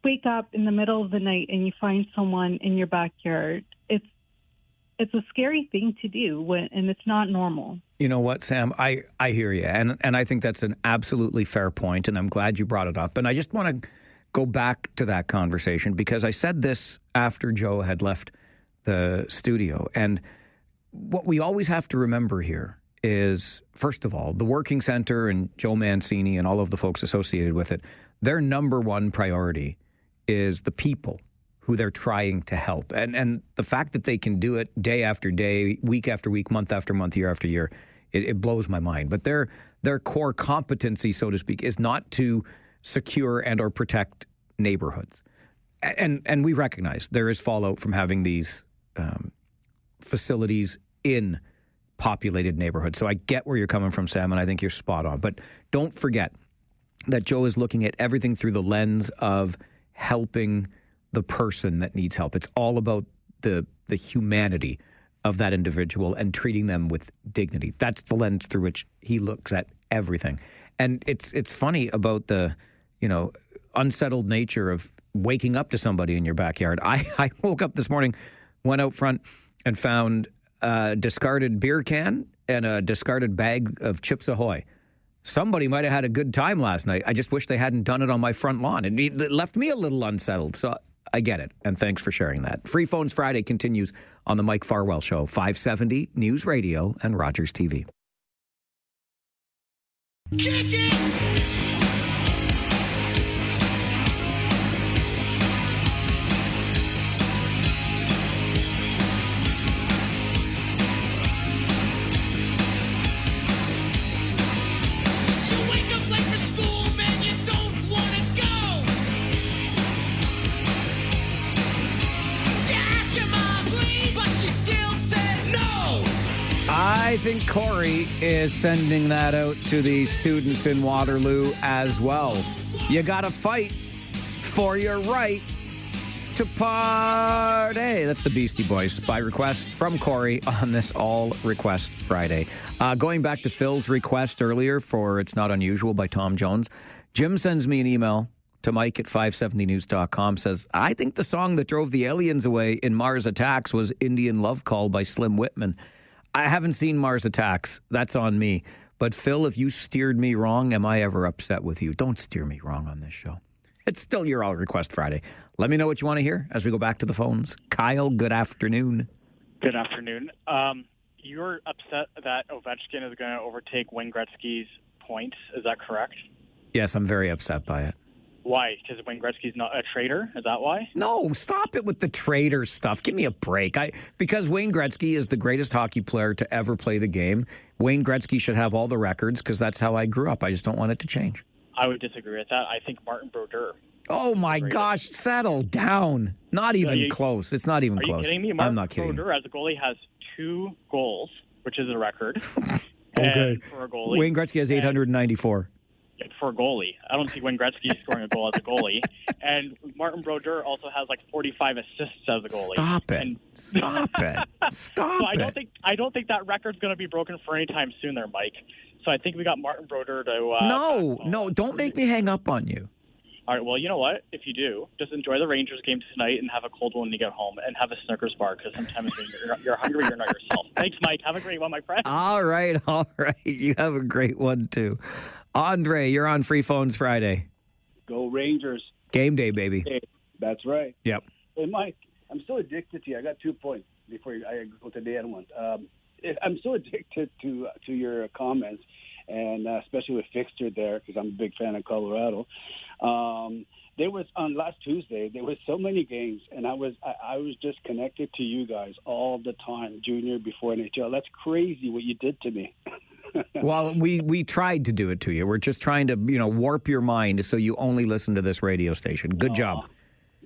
wake up in the middle of the night and you find someone in your backyard, it's a scary thing to do, and it's not normal. You know what, Sam? I hear you, and I think that's an absolutely fair point, and I'm glad you brought it up. And I just want to go back to that conversation because I said this after Joe had left the studio. And what we always have to remember here is, first of all, the Working Center and Joe Mancini and all of the folks associated with it, their number one priority is the people who they're trying to help. And the fact that they can do it day after day, week after week, month after month, year after year, it blows my mind. But their core competency, so to speak, is not to secure and or protect neighborhoods. And we recognize there is fallout from having these facilities in populated neighborhoods. So I get where you're coming from, Sam, and I think you're spot on. But don't forget that Joe is looking at everything through the lens of helping the person that needs help. It's all about the humanity of that individual and treating them with dignity. That's the lens through which he looks at everything. And it's funny about the, unsettled nature of waking up to somebody in your backyard. I woke up this morning, went out front and found a discarded beer can and a discarded bag of Chips Ahoy. Somebody might have had a good time last night. I just wish they hadn't done it on my front lawn. It left me a little unsettled. So I get it. And thanks for sharing that. Free Phones Friday continues on the Mike Farwell Show, 570 News Radio and Rogers TV. I think Corey is sending that out to the students in Waterloo as well. You got to fight for your right to party. That's the Beastie Boys by request from Corey on this All Request Friday. Going back to Phil's request earlier for It's Not Unusual by Tom Jones, Jim sends me an email to Mike at 570news.com, says, I think the song that drove the aliens away in Mars Attacks was Indian Love Call by Slim Whitman. I haven't seen Mars Attacks. That's on me. But Phil, if you steered me wrong, am I ever upset with you? Don't steer me wrong on this show. It's still your All Request Friday. Let me know what you want to hear as we go back to the phones. Kyle, good afternoon. Good afternoon. You're upset that Ovechkin is going to overtake Wayne Gretzky's points. Is that correct? Yes, I'm very upset by it. Why? Because Wayne Gretzky's not a traitor? Is that why? No, stop it with the traitor stuff. Give me a break. Because Wayne Gretzky is the greatest hockey player to ever play the game. Wayne Gretzky should have all the records because that's how I grew up. I just don't want it to change. I would disagree with that. I think Martin Brodeur. Oh, my gosh. Settle down. Not even close. It's not even close. Are you kidding me? I'm not kidding. Brodeur, as a goalie, has 2 goals, which is a record. Okay. For a goalie. Wayne Gretzky has 894. For a goalie. I don't see Wayne Gretzky scoring a goal as a goalie. And Martin Brodeur also has like 45 assists as a goalie. Stop it. Stop it. Stop so it. I don't think that record's going to be broken for any time soon there, Mike. So I think we got Martin Brodeur to... No, don't make me hang up on you. All right, well, you know what? If you do, just enjoy the Rangers game tonight and have a cold one when you get home and have a Snickers bar because sometimes when you're hungry, you're not yourself. Thanks, Mike. Have a great one, my friend. All right. You have a great one, too. Andre, you're on Free Phones Friday. Go Rangers. Game day, baby. Hey, that's right. Yep. Hey, Mike, I'm so addicted to you. I got 2 points before I go to the other one. I'm so addicted to your comments, and especially with Fixture there, because I'm a big fan of Colorado. There was on last Tuesday. There was so many games, and I was just connected to you guys all the time, junior before NHL. That's crazy what you did to me. Well, we tried to do it to you. We're just trying to warp your mind so you only listen to this radio station. Good job.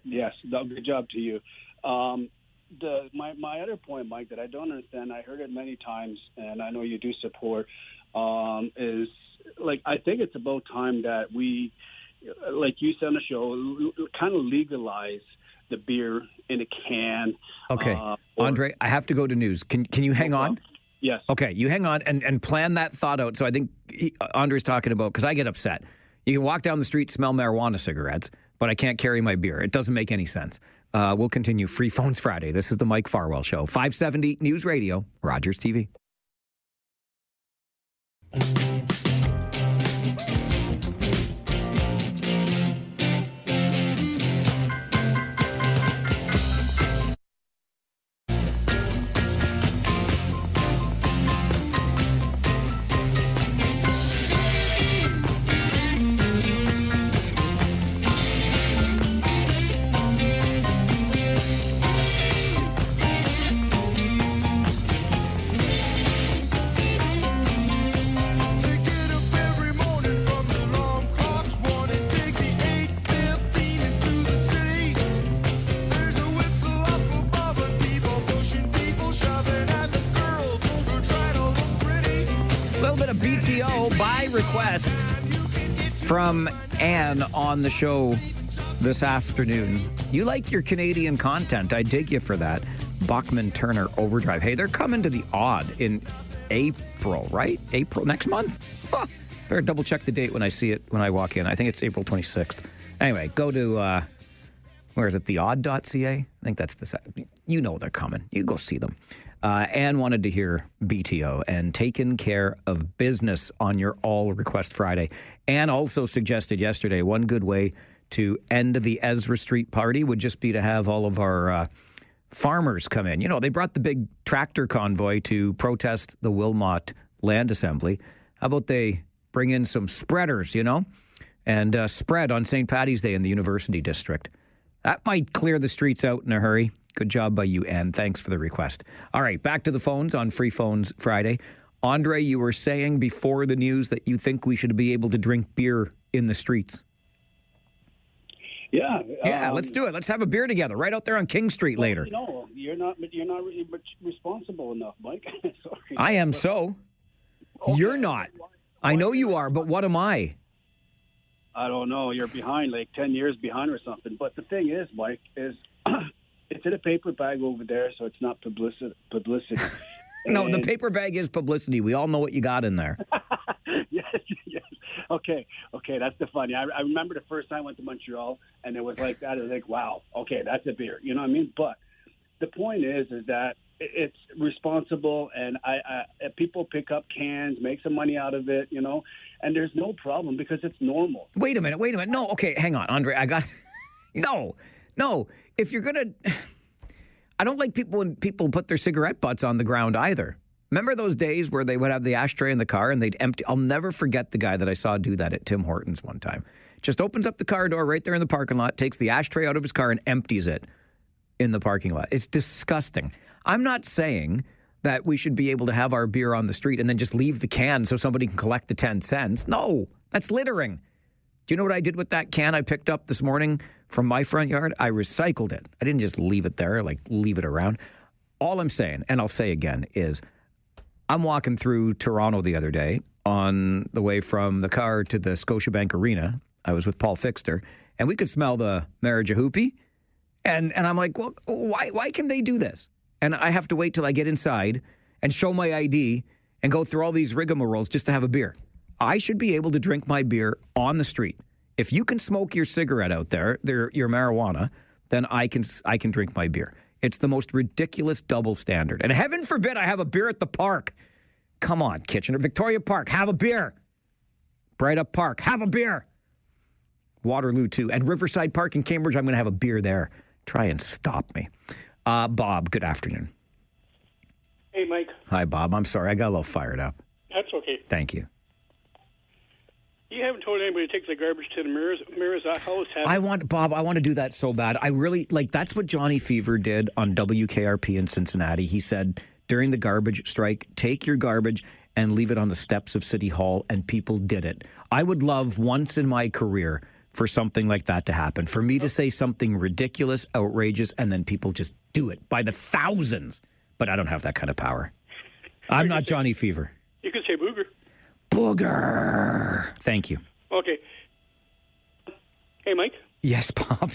Yes, good job to you. My other point, Mike, that I don't understand, I heard it many times, and I know you do support, is like I think it's about time that we, like you said on the show, kind of legalize the beer in a can. Okay, Andre, I have to go to news. Can you hang on? Yes. Okay, you hang on and plan that thought out. So I think Andre's talking about, because I get upset. You can walk down the street, smell marijuana cigarettes, but I can't carry my beer. It doesn't make any sense. We'll continue Free Phones Friday. This is the Mike Farwell Show. 570 News Radio, Rogers TV. Request from Anne on the show this afternoon. You like your Canadian content. I dig you for that. Bachman Turner Overdrive. Hey, they're coming to the Odd in April, right? April next month? Huh. Better double check the date when I see it when I walk in. I think it's April 26th. Anyway, go to, where is it? Theodd.ca? I think that's the site. You know they're coming. You go see them. Anne wanted to hear BTO and Taking Care of Business on your All Request Friday. Anne also suggested yesterday one good way to end the Ezra Street party would just be to have all of our farmers come in. You know, they brought the big tractor convoy to protest the Wilmot Land Assembly. How about they bring in some spreaders, and spread on St. Paddy's Day in the University District. That might clear the streets out in a hurry. Good job by you, Ann. Thanks for the request. All right, back to the phones on Free Phones Friday. Andre, you were saying before the news that you think we should be able to drink beer in the streets. Yeah, let's do it. Let's have a beer together right out there on King Street later. No, you're not really responsible enough, Mike. Sorry. I am so. Okay. You're not. I know you are, but what am I? I don't know. You're behind, like 10 years behind or something. But the thing is, Mike, is it's in a paper bag over there, so it's not publicity. No, the paper bag is publicity. We all know what you got in there. Yes. Okay, that's the funny. I remember the first time I went to Montreal, and it was like that. I was like, wow, okay, that's a beer. You know what I mean? But the point is that it's responsible, and people pick up cans, make some money out of it, and there's no problem because it's normal. Wait a minute. No, okay, hang on, Andre. I got no. If you're gonna, I don't like when people put their cigarette butts on the ground either. Remember those days where they would have the ashtray in the car and they'd empty? I'll never forget the guy that I saw do that at Tim Hortons one time. Just opens up the car door right there in the parking lot, takes the ashtray out of his car and empties it in the parking lot. It's disgusting. I'm not saying that we should be able to have our beer on the street and then just leave the can so somebody can collect the 10 cents. No, that's littering. Do you know what I did with that can I picked up this morning from my front yard? I recycled it. I didn't just leave it there, leave it around. All I'm saying, and I'll say again, is I'm walking through Toronto the other day on the way from the car to the Scotiabank Arena. I was with Paul Fixter, and we could smell the marriage of hoopy. And I'm like, well, why can they do this? And I have to wait till I get inside and show my ID and go through all these rigmaroles just to have a beer. I should be able to drink my beer on the street. If you can smoke your cigarette out there, your marijuana, then I can drink my beer. It's the most ridiculous double standard. And heaven forbid I have a beer at the park. Come on, Kitchener. Victoria Park, have a beer. Bright Up Park, have a beer. Waterloo, too. And Riverside Park in Cambridge, I'm going to have a beer there. Try and stop me. Bob, good afternoon. Hey, Mike. Hi, Bob. I'm sorry. I got a little fired up. That's okay. Thank you. You haven't told anybody to take the garbage to the mirrors house. I want to do that so bad. I really, that's what Johnny Fever did on WKRP in Cincinnati. He said, during the garbage strike, take your garbage and leave it on the steps of City Hall, and people did it. I would love once in my career for something like that to happen, for me to say something ridiculous, outrageous, and then people just do it by the thousands. But I don't have that kind of power. I'm not Johnny Fever. You could say booger. Booger. Thank you. Okay. Hey, Mike. Yes, Bob.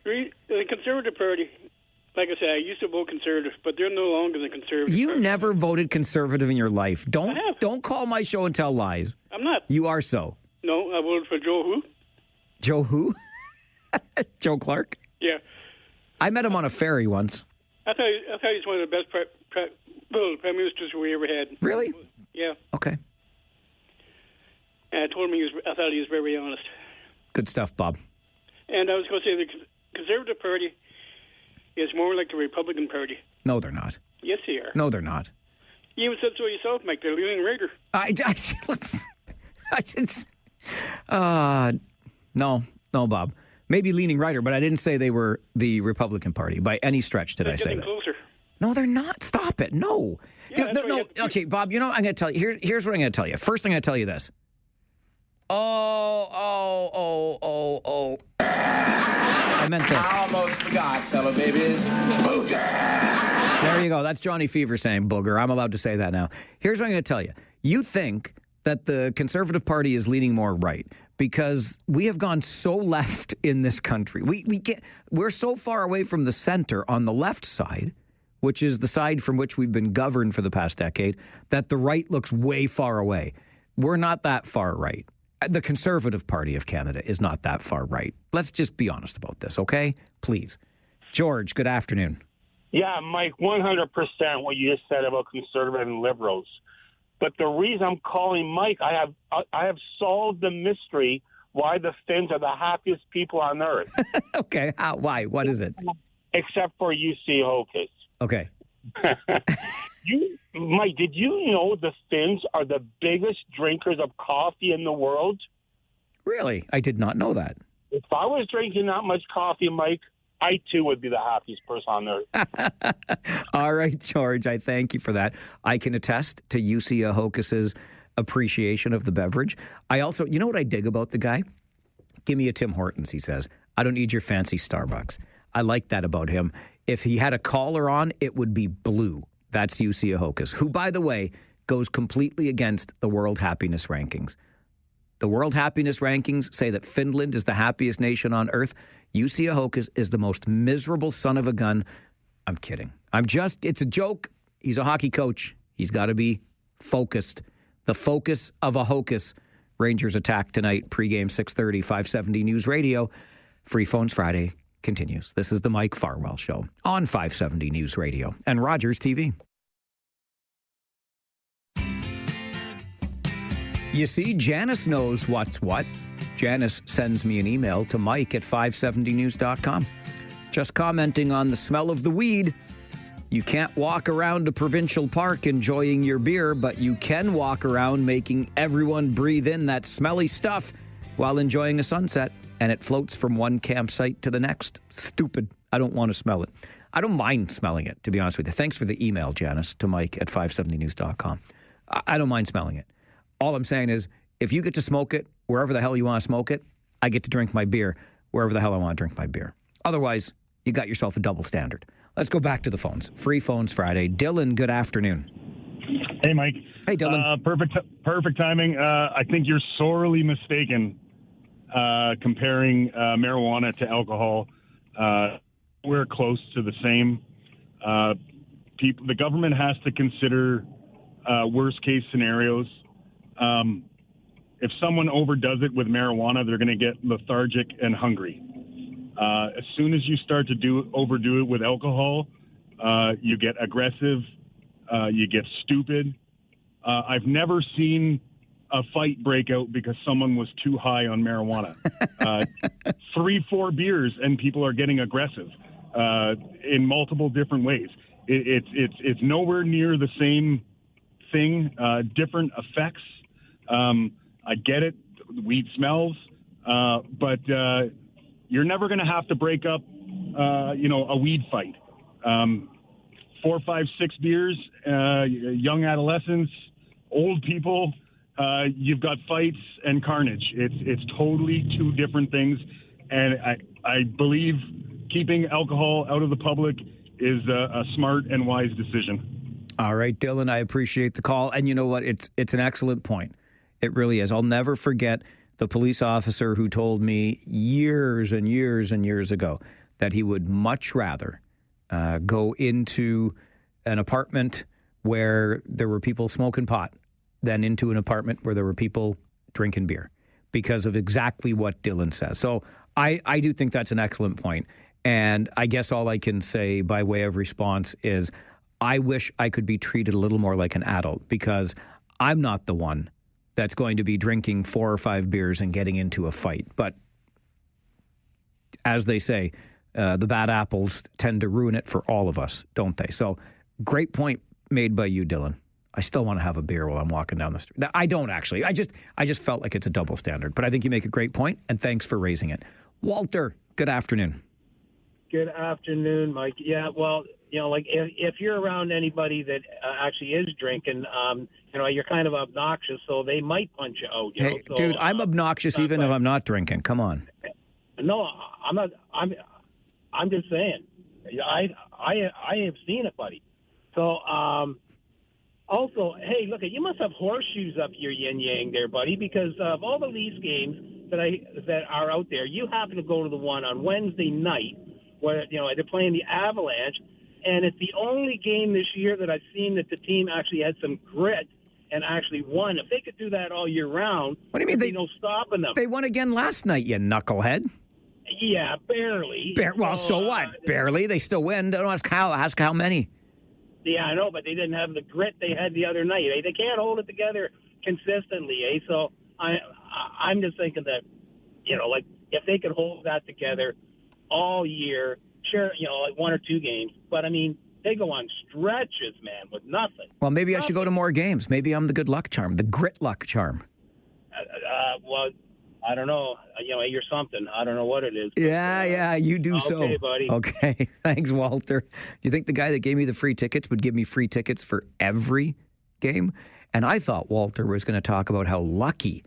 The Conservative Party, like I said, I used to vote Conservative, but they're no longer the Conservative You Party. never voted Conservative in your life. Don't call my show and tell lies. I'm not. You are so. No, I voted for Joe who? Joe who? Joe Clark? Yeah. I met him on a ferry once. I thought he was one of the best prime ministers we ever had. Really? Yeah. Okay. And I told him I thought he was very honest. Good stuff, Bob. And I was going to say the Conservative Party is more like the Republican Party. No, they're not. Yes, they are. No, they're not. You even said so yourself, Mike. They're leaning Raider. No, Bob. Maybe leaning righter, but I didn't say they were the Republican Party by any stretch. Did I say that? Closer. No, they're not. Stop it. No. Yeah, no. Okay, Bob, I'm going to tell you. Here's what I'm going to tell you. First, I'm going to tell you this. Oh. I meant this. I almost forgot, fellow babies. Booger. There you go. That's Johnny Fever saying booger. I'm allowed to say that now. Here's what I'm going to tell you. You think that the Conservative Party is leaning more right because we have gone so left in this country. We're so far away from the center on the left side, which is the side from which we've been governed for the past decade, that the right looks way far away. We're not that far right. The Conservative Party of Canada is not that far right. Let's just be honest about this, okay? Please. George, good afternoon. Yeah, Mike, 100% what you just said about conservative and liberals. But the reason I'm calling Mike, I have solved the mystery why the Finns are the happiest people on earth. Okay, how? Why? What is it? Except for UC Hocus. Okay. Mike, did you know the Finns are the biggest drinkers of coffee in the world? Really? I did not know that. If I was drinking that much coffee, Mike, I too would be the happiest person on earth. All right, George, I thank you for that. I can attest to UC Hocus's appreciation of the beverage. I also, you know what I dig about the guy? Give me a Tim Hortons, he says. I don't need your fancy Starbucks. I like that about him. If he had a collar on, it would be blue. That's UC Ahokas, who, by the way, goes completely against the World Happiness Rankings. The World Happiness Rankings say that Finland is the happiest nation on earth. UC Ahokas is the most miserable son of a gun. I'm kidding. It's a joke. He's a hockey coach. He's got to be focused. The focus of Ahokas. Rangers attack tonight, pregame 6:30, 570 News Radio. Free Phones Friday continues. This is the Mike Farwell Show on 570 News Radio and Rogers TV. You see, Janice knows what's what. Janice sends me an email to mike@570news.com. Just commenting on the smell of the weed. You can't walk around a provincial park enjoying your beer, but you can walk around making everyone breathe in that smelly stuff while enjoying a sunset, and it floats from one campsite to the next. Stupid. I don't want to smell it. I don't mind smelling it, to be honest with you. Thanks for the email, Janice, to mike@570news.com. I don't mind smelling it. All I'm saying is, if you get to smoke it wherever the hell you want to smoke it, I get to drink my beer wherever the hell I want to drink my beer. Otherwise, you got yourself a double standard. Let's go back to the phones. Free Phones Friday. Dylan, good afternoon. Hey, Mike. Hey, Dylan. Perfect timing. I think you're sorely mistaken comparing marijuana to alcohol. We're close to the same. The government has to consider worst case scenarios. If someone overdoes it with marijuana, they're going to get lethargic and hungry. As soon as you start to overdo it with alcohol, you get aggressive, you get stupid. I've never seen a fight break out because someone was too high on marijuana. 3-4 beers and people are getting aggressive in multiple different ways. It's nowhere near the same thing. Different effects. I get it. Weed smells, but you're never going to have to break up, a weed fight. 4, 5, 6 beers, young adolescents, old people. You've got fights and carnage. It's totally two different things, and I believe keeping alcohol out of the public is a smart and wise decision. All right, Dylan, I appreciate the call, and you know what? It's an excellent point. It really is. I'll never forget the police officer who told me years and years and years ago that he would much rather go into an apartment where there were people smoking pot than into an apartment where there were people drinking beer, because of exactly what Dylan says. So I do think that's an excellent point. And I guess all I can say by way of response is I wish I could be treated a little more like an adult, because I'm not the one that's going to be drinking 4 or 5 beers and getting into a fight. But as they say, the bad apples tend to ruin it for all of us, don't they? So great point made by you, Dylan. I still want to have a beer while I'm walking down the street. I don't actually. I just felt like it's a double standard. But I think you make a great point, and thanks for raising it. Walter, good afternoon. Good afternoon, Mike. Yeah, well, like if you're around anybody that actually is drinking, you're kind of obnoxious, so they might punch you out. Hey, dude, I'm obnoxious even if I'm not drinking. Come on. No, I'm not. I'm just saying. I have seen it, buddy. So, also, hey, look, you must have horseshoes up your yin yang there, buddy, because of all the Leafs games that are out there, you happen to go to the one on Wednesday night where they're playing the Avalanche, and it's the only game this year that I've seen that the team actually had some grit and actually won. If they could do that all year round, what do you mean? There'd be no stopping them. They won again last night, you knucklehead. Yeah, barely. So what? Barely. They still win. Don't ask how. Ask how many. Yeah, I know, but they didn't have the grit they had the other night. They can't hold it together consistently, So I'm just thinking that, like if they could hold that together all year, sure, like 1 or 2 games. But I mean, they go on stretches, man, with nothing. Well, maybe I should go to more games. Maybe I'm the good luck charm, the grit luck charm. Well, I don't know. You're something. I don't know what it is. Yeah, you do so. Okay, buddy. Okay, thanks, Walter. Do you think the guy that gave me the free tickets would give me free tickets for every game? And I thought Walter was going to talk about how lucky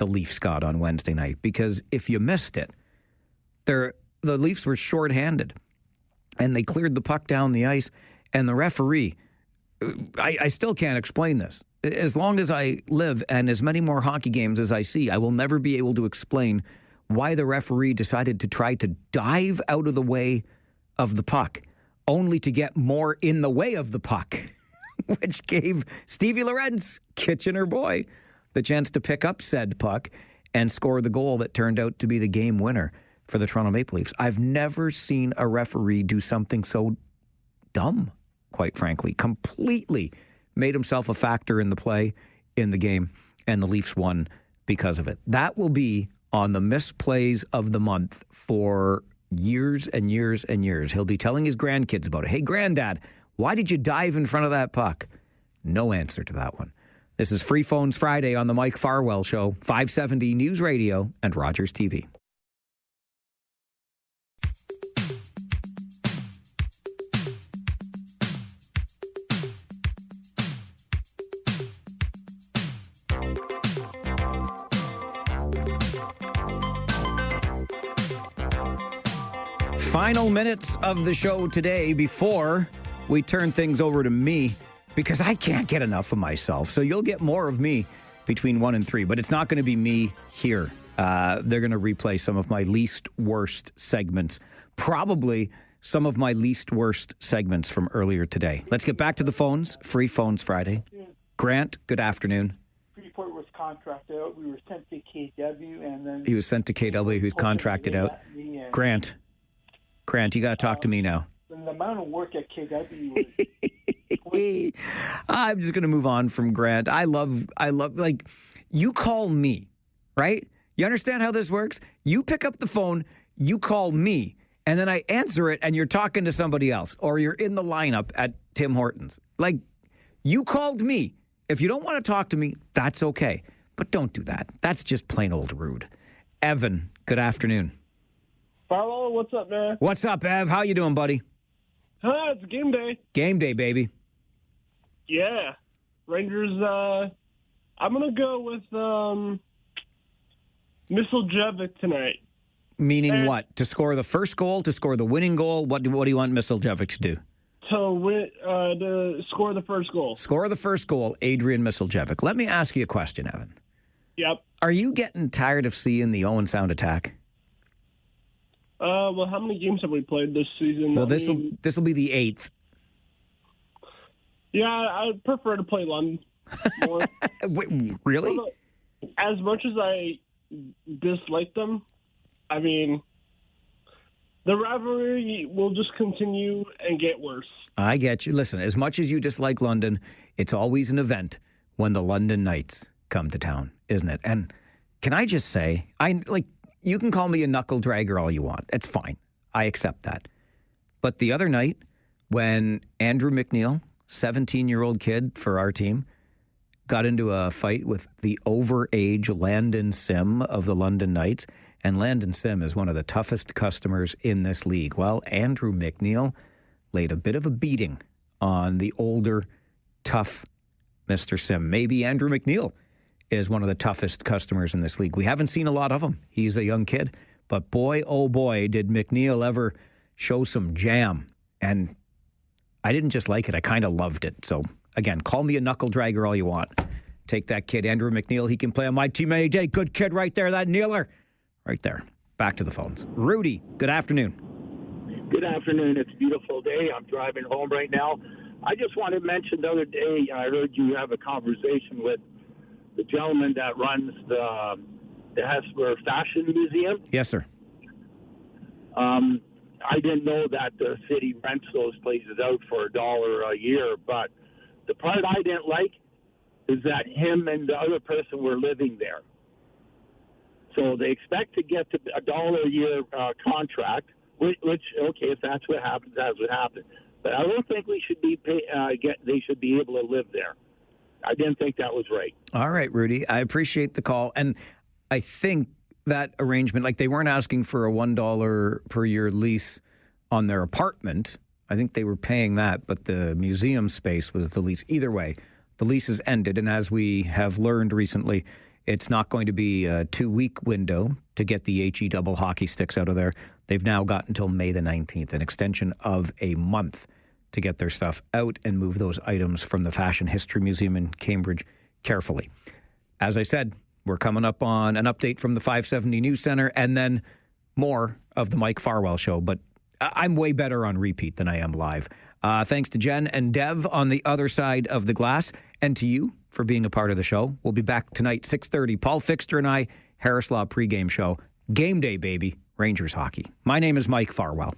the Leafs got on Wednesday night, because if you missed it, the Leafs were shorthanded and they cleared the puck down the ice, and the referee, I still can't explain this. As long as I live and as many more hockey games as I see, I will never be able to explain why the referee decided to try to dive out of the way of the puck, only to get more in the way of the puck, which gave Stevie Lorenz, Kitchener boy, the chance to pick up said puck and score the goal that turned out to be the game winner for the Toronto Maple Leafs. I've never seen a referee do something so dumb, quite frankly. Completely made himself a factor in the play, in the game, and the Leafs won because of it. That will be on the misplays of the month for years and years and years. He'll be telling his grandkids about it. Hey, Granddad, why did you dive in front of that puck? No answer to that one. This is Free Phones Friday on the Mike Farwell Show, 570 News Radio and Rogers TV. Final minutes of the show today before we turn things over to me, because I can't get enough of myself. So you'll get more of me between 1 and 3, but it's not going to be me here. They're going to replay some of my least worst segments, probably some of my least worst segments from earlier today. Let's get back to the phones. Free Phones Friday. Grant, good afternoon. Freeport was contracted out. We were sent to KW, and then He was sent to KW, who's contracted out. Grant, you got to talk to me now. The amount of work at KW was... I'm just going to move on from Grant. I love, like, you call me, right? You understand how this works? You pick up the phone, you call me, and then I answer it, and you're talking to somebody else, or you're in the lineup at Tim Hortons. Like, you called me. If you don't want to talk to me, that's okay. But don't do that. That's just plain old rude. Evan, good afternoon. Farwell, what's up, man? What's up, Ev? How you doing, buddy? It's game day. Game day, baby. Yeah. Rangers, I'm going to go with Misseljevic tonight. Meaning what? To score the first goal? To score the winning goal? What do you want Misseljevic to do? To score the first goal. Score the first goal, Adrian Misseljevic. Let me ask you a question, Evan. Yep. Are you getting tired of seeing the Owen Sound attack? Well, how many games have we played this season? Well, this will be the 8th. Yeah, I'd prefer to play London more. Wait, really? As much as I dislike them, I mean, the rivalry will just continue and get worse. I get you. Listen, as much as you dislike London, it's always an event when the London Knights come to town, isn't it? And can I just say, you can call me a knuckle dragger all you want. It's fine. I accept that. But the other night, when Andrew McNeil, 17-year-old kid for our team, got into a fight with the overage Landon Sim of the London Knights, and Landon Sim is one of the toughest customers in this league. Well, Andrew McNeil laid a bit of a beating on the older, tough Mr. Sim. Maybe Andrew McNeil is one of the toughest customers in this league. We haven't seen a lot of him. He's a young kid. But boy, oh boy, did McNeil ever show some jam. And I didn't just like it. I kind of loved it. So, again, call me a knuckle dragger all you want. Take that kid, Andrew McNeil. He can play on my team any day. Good kid right there, that kneeler. Right there. Back to the phones. Rudy, good afternoon. Good afternoon. It's a beautiful day. I'm driving home right now. I just wanted to mention the other day, I heard you have a conversation with the gentleman that runs the Hesper Fashion Museum. Yes, sir. I didn't know that the city rents those places out for $1 a year, but the part I didn't like is that him and the other person were living there. So they expect to get to $1 a year contract, which okay, if that's what happens, that's what happens. But I don't think we should be they should be able to live there. I didn't think that was right. All right, Rudy. I appreciate the call. And I think that arrangement, like they weren't asking for a $1 per year lease on their apartment. I think they were paying that, but the museum space was the lease. Either way, the lease is ended. And as we have learned recently, It's not going to be a 2-week window to get the HE double hockey sticks out of there. They've now got until May the 19th, an extension of a month to get their stuff out and move those items from the Fashion History Museum in Cambridge carefully. As I said, we're coming up on an update from the 570 News Center and then more of the Mike Farwell Show, but I'm way better on repeat than I am live. Thanks to Jen and Dev on the other side of the glass, and to you for being a part of the show. We'll be back tonight, 6:30. Paul Fixter and I, Harris Law pregame show. Game day, baby. Rangers hockey. My name is Mike Farwell.